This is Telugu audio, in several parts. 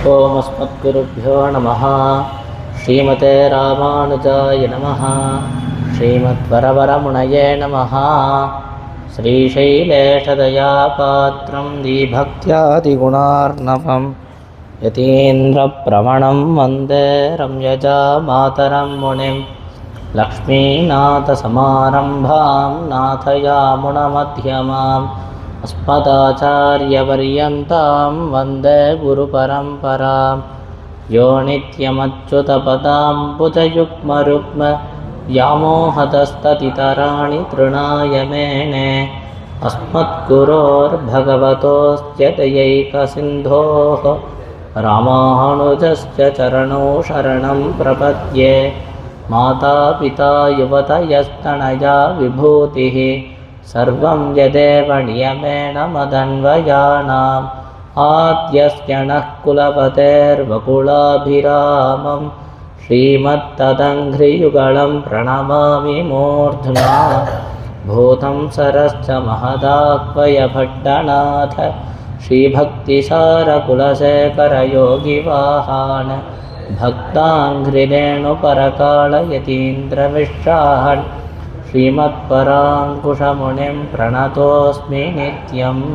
ओम अस्मद्गुरुभ्यो नमः। श्रीमते रामानुजाय नमः। श्रीमद्वरवरमुनये नमः। श्रीशैलेशदयापात्रं दीभक्त्यादिगुणार्णवं यतीन्द्रप्रवणं वन्दे रम्यजामातरं मुनिं। लक्ष्मीनाथसमारम्भां नाथयामुनमध्यमाम् अस्मदाचार्यपर्यन्तां वन्दे गुरुपरम्परां। यो नित्यमच्युतपदाम्बुजयुग्मरुग्म व्यामोहतस्ततितराणि तृणाय मेने। अस्मद्गुरोर्भगवतोऽस्य दयैकसिन्धोः रामानुजस्य चरणौ शरणं प्रपद्ये। मातापिता युवतयस्तनया विभूतिः सर्वं यदेव नियमेन मदन्वयानाम्। आद्यस्य नः कुलपतेर्वकुलाभिरामं श्रीमत्तदङ्घ्रियुगलं प्रणमामि मूर्ध्ना। भूतं सरश्च महदाह्वयभट्टनाथ श्रीभक्तिसारकुलशेखरयोगिवाहान् भक्ताङ्घ्रिरेणुपरकालयतीन्द्रमिश्रान् श्रीमत्पराङ्कुशमुनिं प्रणतोऽस्मि नित्यम्।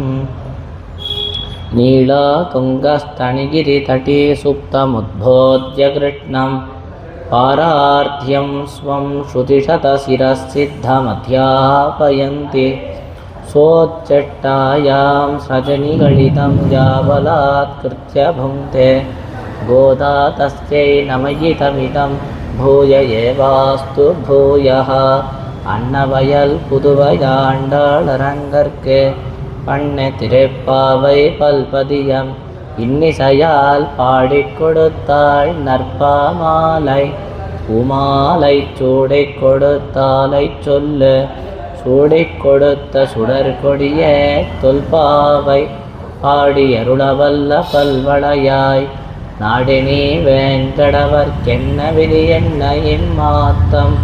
नीलातुङ्गस्तनिगिरितटी सुप्तमुद्बोध्य कृष्णं पारार्ध्यं स्वं श्रुतिशतशिरःसिद्धमध्यापयन्ति। सोच्चट्टायां सजनिगलितं यावलात्कृत्य भुङ्क्ते। गोदा तस्यै नमयितमिदं भूय एवास्तु भूयः। அன்னவயல் புதுவையாண்டாளரங்கற்கு பண்ண திரைப்பாவை பல்பதியம் இன்னிசையால் பாடிக் கொடுத்தாள் நற்பாமாலை. பூமாலை சூடிக் கொடுத்தாலை சொல்லு சூடிக் கொடுத்த சுடற்கொடியே தொல்பாவை பாடி அருளவல்ல பல்வளையாய். நாடினி வேங்கடவர்க்கென்ன விதி என்ன இம்மாத்தம்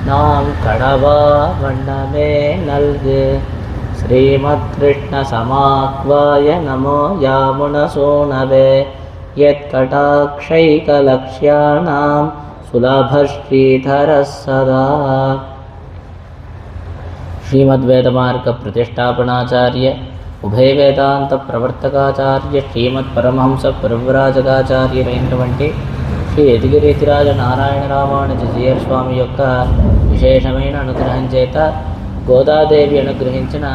நாம் கடவா வண்ணமே நல்கு. ஸ்ரீமத் கிருஷ்ண சமாக்வாய நமோ யாமுனசூனவே யத்கடாக்ஷைகலக்ஷ்யாணாம் சுலபஸ்ரீதரः சதா. श्रीमद्वेदमार्ग प्रतिष्ठापनाचार्य उभय वेदांत प्रवर्तकाचार्य श्रीमत् परमहंस परिव्राजकाचार्यరైనటువంటి శ్రీ యతిగిరితిరాజ నారాయణ రామానుజ జీయర్ స్వామి యొక్క విశేషమైన అనుగ్రహం చేత గోదాదేవి అనుగ్రహించిన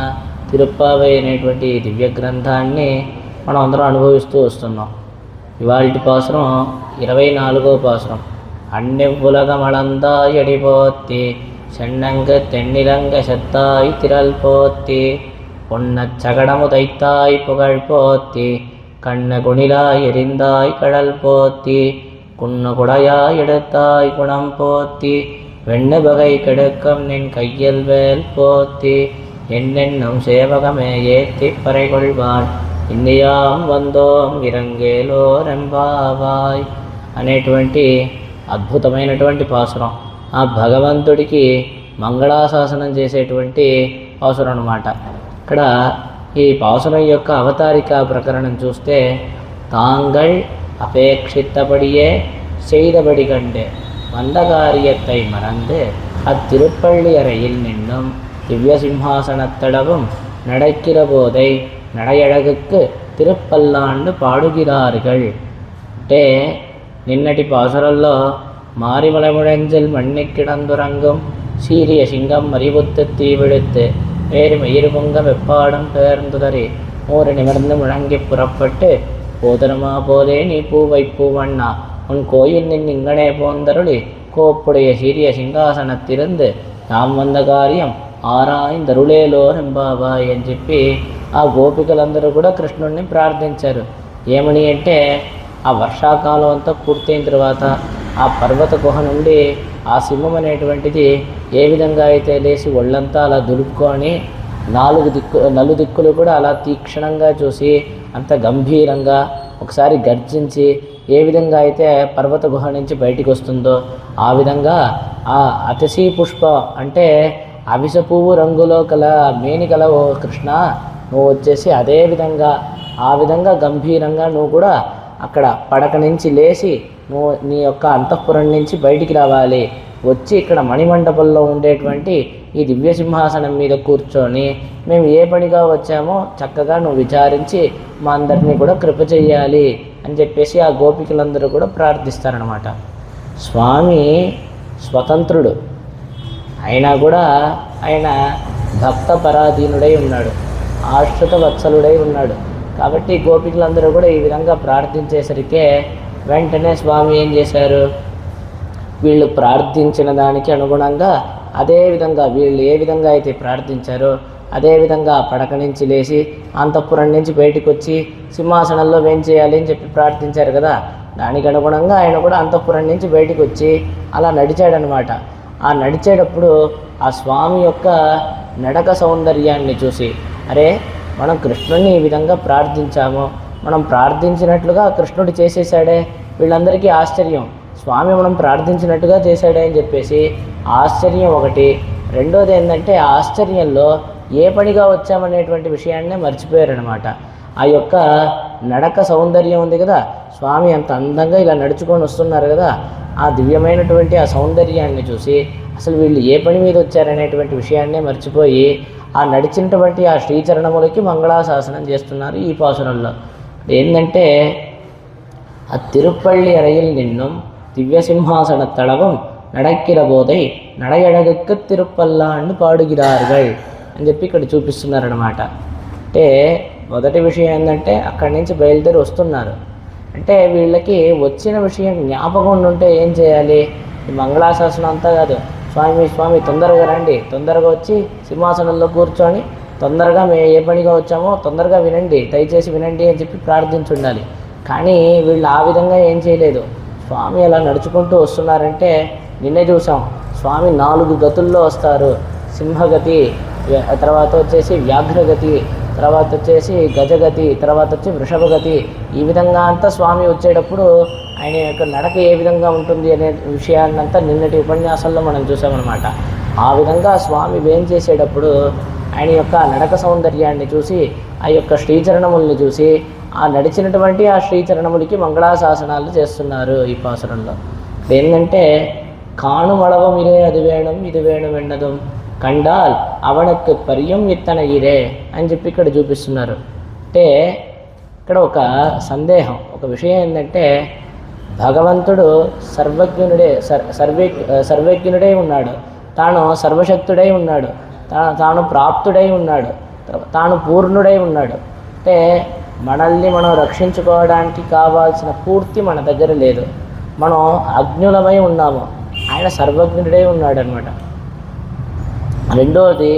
తిరుప్పావై అనేటువంటి దివ్య గ్రంథాన్ని మనం అందరం అనుభవిస్తూ వస్తున్నాం. ఇవాల్టి పాసురం 24వ పాసురం. అన్నెవ్వులగమళందాయ్ అడిపోత్తి சென்னங்க தென்னிலங்க செத்தாய் திரள் போத்தி. பொன்னச் சகடமு தைத்தாய் புகழ் போத்தி கண்ண குணிலாய் எரிந்தாய் கடல் போத்தி. குன்ன குடையாய் எடுத்தாய் குணம் போத்தி வெண்ண வகை கெடுக்கம் நின் கையில் வேல் போத்தி. என்னென்னும் சேவகமே ஏத்தி பறை கொள்வான் இன்னியாம் వందోం విరంగేలోరెంబావాయ్ అనేటువంటి అద్భుతమైనటువంటి పాసురం. ఆ భగవంతుడికి మంగళాశాసనం చేసేటువంటి పాసురం అన్నమాట. ఇక్కడ ఈ పాసురం యొక్క అవతారిక ప్రకరణం చూస్తే తాంగల్ அபேட்சித்தபடியே செய்தபடி கண்டு வந்த காரியத்தை மறந்து அத்திருப்பள்ளி அறையில் நின்னும் திவ்ய சிம்ஹாசனத்தளவும் நடக்கிற போதை நடையழகுக்கு తిరుపల్లాండు పాడుగిరారుగల్ అంటే నిన్నటి పాసురల్లో மாரிமலைமுழஞ்சில் மண்ணிக்கிடந்துறங்கும் சீரிய சிங்கம் மறிவுத்து தீவிடுத்து வேறு மயிறு பொங்க வெப்பாடும் பேர்ந்துதறி மூறு நிமிர்ந்து முழங்கி புறப்பட்டு போதனமா போதே நீ பூவை பூவண்ணா உன் கோயில் நின் இங்கனே போந்தருளி கோப்புடைய சீரிய సింహాసనத்திலிருந்து நாம் వంద కార్యం ఆరాయిందరుళేలోర్ ఎంబాబాయ్ అని చెప్పి ఆ గోపికలందరూ కూడా కృష్ణుడిని ప్రార్థించారు. ఏమని అంటే ఆ వర్షాకాలం అంతా పూర్తయిన తర్వాత ఆ పర్వత గుహ నుండి ఆ సింహం అనేటువంటిది ఏ విధంగా అయితే లేచి ఒళ్ళంతా అలా దులుపుకొని నలుదిక్కులు కూడా అలా తీక్షణంగా చూసి అంత గంభీరంగా ఒకసారి గర్జించి ఏ విధంగా అయితే పర్వత గుహ నుంచి బయటికి వస్తుందో ఆ విధంగా ఆ అతిశీ పుష్ప అంటే అవిస పువ్వు రంగులో కల మేని కల ఓ కృష్ణ నువ్వు వచ్చేసి అదే విధంగా ఆ విధంగా గంభీరంగా నువ్వు కూడా అక్కడ పడక నుంచి లేచి నువ్వు నీ యొక్క అంతఃపురం నుంచి బయటికి రావాలి, వచ్చి ఇక్కడ మణిమండపంలో ఉండేటువంటి ఈ దివ్య సింహాసనం మీద కూర్చొని మేము ఏ పనిగా వచ్చామో చక్కగా నువ్వు విచారించి మా అందరినీ కూడా కృప చెయ్యాలి అని చెప్పేసి ఆ గోపికలందరూ కూడా ప్రార్థిస్తారనమాట. స్వామి స్వతంత్రుడు అయినా కూడా ఆయన భక్త పరాధీనుడై ఉన్నాడు, ఆశ్రిత వత్సలుడై ఉన్నాడు. కాబట్టి గోపికలందరూ కూడా ఈ విధంగా ప్రార్థించేసరికే వెంటనే స్వామి ఏం చేశారు, వీళ్ళు ప్రార్థించిన దానికి అనుగుణంగా అదేవిధంగా వీళ్ళు ఏ విధంగా అయితే ప్రార్థించారో అదేవిధంగా పడక నుంచి లేచి అంతఃపురం నుంచి బయటకు వచ్చి సింహాసనంలో వేంచేయాలి అని చెప్పి ప్రార్థించారు కదా, దానికి అనుగుణంగా ఆయన కూడా అంతఃపురం నుంచి బయటకు వచ్చి అలా నడిచాడనమాట. ఆ నడిచేటప్పుడు ఆ స్వామి యొక్క నడక సౌందర్యాన్ని చూసి, అరే మనం కృష్ణుడిని ఈ విధంగా ప్రార్థించాము, మనం ప్రార్థించినట్లుగా కృష్ణుడు చేసేసాడే, వీళ్ళందరికీ ఆశ్చర్యం, స్వామి మనం ప్రార్థించినట్టుగా చేశాడే అని చెప్పేసి ఆశ్చర్యం ఒకటి. రెండోది ఏంటంటే ఆశ్చర్యంలో ఏ పనిగా వచ్చామనేటువంటి విషయాన్నే మర్చిపోయారనమాట. ఆ యొక్క నడక సౌందర్యం ఉంది కదా, స్వామి అంత అందంగా ఇలా నడుచుకొని వస్తున్నారు కదా, ఆ దివ్యమైనటువంటి ఆ సౌందర్యాన్ని చూసి అసలు వీళ్ళు ఏ పని మీద వచ్చారనేటువంటి విషయాన్నే మర్చిపోయి ఆ నడిచినటువంటి ఆ శ్రీచరణములకి మంగళాశాసనం చేస్తున్నారు ఈ పాసురంలో. ఏంటంటే ఆ తిరుపల్లి అరయిల్ నిన్నం దివ్య సింహాసన తళవం నడక్కిరబోదై నడయడగక్క తిరుపల్లాండు పాడుగిరారుగల్ అని చెప్పి ఇక్కడ చూపిస్తున్నారనమాట. అంటే మొదటి విషయం ఏంటంటే అక్కడి నుంచి బయలుదేరి వస్తున్నారు. అంటే వీళ్ళకి వచ్చిన విషయం జ్ఞాపకం ఉంటే ఏం చేయాలి, ఈ మంగళాశాసనం అంతా కాదు, స్వామి స్వామి తొందరగా రండి, తొందరగా వచ్చి సింహాసనంలో కూర్చొని తొందరగా మేము ఏ పనిగా వచ్చామో తొందరగా వినండి, దయచేసి వినండి అని చెప్పి ప్రార్థించుండాలి. కానీ వీళ్ళు ఆ విధంగా ఏం చేయలేదు. స్వామి అలా నడుచుకుంటూ వస్తున్నారంటే నిన్నే చూసాం, స్వామి 4 గతుల్లో వస్తారు, సింహగతి, తర్వాత వచ్చేసి వ్యాఘ్రగతి, తర్వాత వచ్చేసి గజగతి, తర్వాత వచ్చి వృషభగతి, ఈ విధంగా అంతా స్వామి వచ్చేటప్పుడు ఆయన యొక్క నడక ఏ విధంగా ఉంటుంది అనే విషయాన్నంతా నిన్నటి ఉపన్యాసంలో మనం చూసామన్నమాట. ఆ విధంగా స్వామి వేం చేసేటప్పుడు ఆయన యొక్క నడక సౌందర్యాన్ని చూసి ఆ యొక్క శ్రీచరణముల్ని చూసి ఆ నడిచినటువంటి ఆ శ్రీచరణములకి మంగళాశాసనాలు చేస్తున్నారు ఈ పాసురంలో. ఏంటంటే కాణుమళవం ఇరే అది వేణం ఇది వేణం ఎన్నదం కండాల్ అవనకు పర్యం ఇత్తన ఇరే అని చెప్పి ఇక్కడ చూపిస్తున్నారు. అంటే ఇక్కడ ఒక సందేహం, ఒక విషయం ఏంటంటే భగవంతుడు సర్వజ్ఞుడై ఉన్నాడు, తాను సర్వశక్తుడై ఉన్నాడు, తాను ప్రాప్తుడై ఉన్నాడు, తాను పూర్ణుడై ఉన్నాడు. అంటే మనల్ని మనం రక్షించుకోవడానికి కావాల్సిన పూర్తి మన దగ్గర లేదు, మనం అజ్ఞులమై ఉన్నాము, ఆయన సర్వజ్ఞుడై ఉన్నాడు అనమాట. రెండోది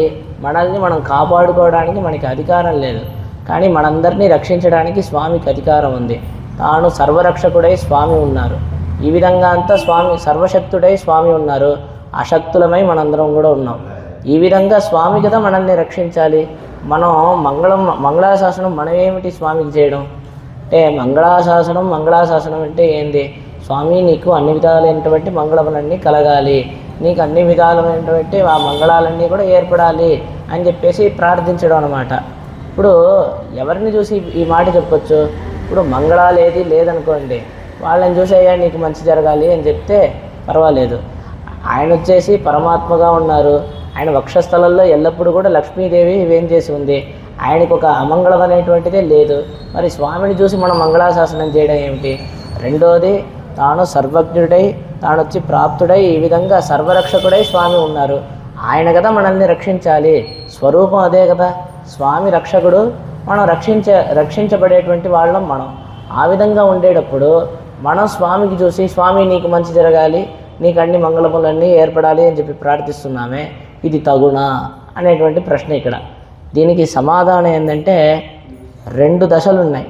మనల్ని మనం కాపాడుకోవడానికి మనకి అధికారం లేదు, కానీ మనందరినీ రక్షించడానికి స్వామికి అధికారం ఉంది. తాను సర్వరక్షకుడై స్వామి ఉన్నారు. ఈ విధంగా అంతా స్వామి సర్వశక్తుడై స్వామి ఉన్నారు, అశక్తులమై మనందరం కూడా ఉన్నాం. ఈ విధంగా స్వామి కదా మనల్ని రక్షించాలి. మనం మంగళాశాసనం మనం ఏమిటి స్వామికి చేయడం అంటే మంగళాశాసనం అంటే ఏంది, స్వామి నీకు అన్ని విధాలైనటువంటి మంగళములన్నీ కలగాలి, నీకు అన్ని విధాలైనటువంటి ఆ మంగళాలన్నీ కూడా ఏర్పడాలి అని చెప్పేసి ప్రార్థించడం అనమాట. ఇప్పుడు ఎవరిని చూసి ఈ మాట చెప్పొచ్చు, ఇప్పుడు మంగళాలు ఏది లేదనుకోండి, వాళ్ళని చూసి అయ్యా నీకు మంచి జరగాలి అని చెప్తే పర్వాలేదు. ఆయన వచ్చేసి పరమాత్మగా ఉన్నారు, ఆయన వక్షస్థలంలో ఎల్లప్పుడూ కూడా లక్ష్మీదేవి ఇవేం చేసి ఉంది, ఆయనకు ఒక అమంగళం అనేటువంటిదే లేదు. మరి స్వామిని చూసి మనం మంగళాశాసనం చేయడం ఏమిటి? రెండోది తాను సర్వజ్ఞుడై తాను వచ్చి ప్రాప్తుడై ఈ విధంగా సర్వరక్షకుడై స్వామి ఉన్నారు, ఆయన కదా మనల్ని రక్షించాలి, స్వరూపం అదే కదా, స్వామి రక్షకుడు, మనం రక్షించబడేటువంటి వాళ్ళం మనం. ఆ విధంగా ఉండేటప్పుడు మనం స్వామికి చూసి స్వామి నీకు మంచి జరగాలి, నీకు అన్ని మంగళములన్నీ ఏర్పడాలి అని చెప్పి ప్రార్థిస్తున్నామే, ఇది తగునా అనేటువంటి ప్రశ్న ఇక్కడ. దీనికి సమాధానం ఏంటంటే 2 దశలు ఉన్నాయి.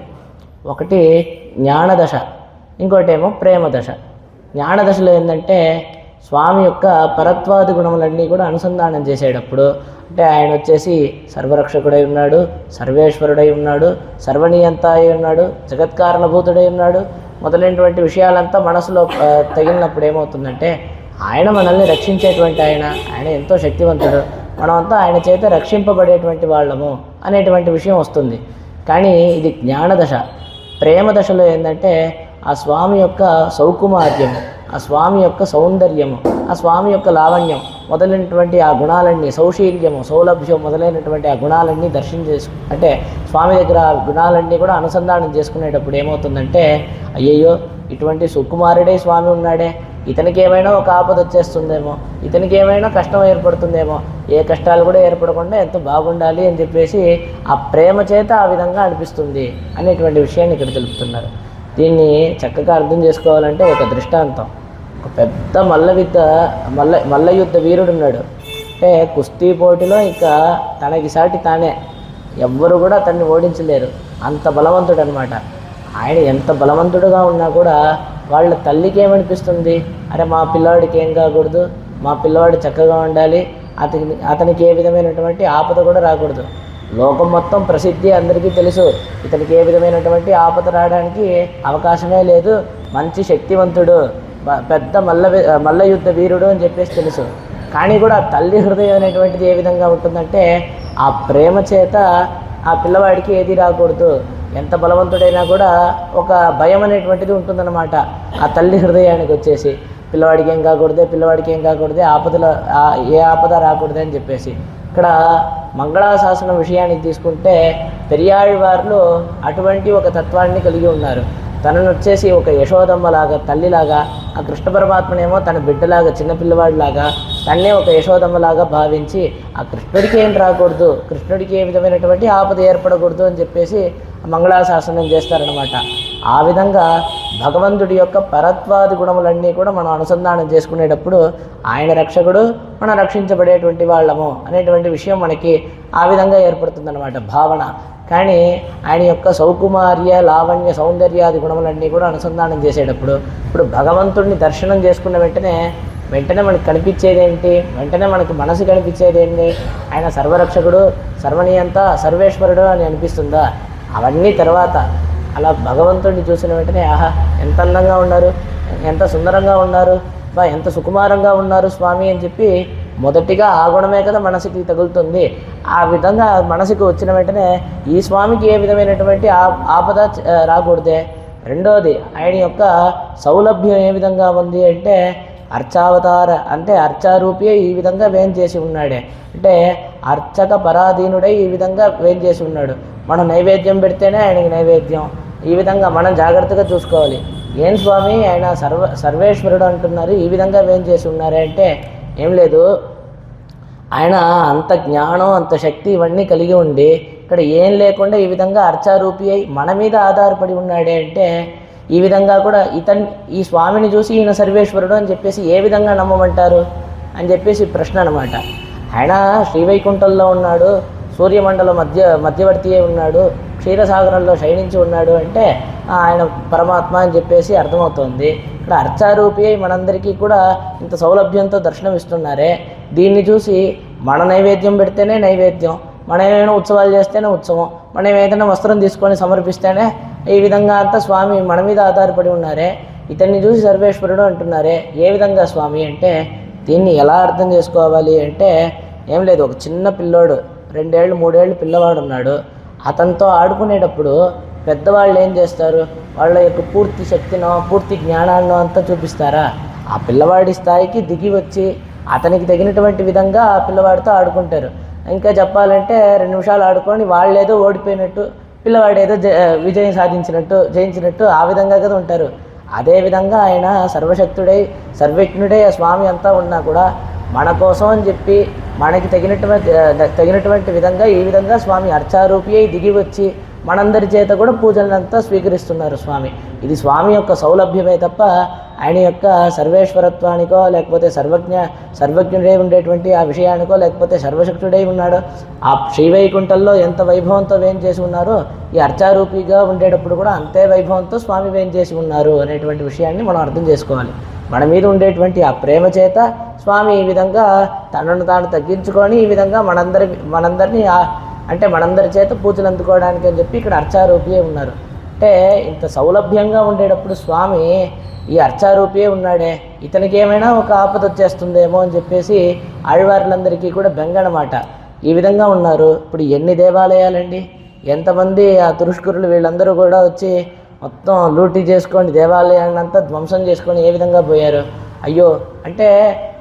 ఒకటి జ్ఞానదశ, ఇంకోటేమో ప్రేమ దశ. జ్ఞానదశలో ఏంటంటే స్వామి యొక్క పరత్వాది గుణములన్నీ కూడా అనుసంధానం చేసేటప్పుడు, అంటే ఆయన వచ్చేసి సర్వరక్షకుడై ఉన్నాడు, సర్వేశ్వరుడై ఉన్నాడు, సర్వనీయంత అయి ఉన్నాడు, జగత్కారణభూతుడై ఉన్నాడు మొదలైనటువంటి విషయాలంతా మనసులో తగిలినప్పుడు ఏమవుతుందంటే ఆయన మనల్ని రక్షించేటువంటి ఆయన ఎంతో శక్తివంతుడు, మనమంతా ఆయన చేత రక్షింపబడేటువంటి వాళ్ళము అనేటువంటి విషయం వస్తుంది. కానీ ఇది జ్ఞానదశ. ప్రేమ దశలో ఏంటంటే ఆ స్వామి యొక్క సౌకుమార్యము, ఆ స్వామి యొక్క సౌందర్యము, ఆ స్వామి యొక్క లావణ్యం మొదలైనటువంటి ఆ గుణాలన్నీ, సౌశీల్యము, సౌలభ్యం మొదలైనటువంటి ఆ గుణాలన్నీ అంటే స్వామి దగ్గర ఆ గుణాలన్నీ కూడా అనుసంధానం చేసుకునేటప్పుడు ఏమవుతుందంటే, అయ్యయ్యో ఇటువంటి సుకుమారుడే స్వామి ఉన్నాడే, ఇతనికి ఏమైనా ఒక ఆపద వచ్చేస్తుందేమో, ఇతనికి ఏమైనా కష్టం ఏర్పడుతుందేమో, ఏ కష్టాలు కూడా ఏర్పడకుండా ఎంత బాగుండాలి అని చెప్పేసి ఆ ప్రేమ చేత ఆ విధంగా అనిపిస్తుంది అనేటువంటి విషయాన్ని ఇక్కడ తెలుపుతున్నారు. దీన్ని చక్కగా అర్థం చేసుకోవాలంటే ఒక దృష్టాంతం. ఒక పెద్ద మల్ల యుద్ధ వీరుడు ఉన్నాడు. అంటే కుస్తీ పోటీలో ఇక తనకి సాటి తానే, ఎవ్వరు కూడా అతన్ని ఓడించలేరు, అంత బలవంతుడు అనమాట. ఆయన ఎంత బలవంతుడుగా ఉన్నా కూడా వాళ్ళ తల్లికి ఏమనిపిస్తుంది, అరే మా పిల్లవాడికి ఏం కాకూడదు, మా పిల్లవాడు చక్కగా ఉండాలి, అతనికి ఏ విధమైనటువంటి ఆపద కూడా రాకూడదు. లోకం మొత్తం ప్రసిద్ధి అందరికీ తెలుసు, ఇతనికి ఏ విధమైనటువంటి ఆపద రావడానికి అవకాశమే లేదు, మంచి శక్తివంతుడు, పెద్ద మల్ల యుద్ధ వీరుడు అని చెప్పేసి తెలుసు. కానీ కూడా తల్లి హృదయం అనేటువంటిది ఏ విధంగా ఉంటుందంటే, ఆ ప్రేమ చేత ఆ పిల్లవాడికి ఏది రాకూడదు, ఎంత బలవంతుడైనా కూడా ఒక భయం అనేటువంటిది ఉంటుందన్నమాట ఆ తల్లి హృదయానికి వచ్చేసి. పిల్లవాడికి ఏం కాకూడదే, ఆపదలో ఏ ఆపద రాకూడదు అని చెప్పేసి. ఇక్కడ మంగళాశాసనం విషయానికి తీసుకుంటే పెరియాళ్వార్లు అటువంటి ఒక తత్వాన్ని కలిగి ఉన్నారు. తనను వచ్చేసి ఒక యశోదమ్మలాగా, తల్లిలాగా, ఆ కృష్ణ పరమాత్మనేమో తన బిడ్డలాగా, చిన్నపిల్లవాడిలాగా, తన్నే ఒక యశోదమ్మలాగా భావించి ఆ కృష్ణుడికి ఏం రాకూడదు, కృష్ణుడికి ఏ విధమైనటువంటి ఆపద ఏర్పడకూడదు అని చెప్పేసి మంగళాశాసనం చేస్తారనమాట. ఆ విధంగా భగవంతుడి యొక్క పరత్వాది గుణములన్నీ కూడా మనం అనుసంధానం చేసుకునేటప్పుడు ఆయన రక్షకుడు, మనం రక్షించబడేటువంటి వాళ్ళము అనేటువంటి విషయం మనకి ఆ విధంగా ఏర్పడుతుందన్నమాట భావన. కానీ ఆయన యొక్క సౌకుమార్య, లావణ్య, సౌందర్యాది గుణములన్నీ కూడా అనుసంధానం చేసేటప్పుడు, ఇప్పుడు భగవంతుడిని దర్శనం చేసుకున్న వెంటనే మనకు కనిపించేది ఏంటి, వెంటనే మనకు మనసు కనిపించేది ఏంటి, ఆయన సర్వరక్షకుడు, సర్వనియంత, సర్వేశ్వరుడు అని అనిపిస్తుందా? అవన్నీ తర్వాత. అలా భగవంతుడిని చూసిన వెంటనే ఆహా ఎంత అందంగా ఉన్నారు, ఎంత సుందరంగా ఉన్నారు, ఎంత సుకుమారంగా ఉన్నారు స్వామి అని చెప్పి మొదటిగా ఆ గుణమే కదా మనసుకి తగులుతుంది. ఆ విధంగా మనసుకు వచ్చిన వెంటనే ఈ స్వామికి ఏ విధమైనటువంటి ఆపద రాకూడదే. రెండోది, ఆయన యొక్క సౌలభ్యం ఏ విధంగా ఉంది అంటే, అర్చావతార అంటే అర్చారూపియే ఈ విధంగా వేం చేసి ఉన్నాడే, అంటే అర్చక పరాధీనుడై ఈ విధంగా వేం చేసి ఉన్నాడు. మనం నైవేద్యం పెడితేనే ఆయనకి నైవేద్యం, ఈ విధంగా మనం జాగ్రత్తగా చూసుకోవాలి. ఏం స్వామి ఆయన సర్వేశ్వరుడు అంటున్నారు, ఈ విధంగా వేం చేసి ఉన్నారే అంటే ఏం లేదు, ఆయన అంత జ్ఞానం, అంత శక్తి ఇవన్నీ కలిగి ఉండి ఇక్కడ ఏం లేకుండా ఈ విధంగా అర్చారూపి అయి మన మీద ఆధారపడి ఉన్నాడే అంటే, ఈ విధంగా కూడా ఈ స్వామిని చూసి ఈయన సర్వేశ్వరుడు అని చెప్పేసి ఏ విధంగా నమ్మమంటారు అని చెప్పేసి ప్రశ్న అనమాట. ఆయన శ్రీవైకుంఠంలో ఉన్నాడు, సూర్యమండల మధ్యవర్తి అయి ఉన్నాడు, క్షీరసాగరంలో శయనించి ఉన్నాడు అంటే ఆయన పరమాత్మ అని చెప్పేసి అర్థమవుతుంది. ఇక్కడ అర్చారూపి అయి మనందరికీ కూడా ఇంత సౌలభ్యంతో దర్శనమిస్తున్నారే, దీన్ని చూసి మన నైవేద్యం పెడితేనే నైవేద్యం, మనం ఏమైనా ఉత్సవాలు చేస్తేనే ఉత్సవం, మనం ఏదైనా వస్త్రం తీసుకొని సమర్పిస్తేనే ఈ విధంగా అంతా స్వామి మన మీద ఆధారపడి ఉన్నారే, ఇతన్ని చూసి సర్వేశ్వరుడు అంటున్నారే, ఏ విధంగా స్వామి అంటే దీన్ని ఎలా అర్థం చేసుకోవాలి అంటే ఏం లేదు, ఒక చిన్న పిల్లోడు 2 ఏళ్ళు 3 ఏళ్ళు పిల్లవాడు ఉన్నాడు, అతనితో ఆడుకునేటప్పుడు పెద్దవాళ్ళు ఏం చేస్తారు, వాళ్ళ యొక్క పూర్తి శక్తినో పూర్తి జ్ఞానాన్నో అంతా చూపిస్తారా? ఆ పిల్లవాడి స్థాయికి దిగి వచ్చి అతనికి తగినటువంటి విధంగా ఆ పిల్లవాడితో ఆడుకుంటారు. ఇంకా చెప్పాలంటే 2 నిమిషాలు ఆడుకొని వాళ్ళేదో ఓడిపోయినట్టు, పిల్లవాడేదో విజయం జయించినట్టు ఆ విధంగా కదా ఉంటారు. అదేవిధంగా ఆయన సర్వశక్తుడై సర్వజ్ఞుడై ఆ స్వామి అంతా ఉన్నా కూడా మన కోసం అని చెప్పి మనకి తగినటువంటి విధంగా ఈ విధంగా స్వామి అర్చారూపి అయి దిగి వచ్చి మనందరి చేత కూడా పూజలంతా స్వీకరిస్తున్నారు స్వామి. ఇది స్వామి యొక్క సౌలభ్యమే తప్ప ఆయన యొక్క సర్వేశ్వరత్వానికో లేకపోతే సర్వజ్ఞుడై ఉండేటువంటి ఆ విషయానికో లేకపోతే సర్వశక్తుడై ఉన్నాడో, ఆ శ్రీవైకుంఠంలో ఎంత వైభవంతో వేం చేసి ఉన్నారో ఈ అర్చారూపిగా ఉండేటప్పుడు కూడా అంతే వైభవంతో స్వామి వేం చేసి ఉన్నారు అనేటువంటి విషయాన్ని మనం అర్థం చేసుకోవాలి. మన మీద ఉండేటువంటి ఆ ప్రేమ చేత స్వామి ఈ విధంగా తనను తాను తగ్గించుకొని ఈ విధంగా మనందరినీ అంటే మనందరి చేత పూజలు అందుకోవడానికి అని చెప్పి ఇక్కడ అర్చారూపియే ఉన్నారు. అంటే ఇంత సౌలభ్యంగా ఉండేటప్పుడు స్వామి ఈ అర్చారూపియే ఉన్నాడే, ఇతనికి ఏమైనా ఒక ఆపద వచ్చేస్తుందేమో అని చెప్పేసి ఆళ్వార్లందరికీ కూడా బెంగనమాట. ఈ విధంగా ఉన్నారు. ఇప్పుడు ఎన్ని దేవాలయాలండి, ఎంతమంది ఆ తురుష్కురులు వీళ్ళందరూ కూడా వచ్చి మొత్తం లూటీ చేసుకొని దేవాలయాన్ని అంతా ధ్వంసం చేసుకొని ఏ విధంగా పోయారు. అయ్యో అంటే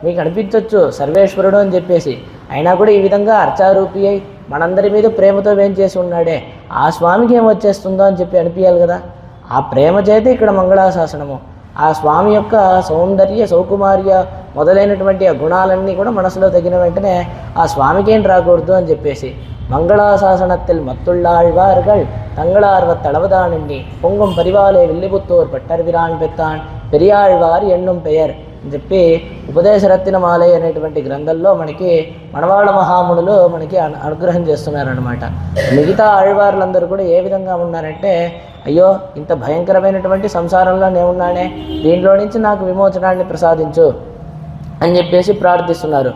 మీకు అనిపించవచ్చు సర్వేశ్వరుడు అని చెప్పేసి, అయినా కూడా ఈ విధంగా అర్చారూపి అయి మనందరి మీద ప్రేమతో వేంచేసి ఉన్నాడే, ఆ స్వామికి ఏం వచ్చేస్తుందో అని చెప్పి అనిపించాలి కదా. ఆ ప్రేమ చేత ఇక్కడ మంగళాశాసనము, ఆ స్వామి యొక్క సౌందర్య సౌకుమార్య మొదలైనటువంటి ఆ గుణాలన్నీ కూడా మనసులో తగిన వెంటనే ఆ స్వామికి ఏం రాకూడదు అని చెప్పేసి மங்களாசாசனத்தில் மத்துள்ளாழ்வார்கள் தங்களார்வத் தளவதானெண்ணி பொங்கும் பரிவாலே வில்லிபுத்தூர் பட்டர்விரான் பெத்தான் పెరియాళ్వారు ఎన్నుం పెయర్ అని చెప్పి ఉపదేశరత్నమాలయ అనేటువంటి గ్రంథంలో మనకి మనవాళ్ళ మహామునులు మనకి అనుగ్రహం చేస్తున్నారనమాట. మిగతా ఆళ్వార్లందరూ కూడా ఏ విధంగా ఉన్నారంటే, అయ్యో ఇంత భయంకరమైనటువంటి సంసారంలో నేను ఉన్నానే, దీనిలో నుంచి నాకు విమోచనాన్ని ప్రసాదించు అని చెప్పేసి ప్రార్థిస్తున్నారు.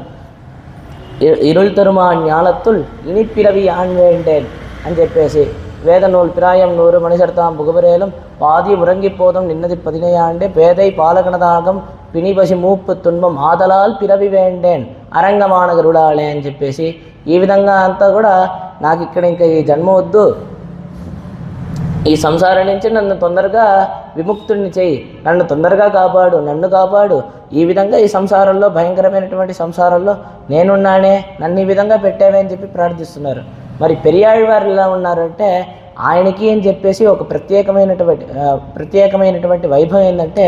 ఇరుள் తరుమా ஞாலத்துள் இனிப்பிறவி ஆண் வேண்டேன் అని చెప్పేసి வேத நூல் பிராயம் 100 மணிசர்த்தாம் புகுபரேலும் பாதி உறங்கி போதும் நின்னதி 14 பேதை பாலகனதாகம் పినిపసి మూపు తున్మం ఆదలాల్ పిరవి వేండేన్ అరంగమాన గరుడాలే అని చెప్పేసి ఈ విధంగా అంతా కూడా నాకు ఇక్కడ ఇంకా ఈ జన్మ వద్దు, ఈ సంసారం నుంచి నన్ను తొందరగా విముక్తుడిని చేయి, నన్ను తొందరగా కాపాడు, నన్ను కాపాడు, ఈ విధంగా ఈ సంసారంలో భయంకరమైనటువంటి సంసారంలో నేనున్నానే, నన్ను ఈ విధంగా పెట్టావే అని చెప్పి ప్రార్థిస్తున్నారు. మరి పెరియాళ్వారు ఎలా ఉన్నారంటే, ఆయనకి అని చెప్పేసి ఒక ప్రత్యేకమైనటువంటి వైభవం ఏంటంటే,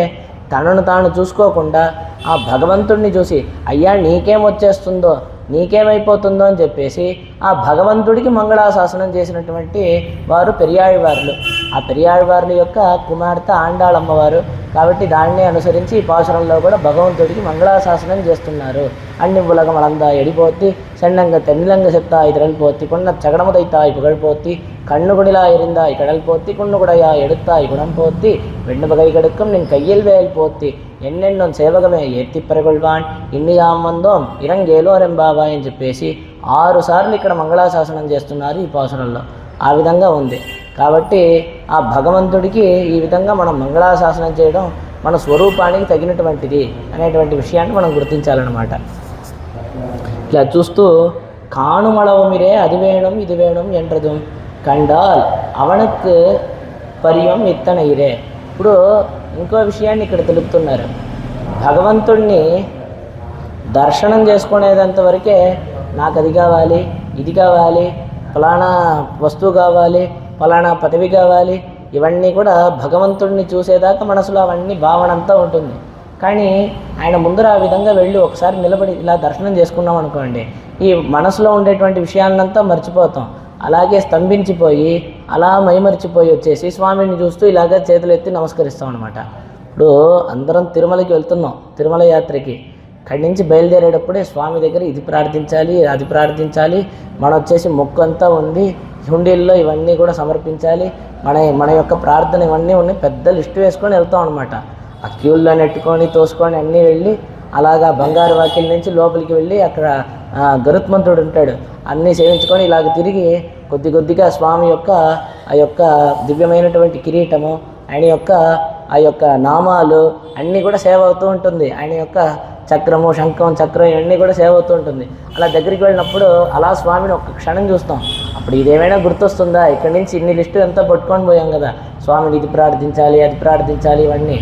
తనను తాను చూసుకోకుండా ఆ భగవంతుడిని చూసి అయ్యా నీకేం వచ్చేస్తుందో నీకేమైపోతుందో అని చెప్పేసి ఆ భగవంతుడికి మంగళాశాసనం చేసినటువంటి వారు పెరియాళ్వార్లు. ఆ పెరియాళ్వార్ల యొక్క కుమార్తె ఆండాళమ్మవారు కాబట్టి దాన్ని అనుసరించి ఈ పాసురంలో కూడా భగవంతుడికి మంగళాశాసనం చేస్తున్నారు. అన్ని ఉలగం అలందా ఎడిపోతి சென்னங்க தென்னிலங்க செத்தாய் திரள் போத்தி கொன்ன சகடமுதைத்தாய் புகழ் போத்தி கண்ணுகுடிலா எரிந்தாய் கடல் போத்தி குன்னுகுடையா எடுத்தாய் குணம் போத்தி வெண்ணுபகை கெடுக்கும் நின் கையில் வேல் போத்தி ఎన్నెన్నో సేవకమే ఎత్తి పరగొల్వాన్ ఇన్నియాం వందోం ఇరంగేలోరెంబావా అని చెప్పేసి 6 సార్లు ఇక్కడ మంగళాశాసనం చేస్తున్నారు ఈ పాసురంలో. ఆ విధంగా ఉంది కాబట్టి ఆ భగవంతుడికి ఈ విధంగా మనం మంగళాశాసనం చేయడం మన స్వరూపానికి తగినటువంటిది అనేటువంటి విషయాన్ని మనం గుర్తించాలన్నమాట. ఇలా చూస్తూ కాణుమళవమిరే అది వేణం ఇది వేణం ఎంట్రదు కండాల్ అవనకు పరియం ఇత్తన ఇరే. ఇప్పుడు ఇంకో విషయాన్ని ఇక్కడ తెలుపుతున్నారు. భగవంతుణ్ణి దర్శనం చేసుకునేంత వరకే నాకు అది కావాలి, ఇది కావాలి, ఫలానా వస్తువు కావాలి, ఫలానా పదవి కావాలి, ఇవన్నీ కూడా భగవంతుడిని చూసేదాకా మనసులో అవన్నీ భావన అంతా ఉంటుంది. కానీ ఆయన ముందర ఆ విధంగా వెళ్ళి ఒకసారి నిలబడి ఇలా దర్శనం చేసుకున్నాం అనుకోండి, ఈ మనసులో ఉండేటువంటి విషయాలనంతా మర్చిపోతాం. అలాగే స్తంభించిపోయి అలా మైమరిచిపోయి వచ్చేసి స్వామిని చూస్తూ ఇలాగ చేతులు ఎత్తి నమస్కరిస్తాం అనమాట. ఇప్పుడు అందరం తిరుమలకి వెళ్తున్నాం, తిరుమల యాత్రకి. అక్కడి నుంచి బయలుదేరేటప్పుడే స్వామి దగ్గర ఇది ప్రార్థించాలి, అది ప్రార్థించాలి, మన వచ్చేసి మొక్కు అంతా ఉంది, హుండీల్లో ఇవన్నీ కూడా సమర్పించాలి, మన యొక్క ప్రార్థన ఇవన్నీ ఉన్నాయి, పెద్ద లిస్టు వేసుకొని వెళ్తాం అనమాట. ఆ క్యూల్లో నెట్టుకొని తోసుకొని అన్నీ వెళ్ళి అలాగా బంగారు వాకిల నుంచి లోపలికి వెళ్ళి అక్కడ గరుత్మంతుడు ఉంటాడు, అన్నీ సేవించుకొని ఇలాగ తిరిగి కొద్దిగా స్వామి యొక్క ఆ యొక్క దివ్యమైనటువంటి కిరీటము, ఆయన యొక్క ఆ యొక్క నామాలు అన్నీ కూడా సేవ అవుతూ ఉంటుంది. ఆయన యొక్క చక్రము, శంఖం, చక్రం ఇవన్నీ కూడా సేవ అవుతూ ఉంటుంది. అలా దగ్గరికి వెళ్ళినప్పుడు అలా స్వామిని ఒక్క క్షణం చూస్తాం. అప్పుడు ఇదేమైనా గుర్తొస్తుందా? ఇక్కడి నుంచి ఇన్ని లిస్టు అంతా పట్టుకొని పోయాం కదా, స్వామిని ఇది ప్రార్థించాలి, అది ప్రార్థించాలి, ఇవన్నీ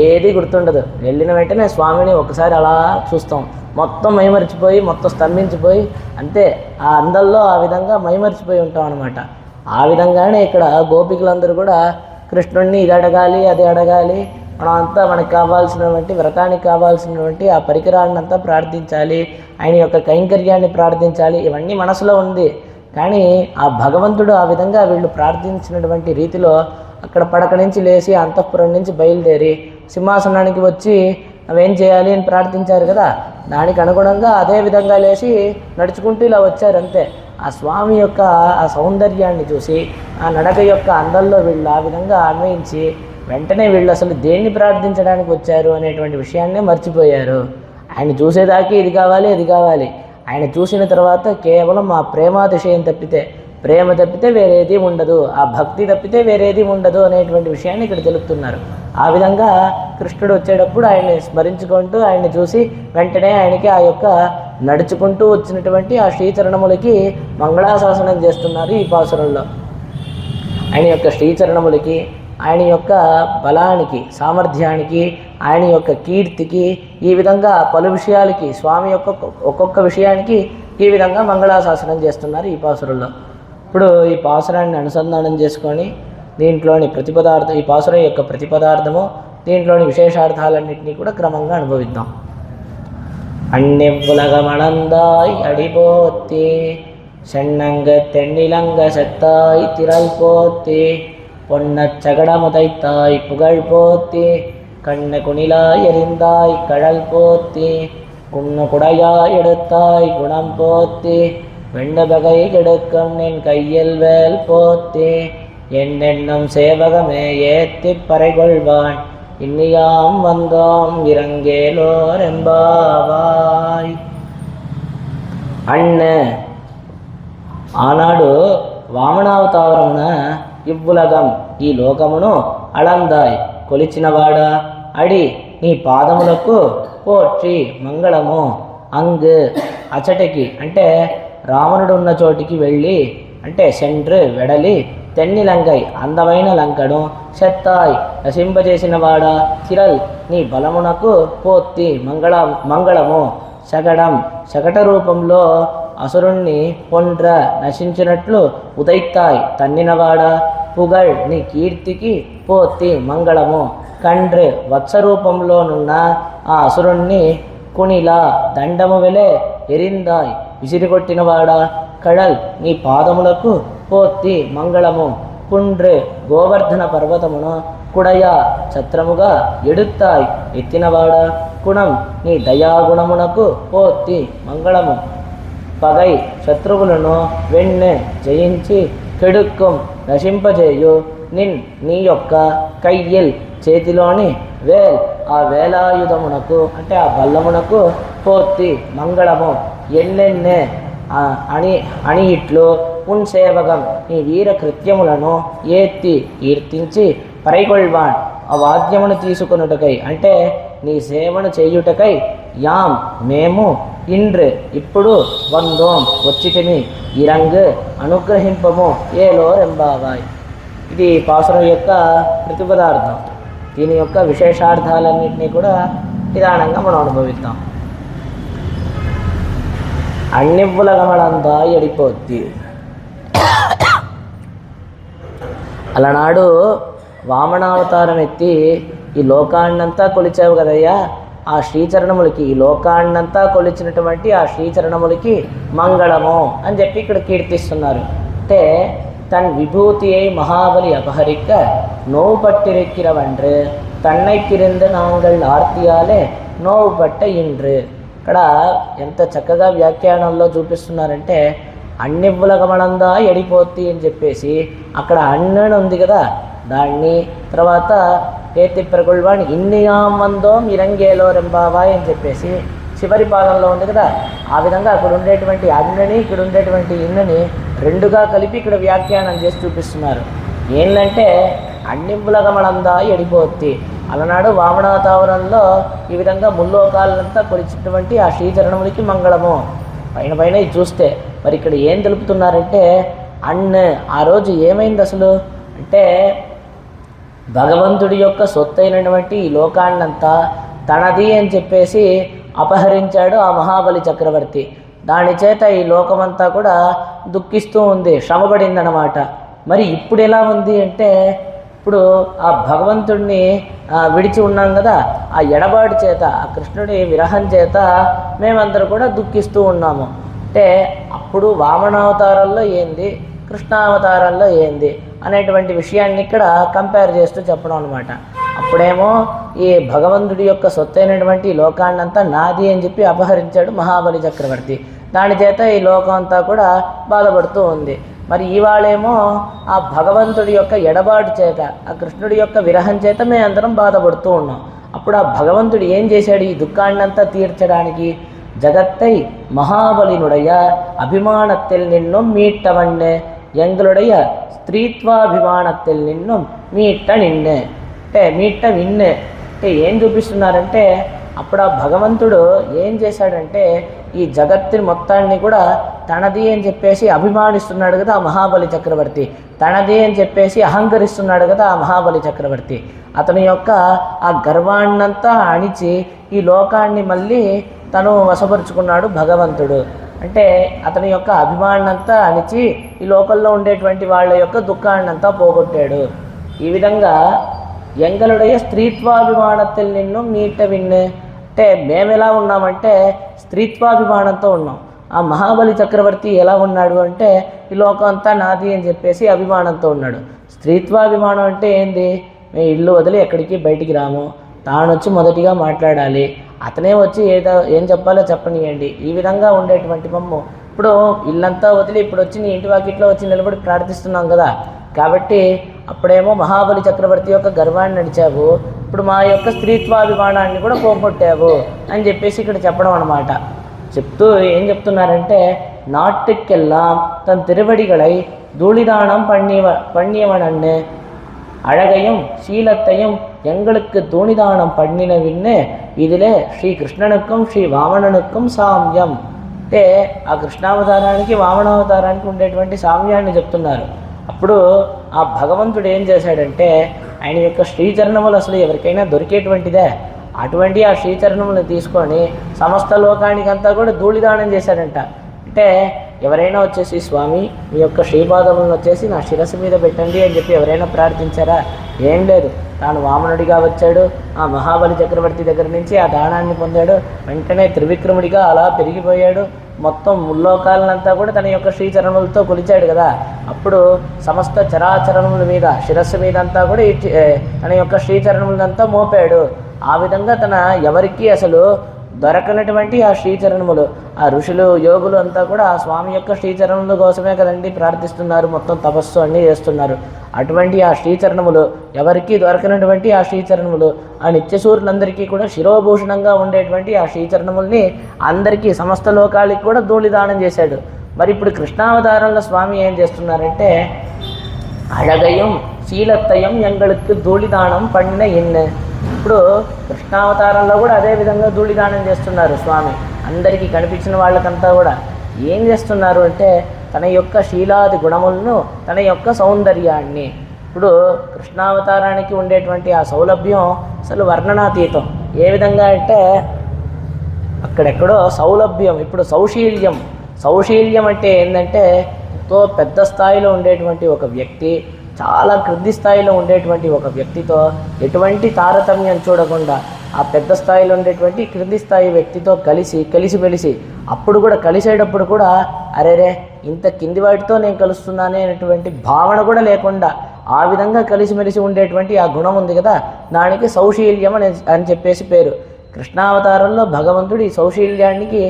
ఏది గుర్తుండదు. వెళ్ళిన వెంటనే స్వామిని ఒకసారి అలా చూస్తాం, మొత్తం మైమరిచిపోయి మొత్తం స్తంభించిపోయి అంతే ఆ అందల్లో ఆ విధంగా మైమరిచిపోయి ఉంటాం అనమాట. ఆ విధంగానే ఇక్కడ గోపికలందరూ కూడా కృష్ణుడిని ఇది అడగాలి, అది అడగాలి, మనం అంతా మనకు కావాల్సినటువంటి వ్రతానికి కావాల్సినటువంటి ఆ పరికరాన్ని అంతా ప్రార్థించాలి, ఆయన యొక్క కైంకర్యాన్ని ప్రార్థించాలి, ఇవన్నీ మనసులో ఉంది. కానీ ఆ భగవంతుడు ఆ విధంగా వీళ్ళు ప్రార్థించినటువంటి రీతిలో అక్కడ పడక నుంచి లేచి అంతఃపురం నుంచి బయలుదేరి సింహాసనానికి వచ్చి అవేం చేయాలి అని ప్రార్థించారు కదా, దానికి అనుగుణంగా అదే విధంగా లేచి నడుచుకుంటూ ఇలా వచ్చారు అంతే. ఆ స్వామి యొక్క ఆ సౌందర్యాన్ని చూసి ఆ నడక యొక్క అందంలో వీళ్ళు ఆ విధంగా అన్వయించి వెంటనే వీళ్ళు అసలు దేన్ని ప్రార్థించడానికి వచ్చారు అనేటువంటి విషయాన్నే మర్చిపోయారు. ఆయన చూసేదాకా ఇది కావాలి, అది కావాలి, ఆయన చూసిన తర్వాత కేవలం ఆ ప్రేమాతిశయం తప్పితే, ప్రేమ తప్పితే వేరేది ఉండదు, ఆ భక్తి తప్పితే వేరేది ఉండదు అనేటువంటి విషయాన్ని ఇక్కడ తెలుపుతున్నారు. ఆ విధంగా కృష్ణుడు వచ్చేటప్పుడు ఆయన్ని స్మరించుకుంటూ ఆయన్ని చూసి వెంటనే ఆయనకి ఆ యొక్క నడుచుకుంటూ వచ్చినటువంటి ఆ శ్రీచరణములకి మంగళాశాసనం చేస్తున్నారు ఈ పాసురంలో. ఆయన యొక్క శ్రీచరణములకి ఆయన యొక్క బలానికి, సామర్థ్యానికి, ఆయన యొక్క కీర్తికి, ఈ విధంగా పలు విషయాలకి స్వామి యొక్క ఒక్కొక్క విషయానికి ఈ విధంగా మంగళాశాసనం చేస్తున్నారు ఈ పాసురంలో. ఇప్పుడు ఈ పాసురాన్ని అనుసంధానం చేసుకొని దీంట్లోని ఈ పాసురం యొక్క ప్రతిపదార్థము, దీంట్లోని విశేషార్థాలన్నింటినీ కూడా క్రమంగా అనుభవిద్దాం. அண்ணெவ்வுலகமளந்தாய் அடிபோத்தி சென்னங்க தென்னிலங்க செத்தாய் திரள் போத்தி பொன்னச் சகடமுதைத்தாய் புகழ் போத்தி கண்ண குணிலாய் எறிந்தாய் கழல் போத்தி குன்னு குடையாய் எடுத்தாய் குணம் போத்தி வெண்ணபகை கெடுக்கும் நின் கையில் வேல் போத்தி என்னென்னும் சேவகமே ஏத்திப் பறைகொள்வான் இன்னியாம் வந்தோம் இறங்கேலோர் ఎంబావాయ్. అన్న ఆనాడు వామనావతారమున ఇవ్వులగం ఈ లోకమును అళందాయ్ కొలిచినవాడా, అడి నీ పాదములకు పోற்றி మంగళము, అంగ్ అచటికి అంటే రావణుడు ఉన్న చోటికి వెళ్ళి, అంటే సెండ్రు వెడలి, తెన్నిలంగై అందమైన లంకను, చెత్తాయ్ నశింపజేసిన వాడా, తిరల్ నీ బలమునకు, పోత్తి మంగళము, శగడం శకట రూపంలో అసురుణ్ణి పొండ్ర నశించినట్లు, ఉదైత్తాయ్ తన్నినవాడా, పుగళ్ నీ కీర్తికి, పోత్తి మంగళము, కండ్రు వత్సరూపంలోనున్న ఆ అసురుణ్ణి, కుణిలా దండము వెలే, ఎరిందాయ్ విసిరికొట్టినవాడా, కడల్ నీ పాదములకు, పోత్తి మంగళము, కుండ్రు గోవర్ధన పర్వతమును, కుడయ ఛత్రముగా ఎడుత్తాయ్ ఎత్తినవాడ, గుణం నీ దయాగుణమునకు, పోత్తి మంగళము, పగై శత్రువులను వెన్నె జయించి, కెడుక్కుం నశింపజేయు, నీ యొక్క కయ్యిల్ చేతిలోని వేల్ ఆ వేలాయుధమునకు అంటే ఆ బల్లమునకు, పోత్తి మంగళము, ఎన్నెన్నే అని ఇట్లు సేవకం నీ వీర కృత్యములను ఏత్తి కీర్తించి, పరైకొల్వాన్ ఆ వాద్యమును తీసుకొనుటకై అంటే నీ సేవను చేయుటకై, యాం మేము, ఇండ్రు ఇప్పుడు, వందోం వచ్చితిని, ఇరంగ్ అనుగ్రహింపము ఏలోర్ ఎంబావాయ్. ఇది పాసురం యొక్క ప్రతిపదార్థం. దీని యొక్క విశేషార్థాలన్నింటినీ కూడా నిదానంగా మనం అనుభవిద్దాం. అన్నివ్వులగమలంతా ఎడిపోద్ది. అలనాడు వామనావతారం ఎత్తి ఈ లోకాన్నంతా కొలిచావు కదయ్యా, ఆ శ్రీచరణములకి, ఈ లోకాన్నంతా కొలిచినటువంటి ఆ శ్రీచరణములకి మంగళము అని చెప్పి ఇక్కడ కీర్తిస్తున్నారు. అంటే తన్ విభూతిயை మహాబలి అపహరిக்க நோவு பட்டிருக்கிறவன்று தன்னைக்கிருந்து நாங்கள் ఆర్తియాలే నోవు పట్ట ఇండ్రు. ఇక్కడ ఎంత చక్కగా వ్యాఖ్యానంలో చూపిస్తున్నారంటే, అన్నివ్వులగమలందా ఎడిపోద్ది అని చెప్పేసి అక్కడ అన్నని ఉంది కదా, దాన్ని తర్వాత ఏతి ప్రగుల్వాణి ఇన్నియాం వందోం ఇరంగేలో రెంబావాయ్ అని చెప్పేసి చివరి పాదంలో ఉంది కదా, ఆ విధంగా అక్కడ ఉండేటువంటి అన్నని ఇక్కడ ఉండేటువంటి ఇన్నని రెండుగా కలిపి ఇక్కడ వ్యాఖ్యానం చేసి చూపిస్తున్నారు. ఏంటంటే అన్నివ్వులగమలందా ఎడిపోద్ది, అలనాడు వామనావతారంలో ఈ విధంగా ముల్లోకాలంతా కొలిచినటువంటి ఆ శ్రీచరణములకి మంగళము. పైన ఇది చూస్తే మరి ఇక్కడ ఏం తెలుపుతున్నారంటే, ఆ రోజు ఏమైంది అసలు అంటే, భగవంతుడి యొక్క సొత్తైనటువంటి ఈ లోకాన్నంతా తనది అని చెప్పేసి అపహరించాడు ఆ మహాబలి చక్రవర్తి. దాని చేత ఈ లోకమంతా కూడా దుఃఖిస్తూ ఉంది, శ్రమపడిందనమాట. మరి ఇప్పుడు ఎలా ఉంది అంటే, ఇప్పుడు ఆ భగవంతుడిని విడిచి ఉన్నాం కదా, ఆ ఎడబాటు చేత, ఆ కృష్ణుడి విరహం చేత మేమందరూ కూడా దుఃఖిస్తూ ఉన్నాము. అంటే అప్పుడు వామనావతారంలో ఏంది, కృష్ణావతారంలో ఏంది అనేటువంటి విషయాన్ని ఇక్కడ కంపేర్ చేస్తూ చెప్పడం అనమాట. అప్పుడేమో ఈ భగవంతుడి యొక్క సొత్తైనటువంటి లోకాన్నంతా నాది అని చెప్పి అపహరించాడు మహాబలి చక్రవర్తి. దాని చేత ఈ లోకం అంతా కూడా బాధపడుతూ ఉంది. మరి ఇవాళేమో ఆ భగవంతుడి యొక్క ఎడబాటు చేత, ఆ కృష్ణుడి యొక్క విరహం చేత మేము అందరం బాధపడుతూ ఉన్నాం. అప్పుడు ఆ భగవంతుడు ఏం చేశాడు, ఈ దుఃఖాన్నంతా తీర్చడానికి, జగత్తై మహాబలినుడయ అభిమానத்தில் నిన్నుం మీట్టవన్నే, ఎంగులుడయ స్త్రీత్వాభిమానத்தில் నిన్నుం మీట్ట నిన్నే. అంటే మీట్ట విన్నే అంటే ఏం చూపిస్తున్నారంటే, అప్పుడు ఆ భగవంతుడు ఏం చేశాడంటే ఈ జగత్తుని మొత్తాన్ని కూడా తనది అని చెప్పేసి అభిమానిస్తున్నాడు కదా ఆ మహాబలి చక్రవర్తి, తనది అని చెప్పేసి అహంకరిస్తున్నాడు కదా ఆ మహాబలి చక్రవర్తి. అతని యొక్క ఆ గర్వాన్నంతా అణిచి ఈ లోకాన్ని మళ్ళీ తను వశపరుచుకున్నాడు భగవంతుడు. అంటే అతని యొక్క అభిమానంతా అణిచి ఈ లోకంలో ఉండేటువంటి వాళ్ళ యొక్క దుఃఖాన్నంతా పోగొట్టాడు. ఈ విధంగా ఎంగలుடைய స్త్రీత్వాభిమానத்தில் నిన్ను మీట విన్ను అంటే మేము ఎలా ఉన్నామంటే స్త్రీత్వాభిమానంతో ఉన్నాం. ఆ మహాబలి చక్రవర్తి ఎలా ఉన్నాడు అంటే ఈ లోకం అంతా నాది అని చెప్పేసి అభిమానంతో ఉన్నాడు. స్త్రీత్వాభిమానం అంటే ఏంది? మేము ఇల్లు వదిలి ఎక్కడికి బయటికి రాము, తాను వచ్చి మొదటిగా మాట్లాడాలి, అతనే వచ్చి ఏం చెప్పాలో చెప్పనియండి, ఈ విధంగా ఉండేటువంటి మమ్ము. ఇప్పుడు ఇల్లంతా వదిలి ఇప్పుడు వచ్చి నీ ఇంటి వాకిట్లో వచ్చి నిలబడి ప్రార్థిస్తున్నాం కదా, కాబట్టి అప్పుడేమో మహాబలి చక్రవర్తి యొక్క గర్వాన్ని నడిచావు, ఇప్పుడు మా యొక్క స్త్రీత్వాభిమానాన్ని కూడా పోగొట్టావు అని చెప్పేసి ఇక్కడ చెప్పడం అన్నమాట. చెప్తూ ఏం చెప్తున్నారంటే நாட்டுக்கெல்லாம் தன் திருவடிகளை தூளிதானம் பண்ணியவனன்னு அழகையும் சீலத்தையும் எங்களுக்கு தூணிதானம் பண்ணினவின்னு ఇదిలే శ్రీకృష్ణునికం శ్రీ వామనునికం సామ్యం. అంటే ఆ కృష్ణావతారానికి వామనావతారానికి ఉండేటువంటి సామ్యాన్ని చెప్తున్నారు. అప్పుడు ఆ భగవంతుడు ఏం చేశాడంటే ఆయన యొక్క శ్రీచరణములు అసలు ఎవరికైనా దొరికేటువంటిదే, అటువంటి ఆ శ్రీచరణములను తీసుకొని సమస్త లోకానికంతా కూడా ధూళిదానం చేశాడంట. అంటే ఎవరైనా వచ్చేసి స్వామి మీ యొక్క శ్రీపాదములను వచ్చేసి నా శిరస్సు మీద పెట్టండి అని చెప్పి ఎవరైనా ప్రార్థించారా? ఏం లేదు. తాను వామనుడిగా వచ్చాడు, ఆ మహాబలి చక్రవర్తి దగ్గర నుంచి ఆ దానాన్ని పొందాడు, వెంటనే త్రివిక్రముడిగా అలా పెరిగిపోయాడు. మొత్తం ముల్లోకాలనంతా కూడా తన యొక్క శ్రీచరణములతో కొలిచాడు కదా. అప్పుడు సమస్త చరాచరణముల మీద శిరస్సు మీద అంతా కూడా తన యొక్క శ్రీచరణములంతా మోపాడు. ఆ విధంగా తన ఎవరికి అసలు దొరకనటువంటి ఆ శ్రీచరణములు, ఆ ఋషులు యోగులు అంతా కూడా ఆ స్వామి యొక్క శ్రీచరణముల కోసమే కదండి ప్రార్థిస్తున్నారు, మొత్తం తపస్సు అన్నీ చేస్తున్నారు. అటువంటి ఆ శ్రీచరణములు ఎవరికి దొరకనటువంటి ఆ శ్రీచరణములు ఆ నిత్యసూరులందరికీ కూడా శిరోభూషణంగా ఉండేటువంటి ఆ శ్రీచరణముల్ని అందరికీ సమస్త లోకాలకి కూడా ధూళిదానం చేశాడు. మరి ఇప్పుడు కృష్ణావతారంలో స్వామి ఏం చేస్తున్నారంటే అழகையும் శీలత్తయం ఎంగళకు ధూళిదానం పడిన ఎన్ను. ఇప్పుడు కృష్ణావతారంలో కూడా అదే విధంగా ధూళిదానం చేస్తున్నారు స్వామి. అందరికీ కనిపించిన వాళ్ళకంతా కూడా ఏం చేస్తున్నారు అంటే తన యొక్క శీలాది గుణములను, తన యొక్క సౌందర్యాన్ని. ఇప్పుడు కృష్ణావతారానికి ఉండేటువంటి ఆ సౌలభ్యం అసలు వర్ణనాతీతం. ఏ విధంగా అంటే అక్కడెక్కడో సౌలభ్యం, ఇప్పుడు సౌశీల్యం అంటే ఏంటంటే ఎంతో పెద్ద స్థాయిలో ఉండేటువంటి ఒక వ్యక్తి చాలా క్రింది స్థాయిలో ఉండేటువంటి ఒక వ్యక్తితో ఎటువంటి తారతమ్యం చూడకుండా ఆ పెద్ద స్థాయిలో ఉండేటువంటి క్రింది స్థాయి వ్యక్తితో కలిసిమెలిసి అప్పుడు కూడా కలిసేటప్పుడు కూడా అరేరే ఇంత కింది వాటితో నేను కలుస్తున్నానే అనేటువంటి భావన కూడా లేకుండా ఆ విధంగా కలిసిమెలిసి ఉండేటువంటి ఆ గుణం ఉంది కదా, దానికి సౌశీల్యం అని చెప్పేసి పేరు. కృష్ణావతారంలో భగవంతుడు ఈ సౌశీల్యానికి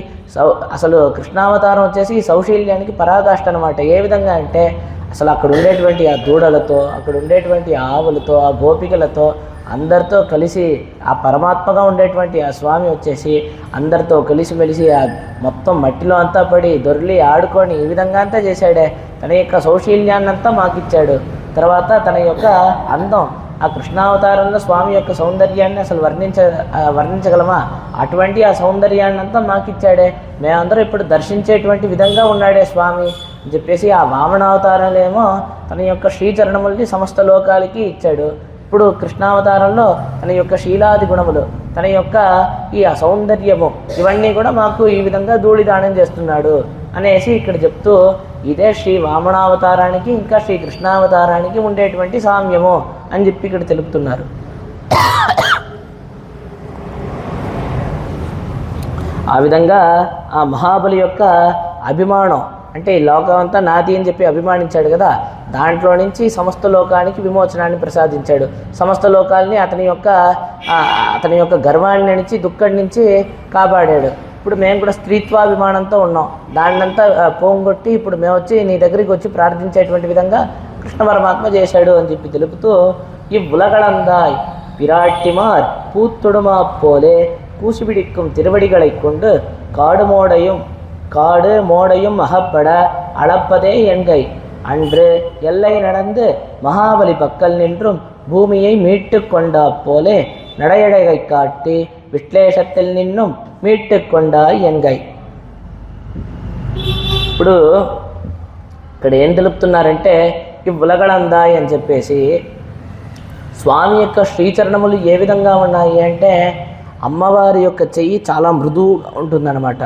అసలు కృష్ణావతారం వచ్చేసి ఈ సౌశీల్యానికి పరాకాష్ట అనమాట. ఏ విధంగా అంటే అసలు అక్కడ ఉండేటువంటి ఆ దూడలతో, అక్కడ ఉండేటువంటి ఆవులతో, ఆ గోపికలతో అందరితో కలిసి ఆ పరమాత్మగా ఉండేటువంటి ఆ స్వామి వచ్చేసి అందరితో కలిసిమెలిసి ఆ మొత్తం మట్టిలో అంతా పడి దొర్లి ఆడుకొని ఈ విధంగా అంతా చేశాడే. తన యొక్క సౌశీల్యాన్నంతా మాకిచ్చాడు. తర్వాత తన యొక్క అందం, ఆ కృష్ణావతారంలో స్వామి యొక్క సౌందర్యాన్ని అసలు వర్ణించగలమా? అటువంటి ఆ సౌందర్యాన్ని అంతా మాకిచ్చాడే. మేమందరం ఇప్పుడు దర్శించేటువంటి విధంగా ఉన్నాడే స్వామి అని చెప్పేసి ఆ వామనావతారంలో ఏమో తన యొక్క శ్రీచరణముల్ని సమస్త లోకాలకి ఇచ్చాడు. ఇప్పుడు కృష్ణావతారంలో తన యొక్క శీలాది గుణములు, తన యొక్క ఈ సౌందర్యము ఇవన్నీ కూడా మాకు ఈ విధంగా ధూళిదానం చేస్తున్నాడు అనేసి ఇక్కడ చెప్తూ ఇదే శ్రీ వామనావతారానికి ఇంకా శ్రీ కృష్ణావతారానికి ఉండేటువంటి సామ్యము అని చెప్పి ఇక్కడ తెలుపుతున్నారు. ఆ విధంగా ఆ మహాబలి యొక్క అభిమానం అంటే ఈ లోకం అంతా నాది అని చెప్పి అభిమానించాడు కదా, దాంట్లో నుంచి సమస్త లోకానికి విమోచనాన్ని ప్రసాదించాడు. సమస్త లోకాలని అతని యొక్క గర్వాన్ని నుంచి దుఃఖం నుంచి కాపాడాడు. ఇప్పుడు మేము కూడా స్త్రీత్వాభిమానంతో ఉన్నాం, దాన్నంతా పోంగొట్టి ఇప్పుడు మేము వచ్చి నీ దగ్గరికి వచ్చి ప్రార్థించేటువంటి విధంగా కృష్ణ పరమాత్మ చేశాడు అని చెప్పి తెలుపుతూ ఈ உலகளந்தாய் பிராட்டிமார் பூத்தொடுமா போலே கூசிபிடிக்கும் திருவடிகளை கொண்டு காடு மோடையும் அகப்பட அளப்பதே என்கை அன்று எல்லை நடந்து மகாபலி பக்கல் நின்றும் பூமியை மீட்டு கொண்டா போலே நடையடகை காட்டி విశ్లేషத்தில் నిన్ను మీట్టుకొండ ఎన్గై. ఇప్పుడు ఇక్కడ ఏం తెలుపుతున్నారంటే ఈ ఉలగడందాయి అని చెప్పేసి స్వామి యొక్క శ్రీచరణములు ఏ విధంగా ఉన్నాయి అంటే అమ్మవారి యొక్క చెయ్యి చాలా మృదువుగా ఉంటుందన్నమాట.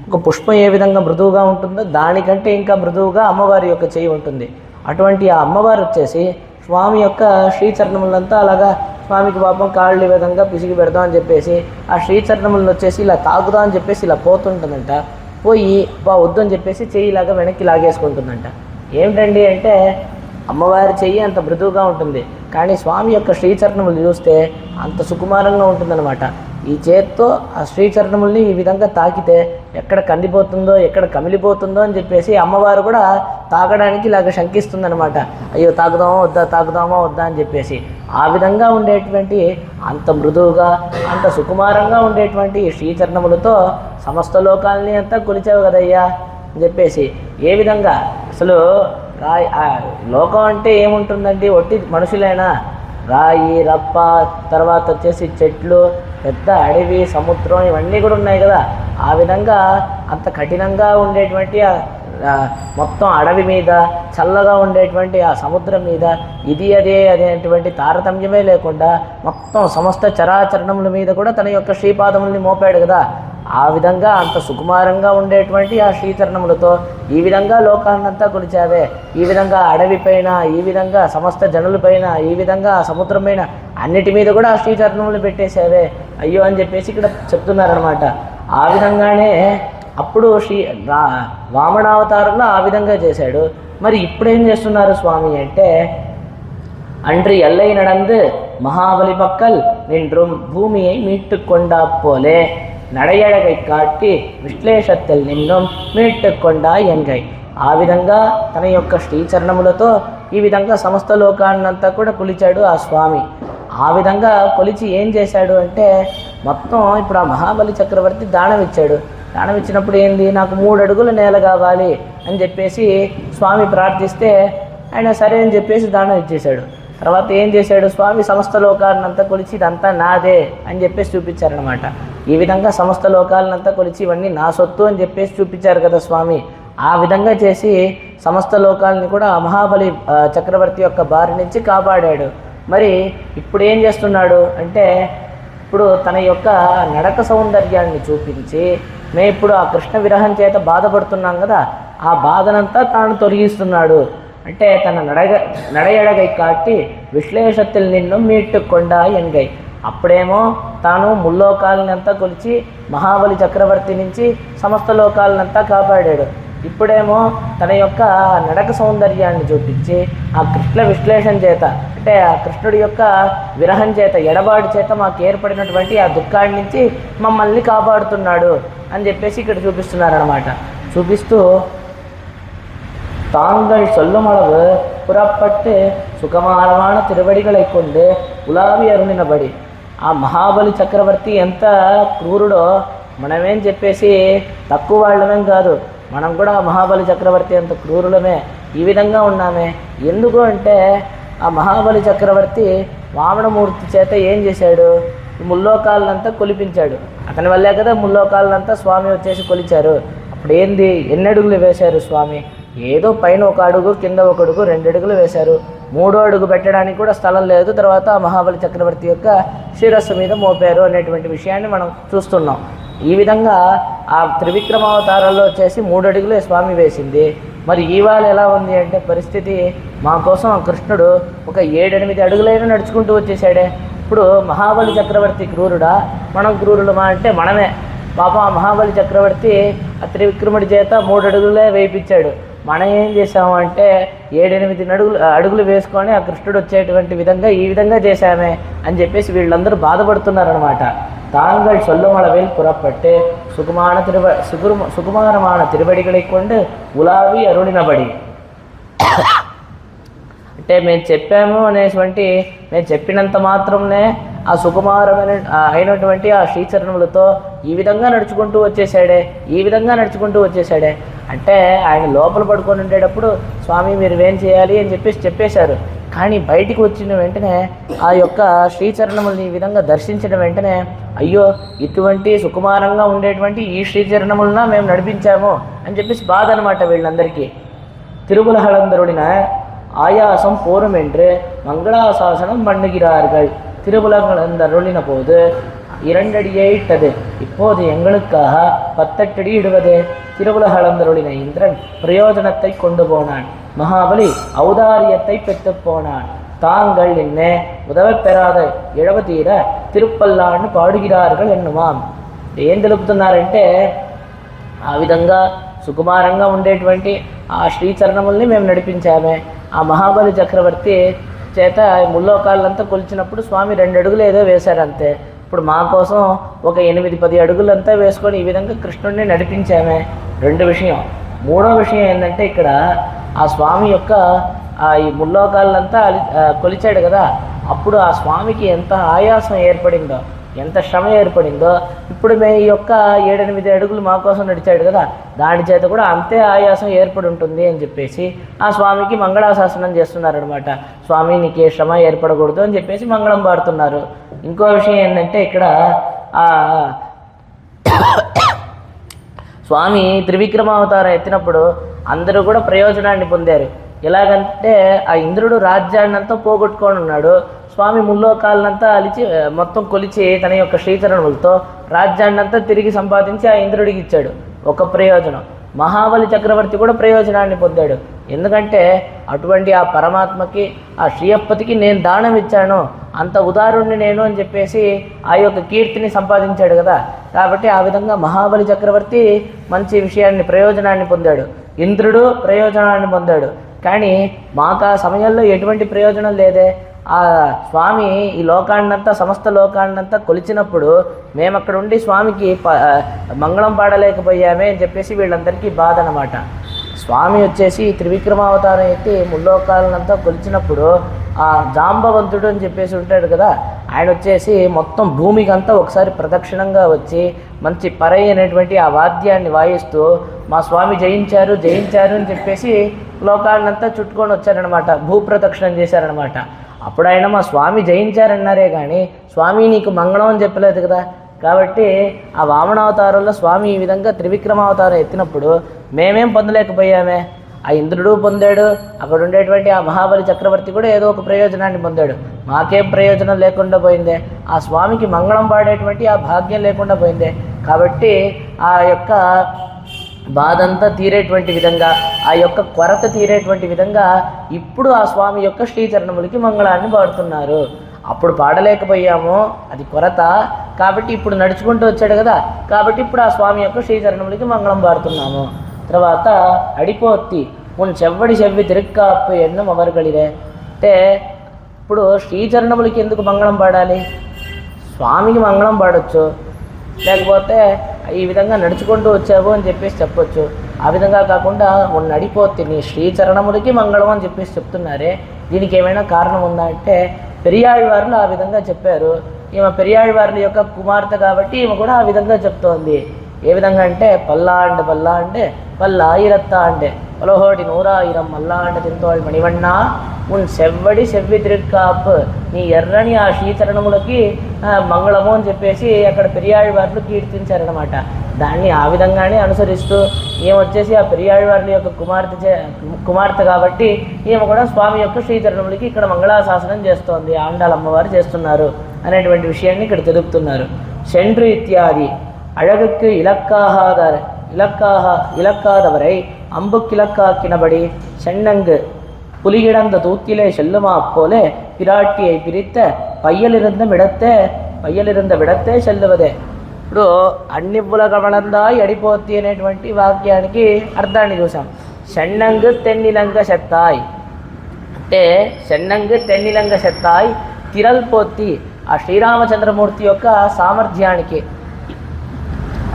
ఒక పుష్పం ఏ విధంగా మృదువుగా ఉంటుందో దానికంటే ఇంకా మృదువుగా అమ్మవారి యొక్క చెయ్యి ఉంటుంది. అటువంటి ఆ అమ్మవారు వచ్చేసి స్వామి యొక్క శ్రీచరణములంతా అలాగా స్వామికి పాపం కాళ్ళు ఈ విధంగా పిసిగి పెడదాం అని చెప్పేసి ఆ శ్రీచరణములను వచ్చేసి ఇలా తాగుదాం అని చెప్పేసి ఇలా పోతుంటుందంట. పోయి వద్దు అని చెప్పేసి చెయ్యి ఇలాగా వెనక్కి లాగేసుకుంటుందంట. ఏమిటండి అంటే అమ్మవారి చెయ్యి అంత మృదువుగా ఉంటుంది, కానీ స్వామి యొక్క శ్రీచరణములు చూస్తే అంత సుకుమారంగా ఉంటుందన్నమాట. ఈ చేత్తో ఆ శ్రీచరణముల్ని ఈ విధంగా తాకితే ఎక్కడ కందిపోతుందో ఎక్కడ కమిలిపోతుందో అని చెప్పేసి అమ్మవారు కూడా తాగడానికి ఇలాగ శంకిస్తుందన్నమాట. అయ్యో తాగుదామా వద్దా అని చెప్పేసి ఆ విధంగా ఉండేటువంటి అంత మృదువుగా అంత సుకుమారంగా ఉండేటువంటి శ్రీచరణములతో సమస్త లోకాలని అంతా కొలిచావు కదయ్యా అని చెప్పేసి ఏ విధంగా అసలు లోకం అంటే ఏముంటుందండి, ఒట్టి మనుషులైనా రాయి రప్ప తర్వాత వచ్చేసి చెట్లు పెద్ద అడవి సముద్రం ఇవన్నీ కూడా ఉన్నాయి కదా. ఆ విధంగా అంత కఠినంగా ఉండేటువంటి మొత్తం అడవి మీద చల్లగా ఉండేటువంటి ఆ సముద్రం మీద ఇది అనేటువంటి తారతమ్యమే లేకుండా మొత్తం సమస్త చరాచరణముల మీద కూడా తన యొక్క శ్రీపాదముల్ని మోపాడు కదా. ఆ విధంగా అంత సుకుమారంగా ఉండేటువంటి ఆ శ్రీచరణములతో ఈ విధంగా లోకాన్నంతా కొలిచావే, ఈ విధంగా అడవిపైన ఈ విధంగా సమస్త జనులపైన ఈ విధంగా సముద్రం పైన అన్నిటి మీద కూడా ఆ శ్రీచరణములు పెట్టేశావే అయ్యో అని చెప్పేసి ఇక్కడ చెప్తున్నారనమాట. ఆ విధంగానే అప్పుడు వామనావతారంలో ఆ విధంగా చేశాడు. మరి ఇప్పుడేం చేస్తున్నారు స్వామి అంటే அன்று எல்லை நடந்து மகாபலி பக்கல் நின்றும் பூமியை மீட்டு கொண்டா போலே నడయడగై కాట్టి విశ్లేషத்தில் నిన్ను మీట్టుకొండా ఎన్గై. ఆ విధంగా తన యొక్క శ్రీచరణములతో ఈ విధంగా సమస్త లోకాన్నంతా కూడా కొలిచాడు ఆ స్వామి. ఆ విధంగా కొలిచి ఏం చేశాడు అంటే మొత్తం ఇప్పుడు ఆ మహాబలి చక్రవర్తి దానం ఇచ్చాడు. దానం ఇచ్చినప్పుడు ఏంది, నాకు 3 అడుగుల నేల కావాలి అని చెప్పేసి స్వామి ప్రార్థిస్తే ఆయన సరే అని చెప్పేసి దానం ఇచ్చేశాడు. తర్వాత ఏం చేశాడు స్వామి, సమస్త లోకాలనంతా కొలిచి ఇదంతా నాదే అని చెప్పేసి చూపించారనమాట. ఈ విధంగా సమస్త లోకాలనంతా కొలిచి ఇవన్నీ నా సొత్తు అని చెప్పేసి చూపించారు కదా స్వామి. ఆ విధంగా చేసి సమస్త లోకాలని కూడా మహాబలి చక్రవర్తి యొక్క బారి నుంచి కాపాడాడు. మరి ఇప్పుడు ఏం చేస్తున్నాడు అంటే ఇప్పుడు తన యొక్క నడక సౌందర్యాన్ని చూపించి మేము ఇప్పుడు ఆ కృష్ణ విరహం చేత బాధపడుతున్నాం కదా, ఆ బాధనంతా తాను తొలగిస్తున్నాడు. అంటే తన నడయడగై కాట్టి విశ్లేషத்தில் నిన్ను మీట్టుకొండా ఎన్గై. అప్పుడేమో తాను ముల్లోకాలనంతా కొలిచి మహాబలి చక్రవర్తి నుంచి సమస్త లోకాలనంతా కాపాడాడు. ఇప్పుడేమో తన యొక్క నడక సౌందర్యాన్ని చూపించి ఆ కృష్ణ విశ్లేషణ చేత అంటే ఆ కృష్ణుడి యొక్క విరహం చేత ఎడబాటు చేత మాకు ఏర్పడినటువంటి ఆ దుఃఖాన్ని నుంచి మమ్మల్ని కాపాడుతున్నాడు అని చెప్పేసి ఇక్కడ చూపిస్తున్నారనమాట. చూపిస్తూ தாங்கள் சொல்லும் அளவு புறப்பட்டு சுகமானமான திருவடிகளை கொண்டு உலாவி అరుణినబడి. ఆ మహాబలి చక్రవర్తి ఎంత క్రూరుడో మనమేం చెప్పేసి తక్కువ వాళ్ళమేం కాదు, మనం కూడా మహాబలి చక్రవర్తి అంత క్రూరులమే. ఈ విధంగా ఉన్నామే ఎందుకు అంటే ఆ మహాబలి చక్రవర్తి వామనమూర్తి చేత ఏం చేశాడు, ముల్లోకాలనంతా కొలిపించాడు. అతని వల్లే కదా ముల్లోకాలనంతా స్వామి వచ్చేసి కొలిచారు. అప్పుడు ఏంది, ఎన్ని అడుగులు వేశారు స్వామి, ఏదో పైన 1 అడుగు కింద 1 అడుగు 2 అడుగులు వేశారు. 3వ అడుగు పెట్టడానికి కూడా స్థలం లేదు. తర్వాత మహాబలి చక్రవర్తి యొక్క శిరస్సు మీద మోపారు అనేటువంటి విషయాన్ని మనం చూస్తున్నాం. ఈ విధంగా ఆ త్రివిక్రమావతారాల్లో వచ్చేసి 3 అడుగులే స్వామి వేసింది. మరి ఇవాళ ఎలా ఉంది అంటే పరిస్థితి, మా కోసం ఆ కృష్ణుడు ఒక 7-8 అడుగులైనా నడుచుకుంటూ వచ్చేసాడే. ఇప్పుడు మహాబలి చక్రవర్తి క్రూరుడా, మనం క్రూరులమా అంటే మనమే. పాపం ఆ మహాబలి చక్రవర్తి ఆ త్రివిక్రముడి చేత 3 అడుగులే వేయించాడు. మనం ఏం చేసాము అంటే 7-8 అడుగులు వేసుకొని ఆ కృష్ణుడు వచ్చేటువంటి విధంగా ఈ విధంగా చేశామే అని చెప్పేసి వీళ్ళందరూ బాధపడుతున్నారనమాట. தாங்கள் சொல்லும் அளவில் புறப்பட்டு சுகுமாரமான திருவடிகளை கொண்டு ఉలావి అరుణినబడి. అంటే మేము చెప్పాము అనేటువంటి మేము చెప్పినంత మాత్రంనే ఆ సుకుమారమైన అయినటువంటి ఆ శ్రీచరణములతో ఈ విధంగా నడుచుకుంటూ వచ్చేసాడే అంటే ఆయన లోపల పడుకొని ఉండేటప్పుడు స్వామి మీరు ఏం చేయాలి అని చెప్పేసి చెప్పేశారు. కానీ బయటికి వచ్చిన వెంటనే ఆ యొక్క శ్రీచరణముల్ని ఈ విధంగా దర్శించిన వెంటనే అయ్యో ఇటువంటి సుకుమారంగా ఉండేటువంటి ఈ శ్రీచరణములన మేము నడిపించాము అని చెప్పేసి బాధ అనమాట వీళ్ళందరికీ. తిరుమలహళందరుడిన ஆயாசம் போரும் என்று மங்களாசாசனம் பண்ணுகிறார்கள். திருவுலகளந்தருளின போது 2 அடியே இட்டது. இப்போது எங்களுக்காக 18 அடி இடுவது. திருவுலகளந்தருளின இந்திரன் பிரயோஜனத்தை கொண்டு போனான். மகாபலி ஔதாரியத்தை பெற்று போனான். தாங்கள் என்ன உதவ பெறாத ఇழవ తీర తిరుపల్లాన్ని పాడుகிறார்கள் ఎన్నుమాం. ఏం తెలుపుతున్నారంటే ఆ విధంగా సుకుమారంగా ఉండేటువంటి ఆ శ్రీచరణముల్ని మేము నడిపించామే. ఆ మహాబలి చక్రవర్తి చేత ముల్లోకాలంతా కొలిచినప్పుడు స్వామి 2 అడుగులు ఏదో వేశారంతే. ఇప్పుడు మా కోసం ఒక 8-10 అడుగులంతా వేసుకొని ఈ విధంగా కృష్ణుడిని నడిపించామే. 2 విషయం. 3వ విషయం ఏంటంటే ఇక్కడ ఆ స్వామి యొక్క ఈ ముల్లోకాలంతా కొలిచాడు కదా, అప్పుడు ఆ స్వామికి ఎంత ఆయాసం ఏర్పడిందో, ఎంత శ్రమ ఏర్పడిందో, ఇప్పుడు మేము ఈ యొక్క 7-8 అడుగులు మా కోసం నడిచాడు కదా, దాని చేత కూడా అంతే ఆయాసం ఏర్పడి ఉంటుంది అని చెప్పేసి ఆ స్వామికి మంగళాశాసనం చేస్తున్నారనమాట. స్వామి నీకు ఏ శ్రమ ఏర్పడకూడదు అని చెప్పేసి మంగళం పాడుతున్నారు. ఇంకో విషయం ఏంటంటే ఇక్కడ స్వామి త్రివిక్రమావతారం ఎత్తినప్పుడు అందరూ కూడా ప్రయోజనాన్ని పొందారు. ఎలాగంటే ఆ ఇంద్రుడు రాజ్యాన్నంతా పోగొట్టుకొని ఉన్నాడు. స్వామి ముల్లోకాలనంతా అలిచి మొత్తం కొలిచి తన యొక్క శ్రీచరణములతో రాజ్యాన్నంతా తిరిగి సంపాదించి ఆ ఇంద్రుడికి ఇచ్చాడు. ఒక ప్రయోజనం. మహాబలి చక్రవర్తి కూడా ప్రయోజనాన్ని పొందాడు. ఎందుకంటే అటువంటి ఆ పరమాత్మకి ఆ శ్రీయప్పతికి నేను దానం ఇచ్చాను, అంత ఉదారుణ్ణి నేను అని చెప్పేసి ఆ యొక్క కీర్తిని సంపాదించాడు కదా. కాబట్టి ఆ విధంగా మహాబలి చక్రవర్తి మంచి విషయాన్ని ప్రయోజనాన్ని పొందాడు. ఇంద్రుడు ప్రయోజనాన్ని పొందాడు. కానీ మాకు ఆ సమయంలో ఎటువంటి ప్రయోజనం లేదే. ఆ స్వామి ఈ లోకాన్నంతా సమస్త లోకాన్నంతా కొలిచినప్పుడు మేము అక్కడ ఉండి స్వామికి మంగళం పాడలేకపోయామే అని చెప్పేసి వీళ్ళందరికీ బాధ అన్నమాట. స్వామి వచ్చేసి త్రివిక్రమావతారం ఎత్తి ముల్లోకాలనంతా కొలిచినప్పుడు ఆ జాంబవంతుడు అని చెప్పేసి ఉంటాడు కదా, ఆయన వచ్చేసి మొత్తం భూమికి అంతా ఒకసారి ప్రదక్షిణంగా వచ్చి మంచి పరై అనేటువంటి ఆ వాద్యాన్ని వాయిస్తూ మా స్వామి జయించారు జయించారు అని చెప్పేసి లోకాలనంతా చుట్టుకొని వచ్చారనమాట, భూప్రదక్షిణం చేశారనమాట. అప్పుడు ఆయన మా స్వామి జయించారన్నారే కానీ స్వామి నీకు మంగళం అని చెప్పలేదు కదా. కాబట్టి ఆ వామనావతారంలో స్వామి ఈ విధంగా త్రివిక్రమావతారం ఎత్తినప్పుడు మేమేం పొందలేకపోయామే. ఆ ఇంద్రుడు పొందాడు, అక్కడ ఉండేటువంటి ఆ మహాబలి చక్రవర్తి కూడా ఏదో ఒక ప్రయోజనాన్ని పొందాడు. మాకేం ప్రయోజనం లేకుండా పోయిందే, ఆ స్వామికి మంగళం పాడేటువంటి ఆ భాగ్యం లేకుండా పోయిందే. కాబట్టి ఆ యొక్క బాధంతా తీరేటువంటి విధంగా, ఆ యొక్క కొరత తీరేటువంటి విధంగా ఇప్పుడు ఆ స్వామి యొక్క శ్రీచరణములకి మంగళాన్ని పాడుతున్నారు. అప్పుడు పాడలేకపోయాము, అది కొరత. కాబట్టి ఇప్పుడు నడుచుకుంటూ వచ్చాడు కదా, కాబట్టి ఇప్పుడు ఆ స్వామి యొక్క శ్రీచరణములకి మంగళం పాడుతున్నాము. తర్వాత అడిపోత్తి ఉన్ చెవ్వడి చెవ్వి తిరుక్కాప్పు ఎన్నం అవరుగలిరే అంటే ఇప్పుడు శ్రీచరణములకి ఎందుకు మంగళం పాడాలి? స్వామికి మంగళం పాడొచ్చు, లేకపోతే ఈ విధంగా నడుచుకుంటూ వచ్చావు అని చెప్పేసి చెప్పొచ్చు. ఆ విధంగా కాకుండా ఉన్న అడిపోత్తి నీ శ్రీచరణములకి మంగళం అని చెప్పేసి చెప్తున్నారే, దీనికి ఏమైనా కారణం ఉందా అంటే పెరియాళ్వార్లు ఆ విధంగా చెప్పారు. ఈమె పెరియాళ్వార్ల యొక్క కుమార్తె కాబట్టి ఈమె కూడా ఆ విధంగా చెప్తోంది. ఏ విధంగా అంటే పల్లాండు పల్లాండే పల్లాయిరత్తా అంటే పలహోటి 100,000 మల్లాండ తింతోళ్ మణివన్నా ఉన్ చెవ్వడి చెవ్వి తిరుక్కాప్ నీ ఎర్రని ఆ శ్రీచరణములకి మంగళము అని చెప్పేసి అక్కడ పెరియాళ్వార్లు కీర్తించారనమాట. దాన్ని ఆ విధంగానే అనుసరిస్తూ ఈమె వచ్చేసి ఆ పెరియాళ్వార్ల యొక్క కుమార్తె కాబట్టి ఈమె కూడా స్వామి యొక్క శ్రీచరణములకి ఇక్కడ మంగళాశాసనం చేస్తోంది, ఆండాలమ్మవారు చేస్తున్నారు అనేటువంటి విషయాన్ని ఇక్కడ తెలుపుతున్నారు. சென்று இத்தியாதி அழகுக்கு இலக்காதவரை அம்புக்கிழக்காக்கினபடி சென்னங்கு புலிகிடந்த தூத்திலே செல்லுமா போலே பிராட்டியை பிரித்த పయ్యలిరుంద విడతే చెల్లువదే. ఇప్పుడు అన్నివ్వుల గమనందాయి అడిపోత్తి అనేటువంటి వాక్యానికి అర్థాన్ని చూసాం. షణ్ణంగు తెన్నిలంగ శత్తాయ్ అంటే షణ్ణంగు తెన్నిలంగ శత్తాయ్ తిరల్పోత్తి ఆ శ్రీరామచంద్రమూర్తి యొక్క సామర్థ్యానికి,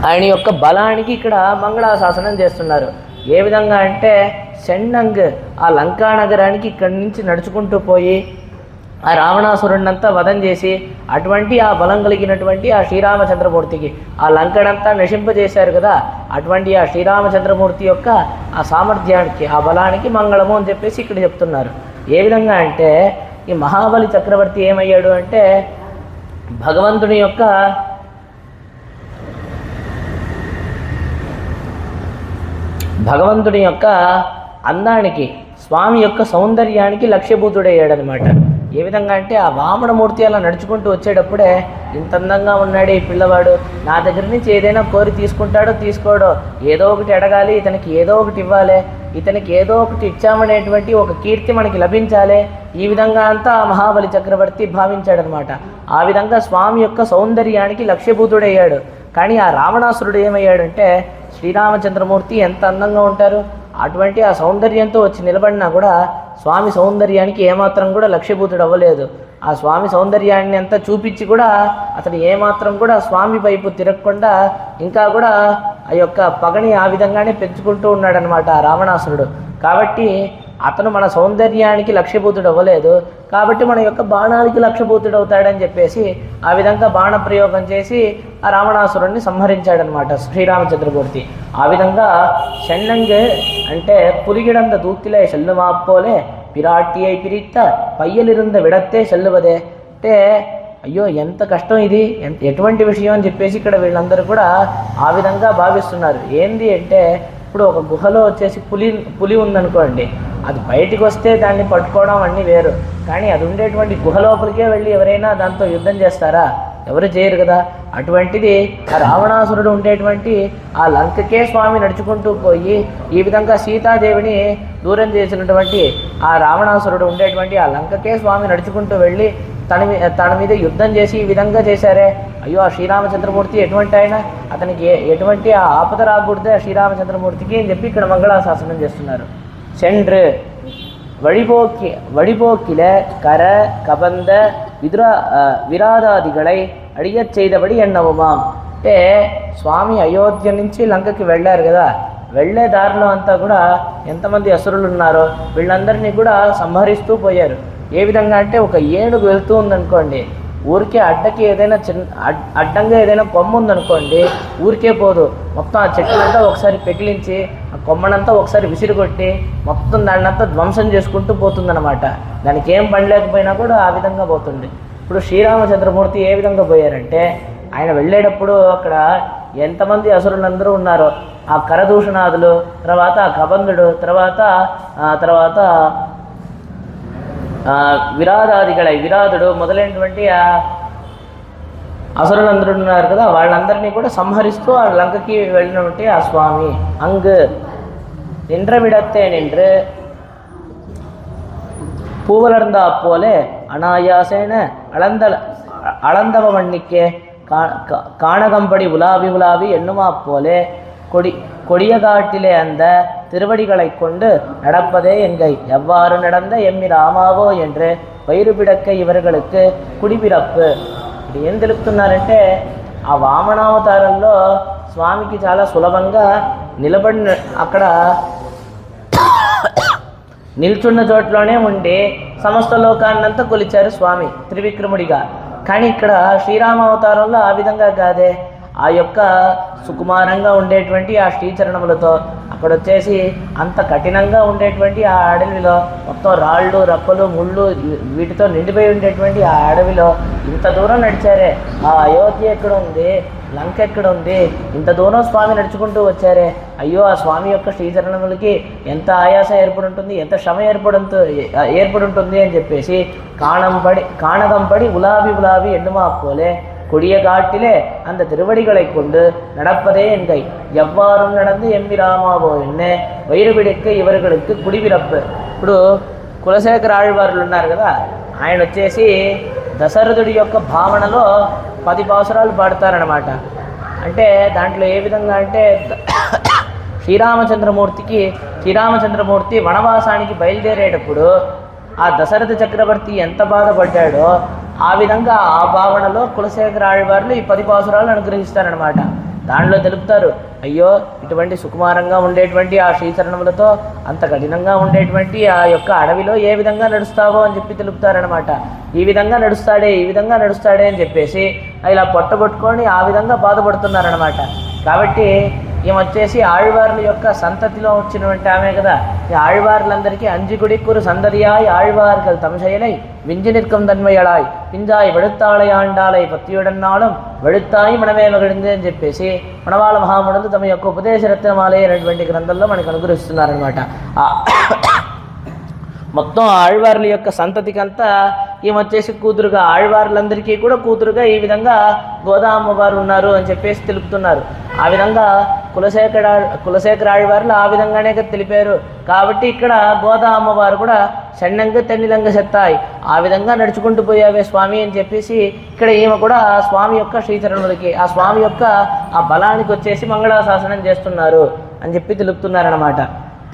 ఆయన యొక్క బలానికి ఇక్కడ మంగళాశాసనం చేస్తున్నారు. ఏ విధంగా అంటే షణ్ణంగ్ ఆ లంకా నగరానికి ఇక్కడి నుంచి నడుచుకుంటూ పోయి ఆ రావణాసురుడినంతా వధం చేసి అటువంటి ఆ బలం కలిగినటువంటి ఆ శ్రీరామచంద్రమూర్తికి ఆ లంకనంతా నశింపజేశారు కదా, అటువంటి ఆ శ్రీరామచంద్రమూర్తి యొక్క ఆ సామర్థ్యానికి ఆ బలానికి మంగళము అని చెప్పేసి ఇక్కడ చెప్తున్నారు. ఏ విధంగా అంటే ఈ మహాబలి చక్రవర్తి ఏమయ్యాడు అంటే భగవంతుని యొక్క అందానికి, స్వామి యొక్క సౌందర్యానికి లక్ష్యభూతుడయ్యాడనమాట. ఏ విధంగా అంటే ఆ వామనమూర్తి అలా నడుచుకుంటూ వచ్చేటప్పుడే ఇంత అందంగా ఉన్నాడు ఈ పిల్లవాడు, నా దగ్గర నుంచి ఏదైనా కోరి తీసుకుంటాడో తీసుకోడో, ఏదో ఒకటి అడగాలి, ఇతనికి ఏదో ఒకటి ఇవ్వాలి, ఇతనికి ఏదో ఒకటి ఇచ్చామనేటువంటి ఒక కీర్తి మనకి లభించాలి, ఈ విధంగా అంతా మహాబలి చక్రవర్తి భావించాడనమాట. ఆ విధంగా స్వామి యొక్క సౌందర్యానికి లక్ష్యభూతుడయ్యాడు. కానీ ఆ రావణాసురుడు ఏమయ్యాడంటే, శ్రీరామచంద్రమూర్తి ఎంత అందంగా ఉంటారు, అటువంటి ఆ సౌందర్యంతో వచ్చి నిలబడినా కూడా స్వామి సౌందర్యానికి ఏమాత్రం కూడా లక్ష్యభూతుడు అవ్వలేదు. ఆ స్వామి సౌందర్యాన్ని అంతా చూపించి కూడా అతను ఏమాత్రం కూడా స్వామి వైపు తిరగకుండా ఇంకా కూడా ఆ యొక్క పగని ఆ విధంగానే పెంచుకుంటూ ఉన్నాడనమాట ఆ రావణాసురుడు. కాబట్టి అతను మన సౌందర్యానికి లక్ష్యభూతుడు అవ్వలేదు, కాబట్టి మన యొక్క బాణానికి లక్ష్యభూతుడు అవుతాడని చెప్పేసి ఆ విధంగా బాణ ప్రయోగం చేసి ఆ రావణాసురుడిని సంహరించాడనమాట శ్రీరామచంద్రమూర్తి. ఆ విధంగా షణ్ణంగే అంటే పులిగిడంద దూక్తిలే షల్లుమాప్పోలే పిరాటియై పిరిత్త పయ్యలిరుంద విడత్తే చెల్లువదే. అంటే అయ్యో ఎంత కష్టం ఇది, ఎటువంటి విషయం అని చెప్పేసి ఇక్కడ వీళ్ళందరూ కూడా ఆ విధంగా భావిస్తున్నారు. ఏంది అంటే ఇప్పుడు ఒక గుహలో వచ్చేసి పులి ఉందనుకోండి, అది బయటికి వస్తే దాన్ని పట్టుకోవడం అన్నీ వేరు, కానీ అది ఉండేటువంటి గుహ లోపలికే వెళ్ళి ఎవరైనా దాంతో యుద్ధం చేస్తారా? ఎవరు చేయరు కదా. అటువంటిది ఆ రావణాసురుడు ఉండేటువంటి ఆ లంకకే స్వామి నడుచుకుంటూ పోయి ఈ విధంగా సీతాదేవిని దూరం చేసినటువంటి ఆ రావణాసురుడు ఉండేటువంటి ఆ లంకకే స్వామి నడుచుకుంటూ వెళ్ళి తన మీద యుద్ధం చేసి ఈ విధంగా చేశారే. అయ్యో ఆ శ్రీరామచంద్రమూర్తి ఎటువంటి ఆయన, అతనికి ఎటువంటి ఆ ఆపద రాకూడదే ఆ శ్రీరామచంద్రమూర్తికి అని చెప్పి ఇక్కడ మంగళాశాసనం చేస్తున్నారు. சென்று வழிபோக்கில கர கபந்த విరాదాదిகளை అడియచ్ చేయబడి ఎన్నవుమాం. అంటే స్వామి అయోధ్య నుంచి లంకకి వెళ్ళారు కదా, వెళ్ళే దారిలో అంతా కూడా ఎంతమంది అసురులు ఉన్నారో వీళ్ళందరినీ కూడా సంహరిస్తూ పోయారు. ఏ విధంగా అంటే ఒక ఏనుగు వెళ్తూ ఉందనుకోండి, ఊరికే అడ్డకి ఏదైనా అడ్డంగా ఏదైనా కొమ్మ ఉందనుకోండి, ఊరికే పోదు, మొత్తం ఆ చెట్టునంతా ఒకసారి పెకిలించి ఆ కొమ్మనంతా ఒకసారి విసిరికొట్టి మొత్తం దాన్నంతా ధ్వంసం చేసుకుంటూ పోతుందన్నమాట. దానికి ఏం పని లేకపోయినా కూడా ఆ విధంగా పోతుంది. ఇప్పుడు శ్రీరామచంద్రమూర్తి ఏ విధంగా పోయారంటే, ఆయన వెళ్ళేటప్పుడు అక్కడ ఎంతమంది అసురులందరూ ఉన్నారో ఆ కరదూషణాదులు, తర్వాత ఆ కబంధుడు, తర్వాత విరాదుడు మొదలైనటువంటి ఆ అసురులందరూ ఉన్నారు కదా, వాళ్ళందరినీ కూడా సంహరిస్తూ ఆ లంకకి వెళ్ళినటువంటి ఆ స్వామి అంగు నిండ్ర విడత్తే నిండ్రు పూవలర్ందా పోలే అనాయాసేన அளந்தவ மண்ணிக்கே காணகம்படி உலாவி எண்ணுமா போலே கொடிய காட்டிலே அந்த திருவடிகளை கொண்டு நடப்பதே எங்கை எவ்வாறு நடந்த எம்மி రామావో என்று వైరు బిడక్క ఇవர்களுக்கு కుడిపిరప్పు. ఇది ఏం తెలుపుతున్నారంటే, ఆ వామనావతారంలో స్వామికి చాలా సులభంగా నిలబడిన అక్కడ నిల్చున్న చోట్లోనే ఉండి సమస్త లోకాన్నంతా కొలిచారు స్వామి త్రివిక్రముడిగా. కానీ ఇక్కడ శ్రీరామావతారంలో ఆ విధంగా కాదే, ఆ యొక్క సుకుమారంగా ఉండేటువంటి ఆ శ్రీచరణములతో అక్కడ వచ్చేసి అంత కఠినంగా ఉండేటువంటి ఆ అడవిలో మొత్తం రాళ్ళు రప్పలు ముళ్ళు వీటితో నిండిపోయి ఉండేటువంటి ఆ అడవిలో ఇంత దూరం నడిచారే. ఆ అయోధ్య ఎక్కడ ఉంది, లంక ఎక్కడ ఉంది, ఇంత దూరం స్వామి నడుచుకుంటూ వచ్చారే. అయ్యో ఆ స్వామి యొక్క శ్రీచరణములకి ఎంత ఆయాసం ఏర్పడుంటుంది, ఎంత శ్రమ ఏర్పడుంటుంది అని చెప్పేసి காணகம்படி உலாவி எண்ணுமா போலே கொடிய காட்டிலே அந்த திருவடிகளை கொண்டு நடப்பதே என்கை எவ்வாறும் நடந்து எம்பி రామావో என்ன వైరు బిడక్క ఇవர்களுக்கு కుడిపిరప్పు. ఇప్పుడు కులశేఖర ఆళ్వార్లు ఉన్నారు కదా, ఆయన వచ్చేసి దశరథుడి యొక్క భావనలో 10 పాసురాలు పాడతారనమాట. అంటే దాంట్లో ఏ విధంగా అంటే శ్రీరామచంద్రమూర్తి వనవాసానికి బయలుదేరేటప్పుడు ఆ దశరథ చక్రవర్తి ఎంత బాధపడ్డాడో ఆ విధంగా ఆ భావనలో కులశేఖర ఆళ్వార్లు ఈ 10 పాసురాలు అనుగ్రహిస్తారనమాట. దాంట్లో తెలుపుతారు, అయ్యో ఇటువంటి సుకుమారంగా ఉండేటువంటి ఆ శ్రీచరణములతో అంత కఠినంగా ఉండేటువంటి ఆ యొక్క అడవిలో ఏ విధంగా నడుస్తావో అని చెప్పి తెలుపుతారనమాట. ఈ విధంగా నడుస్తాడే అని చెప్పేసి ఇలా పొట్టగొట్టుకొని ఆ విధంగా బాధపడుతున్నారనమాట. కాబట్టి ఈమె వచ్చేసి ఆళ్వార్ల యొక్క సంతతిలో వచ్చినటువంటి ఆమె కదా. ఈ ఆళ్వార్లందరికీ అంజికుడిక్కురు సందదియాయ్ ఆళ్వాர்கள் தம்செயலை விஞ்சு நிற்கும் தன்மையளாய் పింజాయి వెడుత్తాళయాండాలై పత్తియుడన్నాళం వెడుత్తాయి మనమే మగిడింది అని చెప్పేసి మనవాళ్ళ మహామునులు తమ యొక్క ఉపదేశ రత్నమాలయ అనేటువంటి గ్రంథంలో మనకు అనుగ్రహిస్తున్నారనమాట. మొత్తం ఆళ్వార్ల యొక్క సంతతికంతా ఈమె వచ్చేసి కూతురుగా, ఆళ్వార్లందరికీ కూడా కూతురుగా ఈ విధంగా గోదా అమ్మవారు ఉన్నారు అని చెప్పేసి తెలుపుతున్నారు. ఆ విధంగా కులశేఖర ఆళ్వార్లు ఆ విధంగానే తెలిపారు. కాబట్టి ఇక్కడ గోదా అమ్మవారు కూడా షణ్ణంగ తెన్నిలంగ చెత్తాయి, ఆ విధంగా నడుచుకుంటూ పోయావే స్వామి అని చెప్పేసి ఇక్కడ ఈమె కూడా ఆ స్వామి యొక్క శ్రీచరణులకి, ఆ స్వామి యొక్క ఆ బలానికి వచ్చేసి మంగళాశాసనం చేస్తున్నారు అని చెప్పి తెలుపుతున్నారన్నమాట.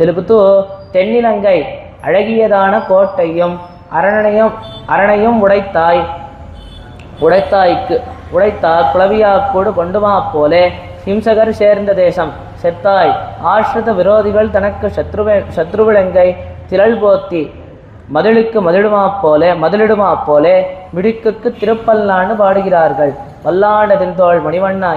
తెలుపుతూ తెన్నిలంగై அழகியதான கோட்டையும் அரணையும் உடைத்தாய் குளவியாக்கூடு கொண்டுமா போலே ஹிம்சகர் சேர்ந்த தேசம் செத்தாய் ஆශ්ரித விரோதிகள் தனக்கு சத்ருவிலங்கை திரள் போத்தி மதிலிடுமா போலே மிடுக்குக்கு திருப்பல்லாண்டு பாடுகிறார்கள். வல்லாண்டதின் தோள் மணிவண்ணா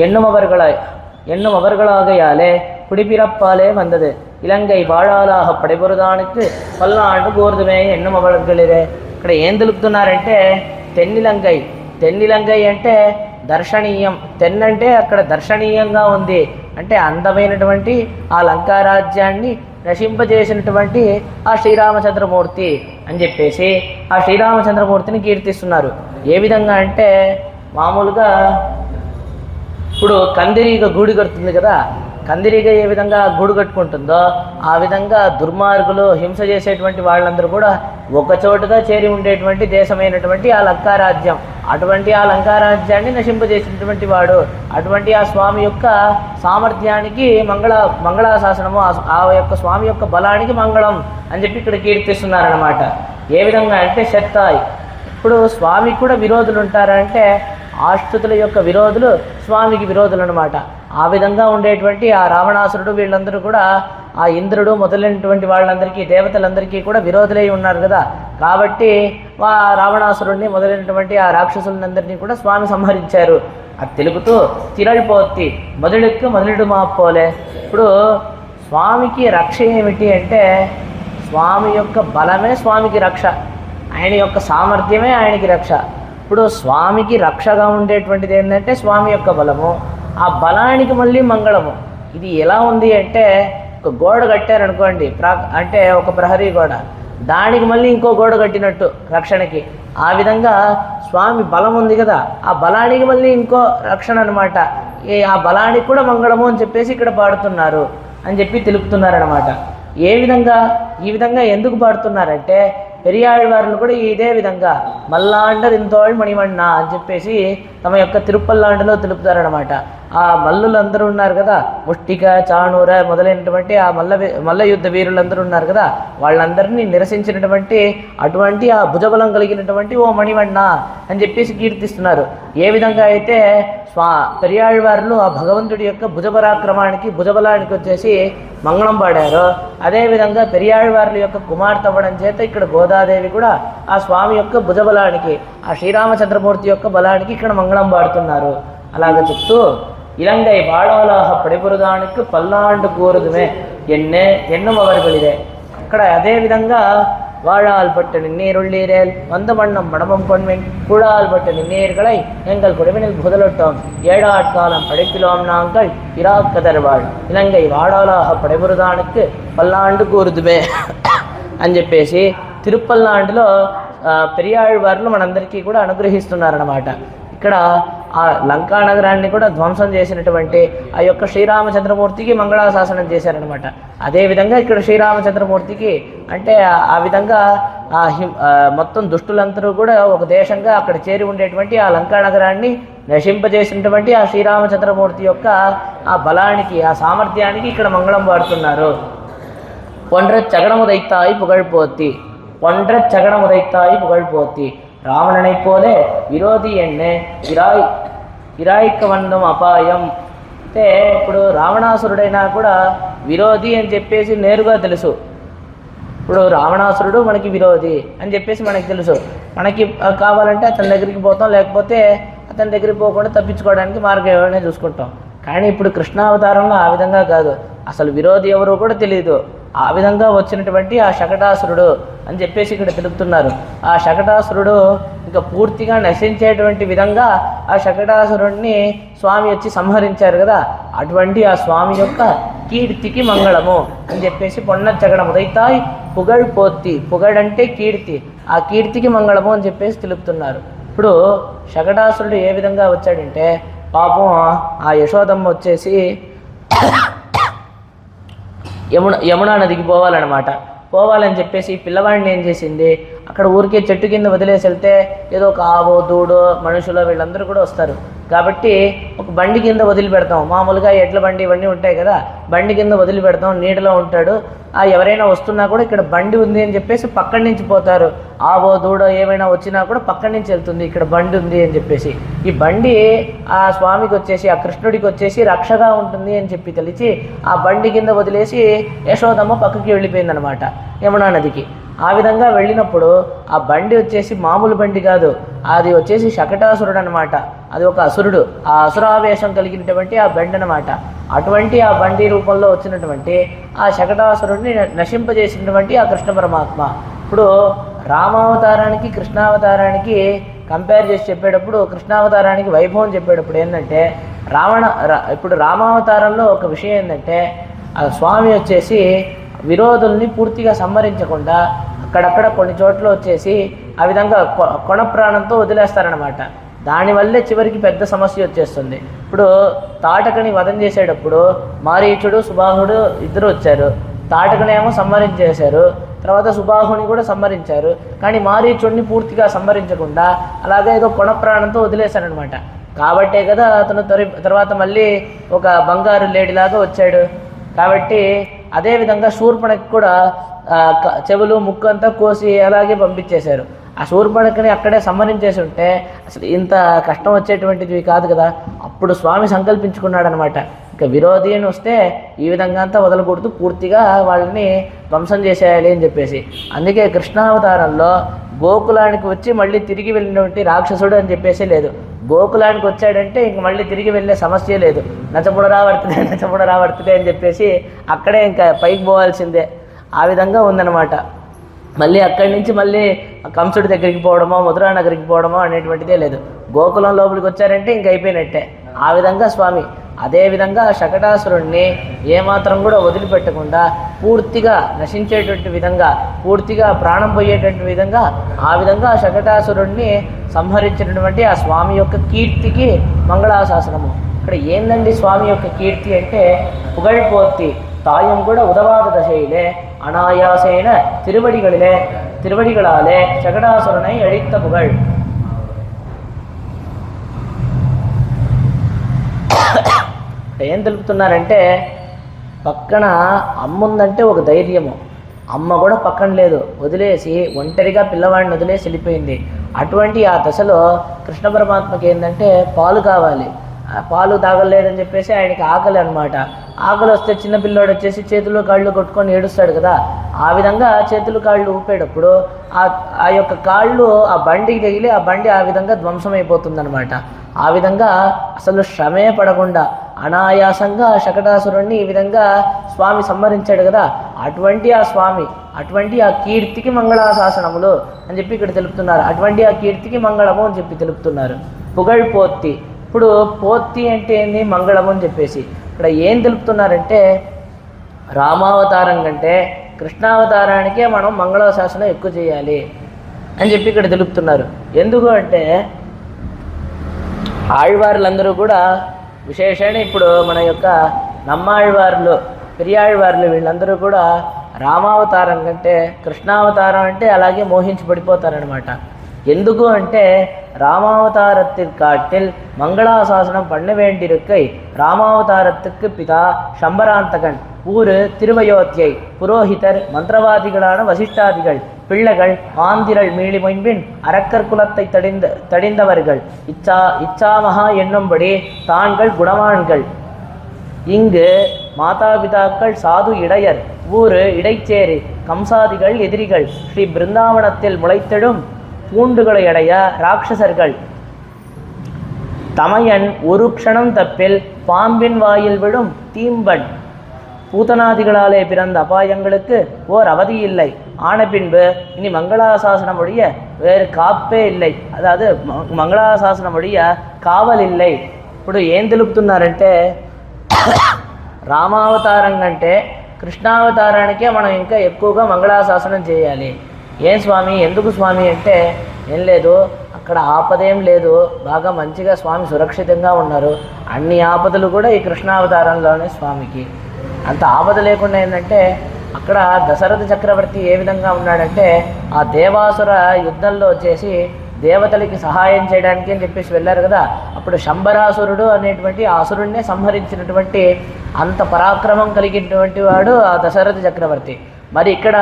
என்னும் அவர்களாகையாலே குடிப்பிறப்பாலே வந்தது ఇలంగై వాడాలాహ పడిబురదానికి పల్లాండు గోర్దుమే ఎన్నమ అవళిరే. ఇక్కడ ఏం తెలుపుతున్నారంటే తెన్నిలంగై అంటే దర్శనీయం. తెన్నంటే అక్కడ దర్శనీయంగా ఉంది అంటే అందమైనటువంటి ఆ లంకారాజ్యాన్ని నశింపజేసినటువంటి ఆ శ్రీరామచంద్రమూర్తి అని చెప్పేసి ఆ శ్రీరామచంద్రమూర్తిని కీర్తిస్తున్నారు. ఏ విధంగా అంటే మామూలుగా ఇప్పుడు కందిరీగ గూడు కడుతుంది కదా, కందిరీగ ఏ విధంగా గూడు కట్టుకుంటుందో ఆ విధంగా దుర్మార్గులు హింస చేసేటువంటి వాళ్ళందరూ కూడా ఒకచోటుగా చేరి ఉండేటువంటి దేశమైనటువంటి ఆ లంకారాజ్యం, అటువంటి ఆ లంకారాజ్యాన్ని నశింపజేసినటువంటి వాడు, అటువంటి ఆ స్వామి యొక్క సామర్థ్యానికి మంగళాశాసనము, ఆ యొక్క స్వామి యొక్క బలానికి మంగళం అని చెప్పి ఇక్కడ కీర్తిస్తున్నారన్నమాట. ఏ విధంగా అంటే శత్తాయి. ఇప్పుడు స్వామికి కూడా విరోధులు ఉంటారంటే ఆశ్రితుల యొక్క విరోధులు స్వామికి విరోధులు అనమాట. ఆ విధంగా ఉండేటువంటి ఆ రావణాసురుడు వీళ్ళందరూ కూడా ఆ ఇంద్రుడు మొదలైనటువంటి వాళ్ళందరికీ దేవతలందరికీ కూడా విరోధులై ఉన్నారు కదా. కాబట్టి ఆ రావణాసురుడిని మొదలైనటువంటి ఆ రాక్షసులందరినీ కూడా స్వామి సంహరించారు. అది తెలుపుతూ తిరడిపోతి మొదలుడు మాపోలే. ఇప్పుడు స్వామికి రక్ష ఏమిటి అంటే స్వామి యొక్క బలమే స్వామికి రక్ష, ఆయన యొక్క సామర్థ్యమే ఆయనకి రక్ష. ఇప్పుడు స్వామికి రక్షగా ఉండేటువంటిది ఏంటంటే స్వామి యొక్క బలము, ఆ బలానికి మళ్ళీ మంగళము. ఇది ఎలా ఉంది అంటే ఒక గోడ కట్టారనుకోండి, అంటే ఒక ప్రహరీ గోడ, దానికి మళ్ళీ ఇంకో గోడ కట్టినట్టు రక్షణకి. ఆ విధంగా స్వామి బలం ఉంది కదా, ఆ బలానికి మళ్ళీ ఇంకో రక్షణ అనమాట. ఆ బలానికి కూడా మంగళము అని చెప్పేసి ఇక్కడ పాడుతున్నారు అని చెప్పి తెలుపుతున్నారనమాట. ఈ విధంగా ఎందుకు పాడుతున్నారంటే పెరియాళ్వార్లు కూడా ఇదే విధంగా మల్లాండరింతోళ్ మణివಣ್ణ అని చెప్పేసి తమ యొక్క తిరుపల్లాండలో తెలుపుతారనమాట. ఆ మల్లులందరూ ఉన్నారు కదా, ముష్టిక చాణూర మొదలైనటువంటి ఆ మల్ల యుద్ధ వీరులందరూ ఉన్నారు కదా, వాళ్ళందరినీ నిరసించినటువంటి అటువంటి ఆ భుజబలం కలిగినటువంటి ఓ మణివಣ್ణ అని చెప్పేసి కీర్తిస్తున్నారు. ఏ విధంగా అయితే పెరియాళ్వార్లు ఆ భగవంతుడి యొక్క భుజబలానికి వచ్చేసి మంగళం పాడారో, అదేవిధంగా పెరియాళ్వార్ల యొక్క కుమార్తె అవ్వడం చేత ఇక్కడ గోదాదేవి కూడా ఆ స్వామి యొక్క భుజబలానికి, ఆ శ్రీరామచంద్రమూర్తి యొక్క బలానికి ఇక్కడ మంగళం పాడుతున్నారు. అలాగ చెప్తూ இலங்கை வாழாலாக படைபுரதானுக்கு பல்லாண்டு கூறுதுமே ఎన్నం అవరుగలిదే. అక్కడ అదేవిధంగా வாழால்பட்ட நின்னீருள்ளீரேல் வந்த வண்ணம் மடமம் பொன்மின் கூழால்பட்ட நின்னீர்களை எங்கள் குடிவினில் புதலட்டோம் ஏழாட்காலம் படைப்பிலோம் நாங்கள் இராக்கதர்வாள் இலங்கை వాడాలాహ పడైబురదానికి పల్లాండు కూరుదుమే అని చెప్పేసి తిరుపల్లాండులో పెరియాళ్వార్లు మనందరికీ కూడా అనుగ్రహిస్తున్నారన్నమాట. ఇక్కడ ఆ లంకా నగరాన్ని కూడా ధ్వంసం చేసినటువంటి ఆ యొక్క శ్రీరామచంద్రమూర్తికి మంగళాశాసనం చేశారనమాట. అదేవిధంగా ఇక్కడ శ్రీరామచంద్రమూర్తికి అంటే ఆ విధంగా మొత్తం దుష్టులందరూ కూడా ఒక దేశంగా అక్కడ చేరి ఉండేటువంటి ఆ లంకా నగరాన్ని నశింపజేసినటువంటి ఆ శ్రీరామచంద్రమూర్తి యొక్క ఆ బలానికి, ఆ సామర్థ్యానికి ఇక్కడ మంగళం పాడుతున్నారు. పొండ్ర చగడముదైతాయి పుగழ்పోతి రావణனை పోలే విరోధి ఎన్నే ఇరాయిక వందం అపాయం. అంటే ఇప్పుడు రావణాసురుడైనా కూడా విరోధి అని చెప్పేసి నేరుగా తెలుసు. ఇప్పుడు రావణాసురుడు మనకి విరోధి అని చెప్పేసి మనకి తెలుసు. మనకి కావాలంటే అతని దగ్గరికి పోతాం, లేకపోతే అతని దగ్గరికి పోకుండా తప్పించుకోవడానికి మార్గం ఏమైనా చూసుకుంటాం. కానీ ఇప్పుడు కృష్ణావతారంలో ఆ విధంగా కాదు, అసలు విరోధి ఎవరో కూడా తెలియదు. ఆ విధంగా వచ్చినటువంటి ఆ శకటాసురుడు అని చెప్పేసి ఇక్కడ తెలుపుతున్నారు. ఆ శకటాసురుడు ఇంకా పూర్తిగా నశించేటువంటి విధంగా ఆ శకటాసురుడిని స్వామి వచ్చి సంహరించారు కదా, అటువంటి ఆ స్వామి యొక్క కీర్తికి మంగళము అని చెప్పేసి పొన్నచ్చగడం ఉదైతాయి పుగళ్ పోత్తి, పుగడంటే కీర్తి, ఆ కీర్తికి మంగళము అని చెప్పేసి తెలుపుతున్నారు. ఇప్పుడు శకటాసురుడు ఏ విధంగా వచ్చాడంటే, పాపం ఆ యశోదమ్మ వచ్చేసి యమునా నదికి పోవాలని చెప్పేసి పిల్లవాడిని ఏం చేసింది, అక్కడ ఊరికే చెట్టు కింద వదిలేసి వెళ్తే ఏదో ఒక ఆవో దూడో మనుషులు వీళ్ళందరూ కూడా వస్తారు కాబట్టి ఒక బండి కింద వదిలిపెడతాం. మామూలుగా ఎడ్ల బండి ఇవన్నీ ఉంటాయి కదా, బండి కింద వదిలిపెడతాం, నీడలో ఉంటాడు. ఎవరైనా వస్తున్నా కూడా ఇక్కడ బండి ఉంది అని చెప్పేసి పక్కడి నుంచి పోతారు. ఆవో దూడో ఏమైనా వచ్చినా కూడా పక్కడి నుంచి వెళ్తుంది, ఇక్కడ బండి ఉంది అని చెప్పేసి. ఈ బండి ఆ స్వామికి వచ్చేసి, ఆ కృష్ణుడికి వచ్చేసి రక్షగా ఉంటుంది అని చెప్పి తెలిసి ఆ బండి కింద వదిలేసి యశోదమ్మ పక్కకి వెళ్ళిపోయిందనమాట యమునా నదికి. ఆ విధంగా వెళ్ళినప్పుడు ఆ బండి వచ్చేసి మామూలు బండి కాదు, అది వచ్చేసి శకటాసురుడు అనమాట. అది ఒక అసురుడు, ఆ అసురావేశం కలిగినటువంటి ఆ బండి అనమాట. అటువంటి ఆ బండి రూపంలో వచ్చినటువంటి ఆ శకటాసురుడిని నశింపజేసినటువంటి ఆ కృష్ణ పరమాత్మ. ఇప్పుడు రామావతారానికి కృష్ణావతారానికి కంపేర్ చేసి చెప్పేటప్పుడు, కృష్ణావతారానికి వైభవం చెప్పేటప్పుడు ఏంటంటే, ఇప్పుడు రామావతారంలో ఒక విషయం ఏంటంటే, ఆ స్వామి వచ్చేసి విరోధుల్ని పూర్తిగా సంహరించకుండా అక్కడక్కడ కొన్ని చోట్ల వచ్చేసి ఆ విధంగా కొన ప్రాణంతో వదిలేస్తారనమాట. దానివల్లే చివరికి పెద్ద సమస్య వచ్చేస్తుంది. ఇప్పుడు తాటకని వధం చేసేటప్పుడు మారీచుడు సుబాహుడు ఇద్దరు వచ్చారు. తాటకనేమో సంహరించేశారు, తర్వాత సుబాహుని కూడా సంహరించారు. కానీ మారీచుడిని పూర్తిగా సంహరించకుండా అలాగే ఏదో కొన ప్రాణంతో వదిలేశారనమాట. కాబట్టే కదా అతను తర్వాత మళ్ళీ ఒక బంగారు లేడిలాగా వచ్చాడు. కాబట్టి అదేవిధంగా శూర్పణకి కూడా చెవులు ముక్కు అంతా కోసి అలాగే పంపించేశారు. ఆ శూర్పణకిని అక్కడే సంహరించేసి ఉంటే అసలు ఇంత కష్టం వచ్చేటువంటిది కాదు కదా. అప్పుడు స్వామి సంకల్పించుకున్నాడు అనమాట, ఇక విరోధి అని వస్తే ఈ విధంగా అంతా వదలకూడదు, పూర్తిగా వాళ్ళని ధ్వంసం చేసేయాలి అని చెప్పేసి. అందుకే కృష్ణావతారంలో గోకులానికి వచ్చి మళ్ళీ తిరిగి వెళ్ళినటువంటి రాక్షసుడు అని చెప్పేసి లేదు. గోకులానికి వచ్చాడంటే ఇంక మళ్ళీ తిరిగి వెళ్ళే సమస్య లేదు. నచపుడరావర్తిదే అని చెప్పేసి అక్కడే ఇంకా పైకి పోవాల్సిందే. ఆ విధంగా ఉందన్నమాట. మళ్ళీ అక్కడి నుంచి మళ్ళీ కంసుడి దగ్గరికి పోవడమో మధురా నగరికి పోవడమో అనేటువంటిదే లేదు. గోకులం లోపలికి వచ్చారంటే ఇంక అయిపోయినట్టే. ఆ విధంగా స్వామి అదేవిధంగా శకటాసురుణ్ణి ఏమాత్రం కూడా వదిలిపెట్టకుండా పూర్తిగా నశించేటువంటి విధంగా, పూర్తిగా ప్రాణం పోయేటువంటి విధంగా ఆ విధంగా శకటాసురుణ్ణి సంహరించినటువంటి ఆ స్వామి యొక్క కీర్తికి మంగళాశాసనము. ఇక్కడ ఏందండి స్వామి యొక్క కీర్తి అంటే, పుగழ்పోత్తి தாயும் கூட உதவாத தசையிலே அனாயாசேன திருவடிகளாலே சகடாசுரனை அழித்த புகழ். ఏం తెలుపుతున్నారంటే, పక్కన అమ్ముందంటే ఒక ధైర్యము, అమ్మ కూడా పక్కన లేదు, వదిలేసి ఒంటరిగా పిల్లవాడిని వదిలేసి వెళ్ళిపోయింది. అటువంటి ఆ దశలో కృష్ణ పరమాత్మకి ఏంటంటే పాలు కావాలి. పాలు తాగలేదని చెప్పేసి ఆయనకి ఆకలి అనమాట. ఆకలి వస్తే చిన్నపిల్లాడు వచ్చేసి చేతులు కాళ్ళు కొట్టుకొని ఏడుస్తాడు కదా, ఆ విధంగా చేతులు కాళ్ళు ఊపేటప్పుడు ఆ యొక్క కాళ్ళు ఆ బండికి తగిలి ఆ బండి ఆ విధంగా ధ్వంసమైపోతుందనమాట. ఆ విధంగా అసలు శ్రమే పడకుండా అనాయాసంగా శకటాసురుణ్ణి ఈ విధంగా స్వామి సంహరించాడు కదా, అటువంటి ఆ స్వామి, అటువంటి ఆ కీర్తికి మంగళాశాసనములు అని చెప్పి ఇక్కడ తెలుపుతున్నారు. అటువంటి ఆ కీర్తికి మంగళము అని చెప్పి తెలుపుతున్నారు. పుగళ్ పోత్తి. ఇప్పుడు పోత్తి అంటే ఏంది, మంగళము అని చెప్పేసి ఇక్కడ ఏం తెలుపుతున్నారంటే, రామావతారం కంటే కృష్ణావతారానికే మనం మంగళాశాసనం ఎక్కువ చేయాలి అని చెప్పి ఇక్కడ తెలుపుతున్నారు. ఎందుకు అంటే, ఆళ్వార్లందరూ కూడా విశేషణ ఇప్పుడు మన యొక్క నమ్మాళ్వార్లు, పెరియాళ్వార్లు వీళ్ళందరూ కూడా రామావతారం కంటే కృష్ణావతారం అంటే అలాగే మోహించి పడిపోతారనమాట. ఎందుకు అంటే, ராமாவதாரத்திற் காட்டில் மங்களாசாசனம் பண்ண வேண்டியிருக்கை ராமாவதாரத்துக்கு பிதா சம்பராந்தகன் ஊரு திருவயோத்தியை புரோஹிதர் மந்திரவாதிகளான வசிஷ்டாதிகள் பிள்ளைகள் ஆந்திரள் மீளிமொன்பின் அரக்கர் குலத்தை தடிந்தவர்கள் இச்சாமகா என்னும்படி தான்கள் குணவான்கள். இங்கு மாதாபிதாக்கள் சாது இடையர், ஊரு இடைச்சேரி, கம்சாதிகள் எதிரிகள், ஸ்ரீ பிருந்தாவனத்தில் முளைத்திடும் பூண்டுகளை அடைய ராட்சசர்கள். தமையன் ஒரு க்ஷணம் தப்பில் பாம்பின் வாயில் விடும் தீம்பன். பூதனாதிகளாலே பிறந்த அபாயங்களுக்கு ஓர் அவதி இல்லை. ஆன பின்பு இனி மங்களாசாசனம் ஒழிய வேறு காப்பே இல்லை. అதாவது మంగళాశాసనం ఒడియ కావల్ இல்லை. ఇప్పుడు ఏం తెలుపుతున్నారంటే రామావతారం కంటే కృష్ణావతారానికే మనం ఇంకా ఎక్కువగా మంగళాశాసనం చేయాలి. ఏం స్వామి, ఎందుకు స్వామి అంటే ఏం లేదు, అక్కడ ఆపదేం లేదు, బాగా మంచిగా స్వామి సురక్షితంగా ఉన్నారు. అన్ని ఆపదలు కూడా ఈ కృష్ణావతారంలోనే స్వామికి. అంత ఆపద లేకుండా ఏంటంటే అక్కడ దశరథ చక్రవర్తి ఏ విధంగా ఉన్నాడంటే ఆ దేవాసుర యుద్ధంలో వచ్చేసి దేవతలకి సహాయం చేయడానికి అని చెప్పేసి వెళ్ళారు కదా, అప్పుడు శంబరాసురుడు అనేటువంటి ఆ అసురుడినే సంహరించినటువంటి అంత పరాక్రమం కలిగినటువంటి వాడు ఆ దశరథ చక్రవర్తి. మరి ఇక్కడ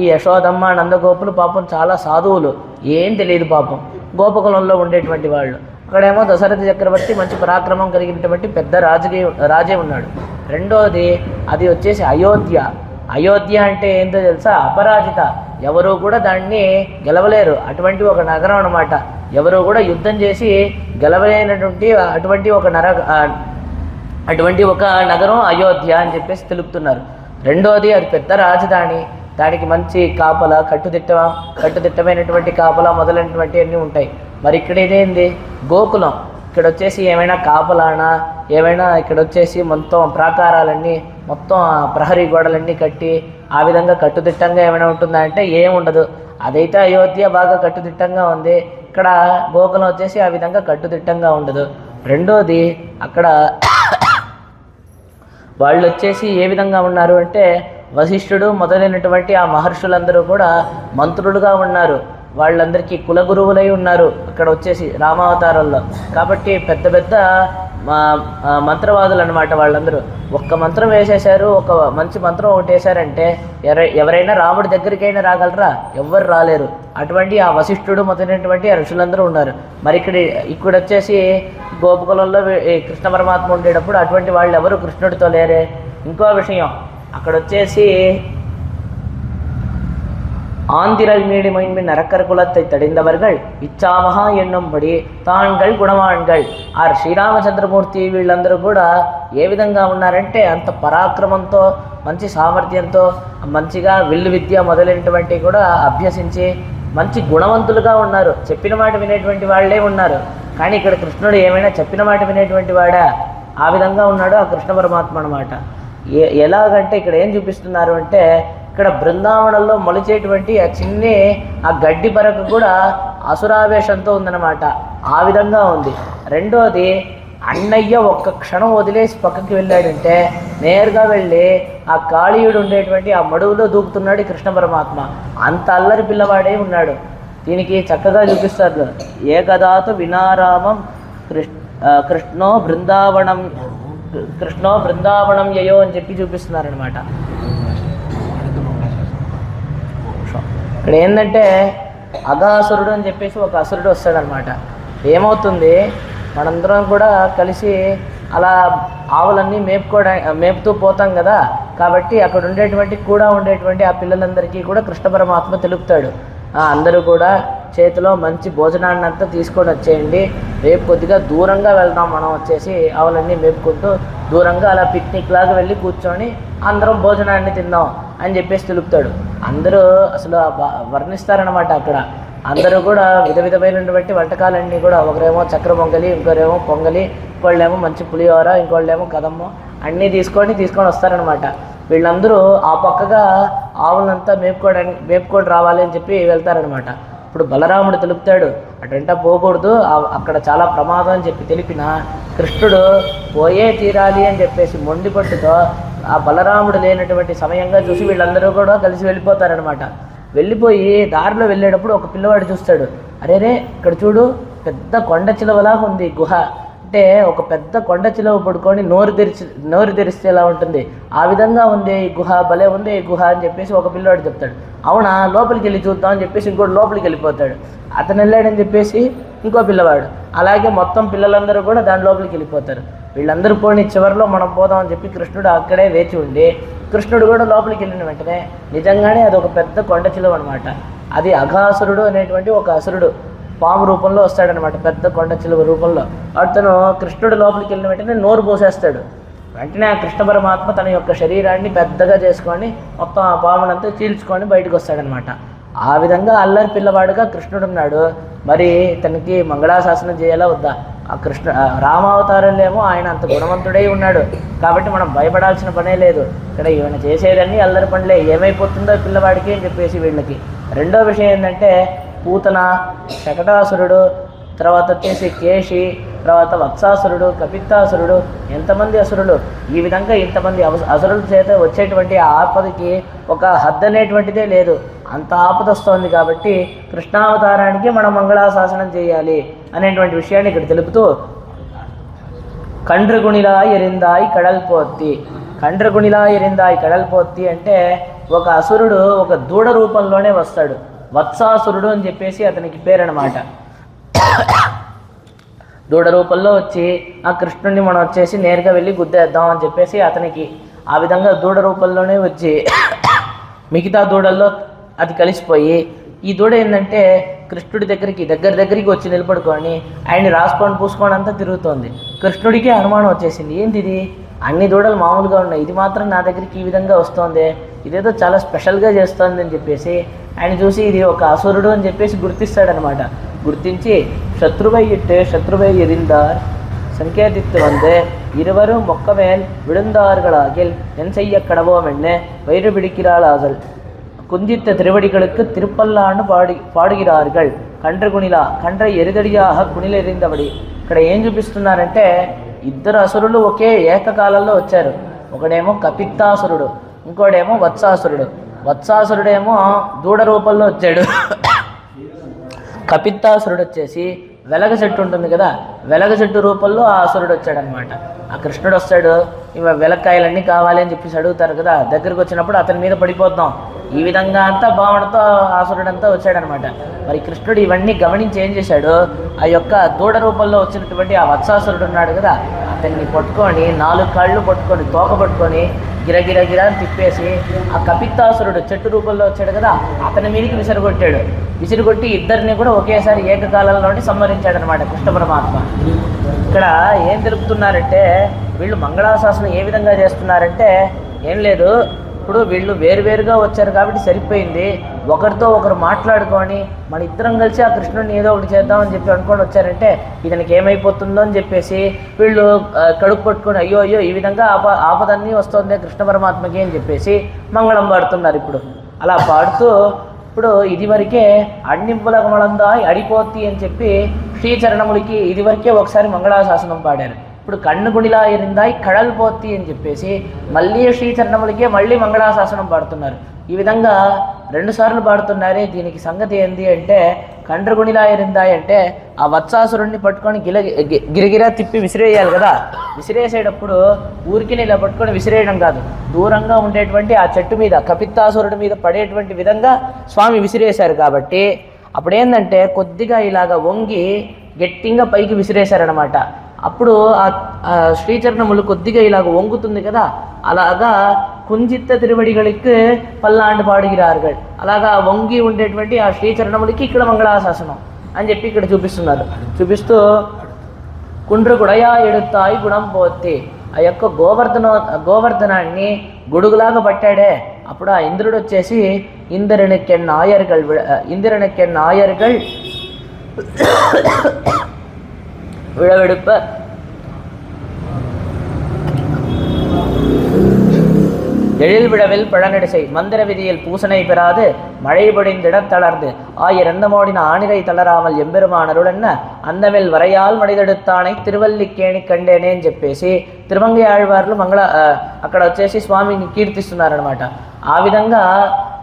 ఈ యశోదమ్మ నందగోపులు పాపం చాలా సాధువులు, ఏం తెలియదు పాపం, గోపకులంలో ఉండేటువంటి వాళ్ళు. అక్కడేమో దశరథ చక్రవర్తి మంచి పరాక్రమం కలిగినటువంటి పెద్ద రాజే ఉన్నాడు. రెండోది అది వచ్చేసి అయోధ్య. అయోధ్య అంటే ఏంటో తెలుసా, అపరాజిత, ఎవరు కూడా దాన్ని గెలవలేరు అటువంటి ఒక నగరం అన్నమాట. ఎవరు కూడా యుద్ధం చేసి గెలవలేనటువంటి అటువంటి ఒక నగరం అయోధ్య అని తెలుపుతున్నారు. రెండోది అది పెద్ద రాజధాని, దానికి మంచి కాపల, కట్టుదిట్టమైనటువంటి కాపల మొదలైనటువంటి అన్నీ ఉంటాయి. మరి ఇక్కడ ఇదేంది గోకులం, ఇక్కడ వచ్చేసి ఏమైనా కాపలానా, ఏమైనా ఇక్కడ వచ్చేసి మొత్తం ప్రాకారాలన్నీ, మొత్తం ప్రహరీ గోడలన్నీ కట్టి ఆ విధంగా కట్టుదిట్టంగా ఏమైనా ఉంటుందా అంటే ఏముండదు. అదైతే అయోధ్య బాగా కట్టుదిట్టంగా ఉంది, ఇక్కడ గోకులం వచ్చేసి ఆ విధంగా కట్టుదిట్టంగా ఉండదు. రెండోది అక్కడ వాళ్ళు వచ్చేసి ఏ విధంగా ఉన్నారు అంటే వశిష్ఠుడు మొదలైనటువంటి ఆ మహర్షులందరూ కూడా మంత్రులుగా ఉన్నారు, వాళ్ళందరికీ కులగురువులై ఉన్నారు అక్కడ వచ్చేసి రామావతారంలో. కాబట్టి పెద్ద పెద్ద మంత్రవాదులు అనమాట వాళ్ళందరూ. ఒక్క మంత్రం వేసేశారు, ఒక మంచి మంత్రం ఒకటి వేశారంటే ఎవరైనా రాముడి దగ్గరికైనా రాగలరా, ఎవ్వరు రాలేరు. అటువంటి ఆ వశిష్ఠుడు మొదలైనటువంటి ఆ ఋషులందరూ ఉన్నారు. మరి ఇక్కడ వచ్చేసి గోపకులంలో కృష్ణ పరమాత్మ ఉండేటప్పుడు అటువంటి వాళ్ళు ఎవరు కృష్ణుడితో లేరే. ఇంకో విషయం, అక్కడ వచ్చేసి ஆந்திரல் மீடி மைன்பின் நரக்கர் குலத்தை தடிந்தவர்கள் ఇచ్చామహా ఎన్నుంబడి తాంగల్ గుణవాన్గల్. ఆ శ్రీరామచంద్రమూర్తి వీళ్ళందరూ కూడా ఏ విధంగా ఉన్నారంటే అంత పరాక్రమంతో, మంచి సామర్థ్యంతో, మంచిగా విల్లు విద్య మొదలైనటువంటి కూడా అభ్యసించి మంచి గుణవంతులుగా ఉన్నారు. చెప్పిన మాట వినేటువంటి వాళ్ళే ఉన్నారు. కానీ ఇక్కడ కృష్ణుడు ఏమైనా చెప్పిన మాట వినేటువంటి వాడా? ఆ విధంగా ఉన్నాడు ఆ కృష్ణ పరమాత్మ అన్నమాట. ఎలాగంటే ఇక్కడ ఏం చూపిస్తున్నారు అంటే ఇక్కడ బృందావనంలో మొలిచేటువంటి ఆ చిన్ని ఆ గడ్డి పరకు కూడా అసురావేశంతో ఉందన్నమాట. ఆ విధంగా ఉంది. రెండోది అన్నయ్య ఒక్క క్షణం వదిలేసి పక్కకి వెళ్ళాడంటే నేరుగా వెళ్ళి ఆ కాళీయుడు ఉండేటువంటి ఆ మడువులో దూకుతున్నాడు కృష్ణ పరమాత్మ. అంత అల్లరి పిల్లవాడే ఉన్నాడు. దీనికి చక్కగా చూపిస్తారు, ఏకదాతు వినారామం కృష్ణో బృందావనం యయో అని చూపిస్తున్నారనమాట. ఇక్కడ ఏంటంటే అఘాసురుడు అని చెప్పేసి ఒక అసురుడు వస్తాడనమాట. ఏమవుతుంది, మనందరం కూడా కలిసి అలా ఆవులన్నీ మేపుతూ పోతాం కదా. కాబట్టి అక్కడ ఉండేటువంటి ఆ పిల్లలందరికీ కూడా కృష్ణ పరమాత్మ తెలుపుతాడు, అందరూ కూడా చేతిలో మంచి భోజనాన్ని అంతా తీసుకొని వచ్చేయండి, రేపు కొద్దిగా దూరంగా వెళ్దాం, మనం వచ్చేసి ఆవులన్నీ మేపుకుంటూ దూరంగా అలా పిక్నిక్ లాగా వెళ్ళి కూర్చొని అందరం భోజనాన్ని తిందాం అని తెలుపుతాడు. అందరూ అసలు వర్ణిస్తారనమాట. అక్కడ అందరూ కూడా విధమైనటువంటి వంటకాలన్నీ కూడా, ఒకరేమో చక్ర పొంగలి, ఇంకోరేమో పొంగలి, ఇంకోళ్ళేమో మంచి పులిహోర, ఇంకోళ్ళేమో కదమ్మ అన్నీ తీసుకొని వస్తారనమాట. వీళ్ళందరూ ఆ పక్కగా ఆవులంతా మేపుకొని రావాలి అని వెళ్తారనమాట. ఇప్పుడు బలరాముడు తెలుపుతాడు, అటంటా పోకూడదు, అక్కడ చాలా ప్రమాదం అని తెలిపిన కృష్ణుడు పోయే తీరాలి అని మొండి పట్టుతో ఆ బలరాముడు లేనటువంటి సమయంగా చూసి వీళ్ళందరూ కూడా కలిసి వెళ్ళిపోతారనమాట. వెళ్ళిపోయి దారిలో వెళ్ళేటప్పుడు ఒక పిల్లవాడు చూస్తాడు, అరేరే ఇక్కడ చూడు పెద్ద కొండ చిలువలాగా ఉంది గుహ, అంటే ఒక పెద్ద కొండ చిలువ పడుకొని నోరు తెరిస్తే ఎలా ఉంటుంది ఆ విధంగా ఉంది ఈ గుహ, భలే ఉంది ఈ గుహ అని ఒక పిల్లవాడు చెప్తాడు. అవునా, లోపలికి వెళ్ళి చూద్దాం అని ఇంకోటి లోపలికి వెళ్ళిపోతాడు. అతను వెళ్ళాడని ఇంకో పిల్లవాడు, అలాగే మొత్తం పిల్లలందరూ కూడా దాని లోపలికి వెళ్ళిపోతారు. వీళ్ళందరూ పోని చివరిలో మనం పోదాం అని కృష్ణుడు అక్కడే వేచి ఉండి, కృష్ణుడు కూడా లోపలికి వెళ్ళిన వెంటనే నిజంగానే అది ఒక పెద్ద కొండ చిలువ అనమాట. అది అఘాసురుడు అనేటువంటి ఒక అసురుడు. పాము రూపంలో వస్తాడనమాట, పెద్ద కొండ చిలువ రూపంలో. అతను కృష్ణుడు లోపలికి వెళ్ళిన వెంటనే నోరు పోసేస్తాడు. వెంటనే ఆ కృష్ణ పరమాత్మ తన యొక్క శరీరాన్ని పెద్దగా చేసుకొని మొత్తం ఆ పామునంతా చీల్చుకొని బయటకు వస్తాడనమాట. ఆ విధంగా అల్లరి పిల్లవాడుగా కృష్ణుడు ఉన్నాడు. మరి తనకి మంగళాశాసనం చేయాలా వద్దా? ఆ రామావతారంలో ఏమో ఆయన అంత గుణవంతుడై ఉన్నాడు కాబట్టి మనం భయపడాల్సిన పనే లేదు. ఇక్కడ ఈయన చేసేదన్నీ అల్లరి పనులే, ఏమైపోతుందో పిల్లవాడికి అని చెప్పేసి వీళ్ళకి. రెండో విషయం ఏంటంటే పూతన, శకటాసురుడు, తర్వాత వచ్చేసి కేశి, తర్వాత వత్సాసురుడు, కపిత్తాసురుడు, ఎంతమంది అసురులు. ఈ విధంగా ఇంతమంది అసురుల చేత వచ్చేటువంటి ఆపదకి ఒక హద్దు అనేటువంటిదే లేదు. అంత ఆపద వస్తోంది కాబట్టి కృష్ణావతారానికి మనం మంగళాశాసనం చేయాలి అనేటువంటి విషయాన్ని ఇక్కడ తెలుపుతూ కండ్రగుణిలా ఎరిందాయి కడల్పోత్తి. కండ్రగుణిలా ఎరిందాయి కడల్పోత్తి అంటే ఒక అసురుడు ఒక దూడ రూపంలోనే వస్తాడు. వత్సాసురుడు అని చెప్పేసి అతనికి పేరనమాట. దూడ రూపంలో వచ్చి ఆ కృష్ణుడిని మనం వచ్చేసి నేరుగా వెళ్ళి గుద్దేద్దాం అని చెప్పేసి అతనికి ఆ విధంగా దూడ రూపంలోనే వచ్చి మిగతా దూడల్లో అది కలిసిపోయి, ఈ దూడ ఏంటంటే కృష్ణుడి దగ్గరికి వచ్చి నిలబడుకొని ఆయన్ని రాసుకొని పూసుకొని అంతా తిరుగుతోంది. కృష్ణుడికి అనుమానం వచ్చేసింది, ఏంది ఇది, అన్ని దూడలు మామూలుగా ఉన్నాయి, ఇది మాత్రం నా దగ్గరికి ఈ విధంగా వస్తోంది, ఇదేదో చాలా స్పెషల్గా చేస్తోంది అని చెప్పేసి ఆయన చూసి ఇది ఒక అసురుడు అని చెప్పేసి గుర్తిస్తాడనమాట. గుర్తించి ಶತ್ರುವೈ எரிந்தார் சங்கேதித்து வந்து இருவரும் மொக்கமேல் விழுந்தார்களாகில் என் செய்ய கடவோமென்னு வயிறு பிடிக்கிறாளார்கள். குந்தித்த திருவடிகளுக்கு திருப்பல்லாண்டு పాడుகிறார்கள். కండ్రగుణిలా, కండ్ర ఎరిదడియాக కుణిలెరిందబడి. ఇక్కడ ఏం చూపిస్తున్నారంటే ఇద్దరు అసురులు ఒకే ఏకకాలంలో వచ్చారు. ఒకడేమో కపిత్తాసురుడు, ఇంకోడేమో వత్సాసురుడు. వత్సాసురుడేమో దూడ రూపంలో వచ్చాడు. కపిత్తాసురుడు వచ్చేసి వెలగ చెట్టు ఉంటుంది కదా, వెలగ చెట్టు రూపంలో ఆ అసురుడు వచ్చాడనమాట. ఆ కృష్ణుడు వస్తాడు, ఇవ వెలక్కాయలన్నీ కావాలి అని చెప్పేసి అడుగుతారు కదా, దగ్గరికి వచ్చినప్పుడు అతని మీద పడిపోతాం. ఈ విధంగా అంతా భావనతో ఆసురుడంతా వచ్చాడనమాట. మరి కృష్ణుడు ఇవన్నీ గమనించి ఏం చేశాడు, ఆ యొక్క దూడ రూపంలో వచ్చినటువంటి ఆ వత్సాసురుడు ఉన్నాడు కదా, అతన్ని పట్టుకొని 4 కాళ్ళు పట్టుకొని తోక పట్టుకొని గిరగిరగిరా తిప్పేసి ఆ కపిత్తాసురుడు చెట్టు రూపంలో వచ్చాడు కదా, అతని మీదకి విసిరగొట్టాడు. విసిరిగొట్టి ఇద్దరిని కూడా ఒకేసారి ఏకకాలంలోనే సంహరించాడనమాట కృష్ణ పరమాత్మ. ఇక్కడ ఏం తెలుపుతున్నారంటే వీళ్ళు మంగళాశాసనం ఏ విధంగా చేస్తున్నారంటే ఏం లేదు, ఇప్పుడు వీళ్ళు వేరువేరుగా వచ్చారు కాబట్టి సరిపోయింది, ఒకరితో ఒకరు మాట్లాడుకొని మన ఇద్దరం కలిసి ఆ కృష్ణుడిని ఏదో ఒకటి చేద్దామని చెప్పి అనుకొని వచ్చారంటే ఇతనికి ఏమైపోతుందో అని చెప్పేసి వీళ్ళు కడుపు పట్టుకొని అయ్యో అయ్యో ఈ విధంగా ఆపదన్నీ వస్తుంది కృష్ణ పరమాత్మకి అని చెప్పేసి మంగళం పాడుతున్నారు. ఇప్పుడు అలా పాడుతూ ఇప్పుడు ఇదివరకే అన్నింపులకమలందా అడిపోతి అని చెప్పి శ్రీచరణములకి ఇదివరకే ఒకసారి మంగళాశాసనం పాడారు. ఇప్పుడు కన్నుగుడిలా ఎరిందాయి కడల్పోతి అని చెప్పేసి మళ్ళీ శ్రీచరణములకే మళ్ళీ మంగళాశాసనం పాడుతున్నారు. ఈ విధంగా 2 సార్లు పాడుతున్నారే. దీనికి సంగతి ఏంటి అంటే కండ్రగుణిలా ఎరిందాయి అంటే ఆ వత్సాసురుడిని పట్టుకొని గిరిగిరా తిప్పి విసిరేయాలి కదా, విసిరేసేటప్పుడు ఊరికి ఇలా పట్టుకొని విసిరేయడం కాదు, దూరంగా ఉండేటువంటి ఆ చెట్టు మీద కపిత్తాసురుడి మీద పడేటువంటి విధంగా స్వామి విసిరేశారు. కాబట్టి అప్పుడేందంటే కొద్దిగా ఇలాగ వంగి గట్టిగా పైకి విసిరేశారనమాట. అప్పుడు ఆ శ్రీచరణములు కొద్దిగా ఇలాగ వంగుతుంది కదా, అలాగా కుంజిత్త తిరువడిಗಳಿಗೆ పల్లాండు పాడుగిరారుగల్, అలాగా వంగి ఉండేటువంటి ఆ శ్రీచరణములకి ఇక్కడ మంగళాశాసనం అని చెప్పి ఇక్కడ చూపిస్తూ కుండ్రగుడయా ఎడుతాయి గుణం పోతే, ఆ యొక్క గోవర్ధనాన్ని గొడుగులాగా పట్టాడే. అప్పుడు ఆ ఇంద్రుడు వచ్చేసి ఇంద్రనకెన్ ఆయர்கள் விழவெடுப்ப எழில் விழவில் பழநடிசை மந்திர விதியில் பூசனை பெறாது மழை பொழிந்திடத் தளர்ந்து ஆயிரந்தமோடின ஆணிரை தளராமல் எம்பெருமானருடన్న అందమెల్ వరయాల్ మడిదెడుతానై తిరువల్లికేణి కండేనే అని చెప్పేసి తిరుమంగై ఆళ్వార్లు అక్కడ వచ్చేసి స్వామిని కీర్తిస్తున్నారనమాట. ఆ విధంగా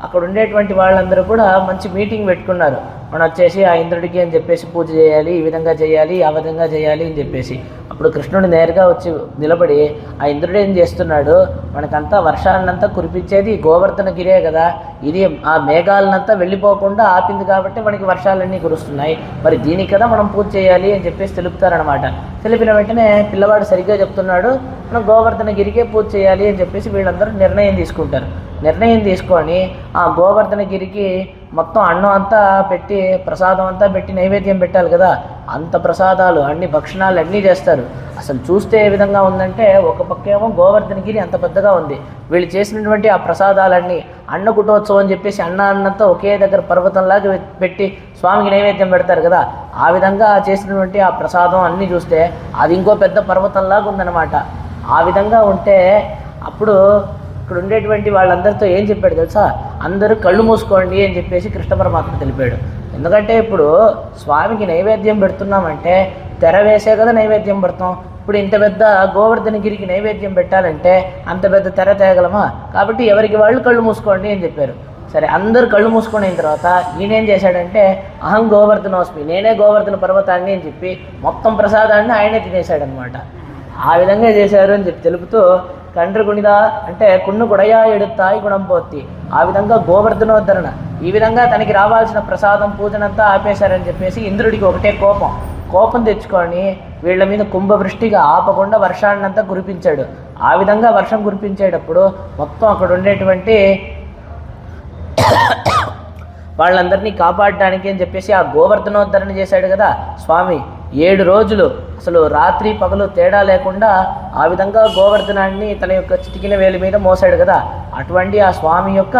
అక్కడ ఉండేటువంటి వాళ్ళందరూ కూడా మంచి మీటింగ్ పెట్టుకున్నారు. మనం వచ్చేసి ఆ ఇంద్రుడికి అని చెప్పేసి పూజ చేయాలి, ఈ విధంగా చేయాలి, ఆ విధంగా చేయాలి అని చెప్పేసి. అప్పుడు కృష్ణుడు నేరుగా వచ్చి నిలబడి ఆ ఇంద్రుడు ఏం చేస్తున్నాడు, మనకంతా వర్షాలనంతా కురిపించేది గోవర్ధన గిరే కదా, ఇది ఆ మేఘాలనంతా వెళ్ళిపోకుండా ఆపింది కాబట్టి మనకి వర్షాలన్నీ కురుస్తున్నాయి, మరి దీనికి కదా మనం పూజ చేయాలి అని చెప్పేసి తెలుపుతారనమాట. తెలిపిన వెంటనే పిల్లవాడు సరిగ్గా చెప్తున్నాడు, మనం గోవర్ధన గిరికే పూజ చేయాలి అని చెప్పేసి వీళ్ళందరూ నిర్ణయం తీసుకుంటారు. నిర్ణయం తీసుకొని ఆ గోవర్ధన గిరికి మొత్తం అన్నం అంతా పెట్టి ప్రసాదం అంతా పెట్టి నైవేద్యం పెట్టాలి కదా, అంత ప్రసాదాలు అన్ని భక్షణాలు అన్నీ చేస్తారు. అసలు చూస్తే ఏ విధంగా ఉందంటే ఒక పక్కేమో గోవర్ధనగిరి అంత పెద్దగా ఉంది, వీళ్ళు చేసినటువంటి ఆ ప్రసాదాలన్నీ అన్నకూటోత్సవం అని చెప్పేసి అన్నంతా ఒకే దగ్గర పర్వతంలాగా పెట్టి స్వామికి నైవేద్యం పెడతారు కదా, ఆ విధంగా చేసినటువంటి ఆ ప్రసాదం అన్నీ చూస్తే అది ఇంకో పెద్ద పర్వతంలాగా ఉందన్నమాట. ఆ విధంగా ఉంటే అప్పుడు ఇక్కడ ఉండేటువంటి వాళ్ళందరితో ఏం చెప్పాడు తెలుసా, అందరూ కళ్ళు మూసుకోండి అని చెప్పేసి కృష్ణ పరమాత్మ తెలిపాడు. ఎందుకంటే ఇప్పుడు స్వామికి నైవేద్యం పెడుతున్నామంటే తెర వేసే కదా నైవేద్యం పెడతాం. ఇప్పుడు ఇంత పెద్ద గోవర్ధనగిరికి నైవేద్యం పెట్టాలంటే అంత పెద్ద తెర తేగలమా, కాబట్టి ఎవరికి వాళ్ళు కళ్ళు మూసుకోండి అని చెప్పారు. సరే, అందరూ కళ్ళు మూసుకున్న తర్వాత ఈయనేం చేశాడంటే అహం గోవర్ధనోస్మి, నేనే గోవర్ధన పర్వతాన్ని అని చెప్పి మొత్తం ప్రసాదాన్ని ఆయనే తినేశాడనమాట. ఆ విధంగా చేశారు అని చెప్పి తెలుపుతూ కండ్రి గుణిదా అంటే కున్ను గుడయా ఎడుతాయి గుణం పోతి, ఆ విధంగా గోవర్ధనోద్ధరణ ఈ విధంగా తనకి రావాల్సిన ప్రసాదం పూజనంతా ఆపేశారని చెప్పేసి ఇంద్రుడికి ఒకటే కోపం తెచ్చుకొని వీళ్ళ మీద కుంభవృష్టిగా ఆపకుండా వర్షాన్నంతా కురిపించాడు. ఆ విధంగా వర్షం కురిపించేటప్పుడు మొత్తం అక్కడ ఉండేటువంటి వాళ్ళందరినీ కాపాడడానికి అని చెప్పేసి ఆ గోవర్ధనోద్ధరణ చేశాడు కదా స్వామి. 7 రోజులు అసలు రాత్రి పగలు తేడా లేకుండా ఆ విధంగా గోవర్ధనాన్ని తన యొక్క చిటికిన వేలి మీద మోసాడు కదా. అటువంటి ఆ స్వామి యొక్క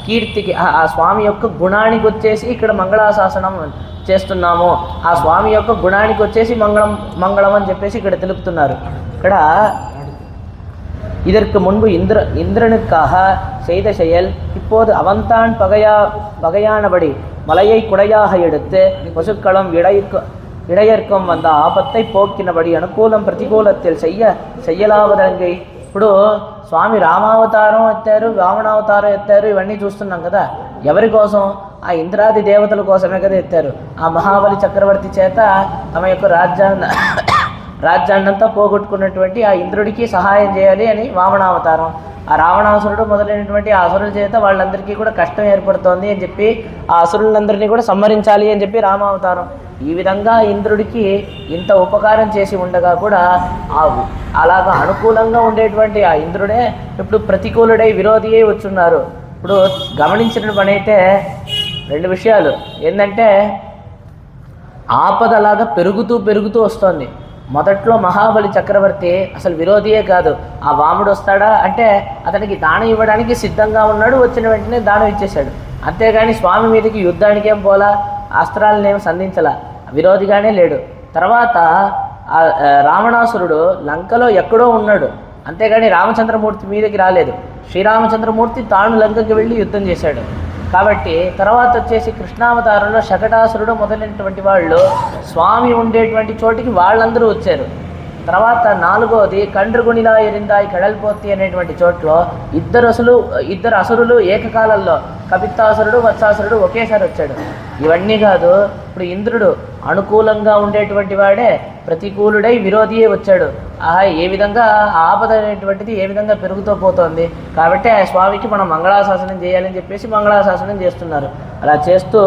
కీర్తికి, ఆ స్వామి యొక్క గుణానికి వచ్చేసి ఇక్కడ మంగళాశాసనం చేస్తున్నాము. ఆ స్వామి యొక్క గుణానికి వచ్చేసి మంగళం అని చెప్పేసి ఇక్కడ తెలుపుతున్నారు. ఇక్కడ இதற்கு முன்பு இந்திரனுக்காக செய்த செயல் இப்போது அவன்தான் பகையானபடி மலையை குடையாக எடுத்து பசுக்களும் இடையர்க்கும் வந்த ఆపత్తి పోకినబడి అనుకూలం ప్రతికూలத்தில் చెయ్యలావదంగై. ఇప్పుడు స్వామి రామావతారం ఎత్తారు, వామనావతారం ఎత్తారు, ఇవన్నీ చూస్తున్నాం కదా. ఎవరి కోసం? ఆ ఇంద్రాది దేవతల కోసమే కదా ఎత్తారు. ఆ మహాబలి చక్రవర్తి చేత తమ యొక్క రాజ్యాన్నంతా పోగొట్టుకున్నటువంటి ఆ ఇంద్రుడికి సహాయం చేయాలి అని వామనావతారం. ఆ రావణాసురుడు మొదలైనటువంటి ఆ అసురుల చేత వాళ్ళందరికీ కూడా కష్టం ఏర్పడుతోంది అని చెప్పి ఆ అసురులందరినీ కూడా సంహరించాలి అని చెప్పి రామావతారం. ఈ విధంగా ఇంద్రుడికి ఇంత ఉపకారం చేసి ఉండగా కూడా అలాగా అనుకూలంగా ఉండేటువంటి ఆ ఇంద్రుడే ఇప్పుడు ప్రతికూలుడై విరోధి అయి వచ్చున్నారు. ఇప్పుడు గమనించిన పని అయితే 2 విషయాలు ఏంటంటే, ఆపదలాగా పెరుగుతూ వస్తుంది. మొదట్లో మహాబలి చక్రవర్తి అసలు విరోధియే కాదు. ఆ వాముడు వస్తాడా అంటే అతనికి దానం ఇవ్వడానికి సిద్ధంగా ఉన్నాడు, వచ్చిన వెంటనే దానం ఇచ్చేశాడు. అంతేగాని స్వామి మీదకి యుద్ధానికి ఏం పోలా, అస్త్రాలనేమి సంధించలా, విరోధిగానే లేడు. తర్వాత రావణాసురుడు లంకలో ఎక్కడో ఉన్నాడు, అంతేగాని రామచంద్రమూర్తి మీదకి రాలేదు. శ్రీరామచంద్రమూర్తి తాను లంకకి వెళ్ళి యుద్ధం చేశాడు. కాబట్టి తర్వాత వచ్చేసి కృష్ణావతారంలో శకటాసురుడు మొదలైనటువంటి వాళ్ళు స్వామి ఉండేటువంటి చోటికి వాళ్ళందరూ వచ్చారు. తర్వాత 4వది కండ్రుగుణిలా ఎరిందాయి కడల్పోతి అనేటువంటి చోట్లో ఇద్దరు అసురులు ఏకకాలంలో, కపిత్తాసురుడు వత్సాసురుడు ఒకేసారి వచ్చాడు. ఇవన్నీ కాదు, ఇప్పుడు ఇంద్రుడు అనుకూలంగా ఉండేటువంటి వాడే ప్రతికూలుడై విరోధియే వచ్చాడు. ఏ విధంగా ఆపద అనేటువంటిది ఏ విధంగా పెరుగుతూ పోతోంది. కాబట్టి ఆ స్వామికి మనం మంగళాశాసనం చేయాలని చెప్పేసి మంగళాశాసనం చేస్తున్నారు. అలా చేస్తూ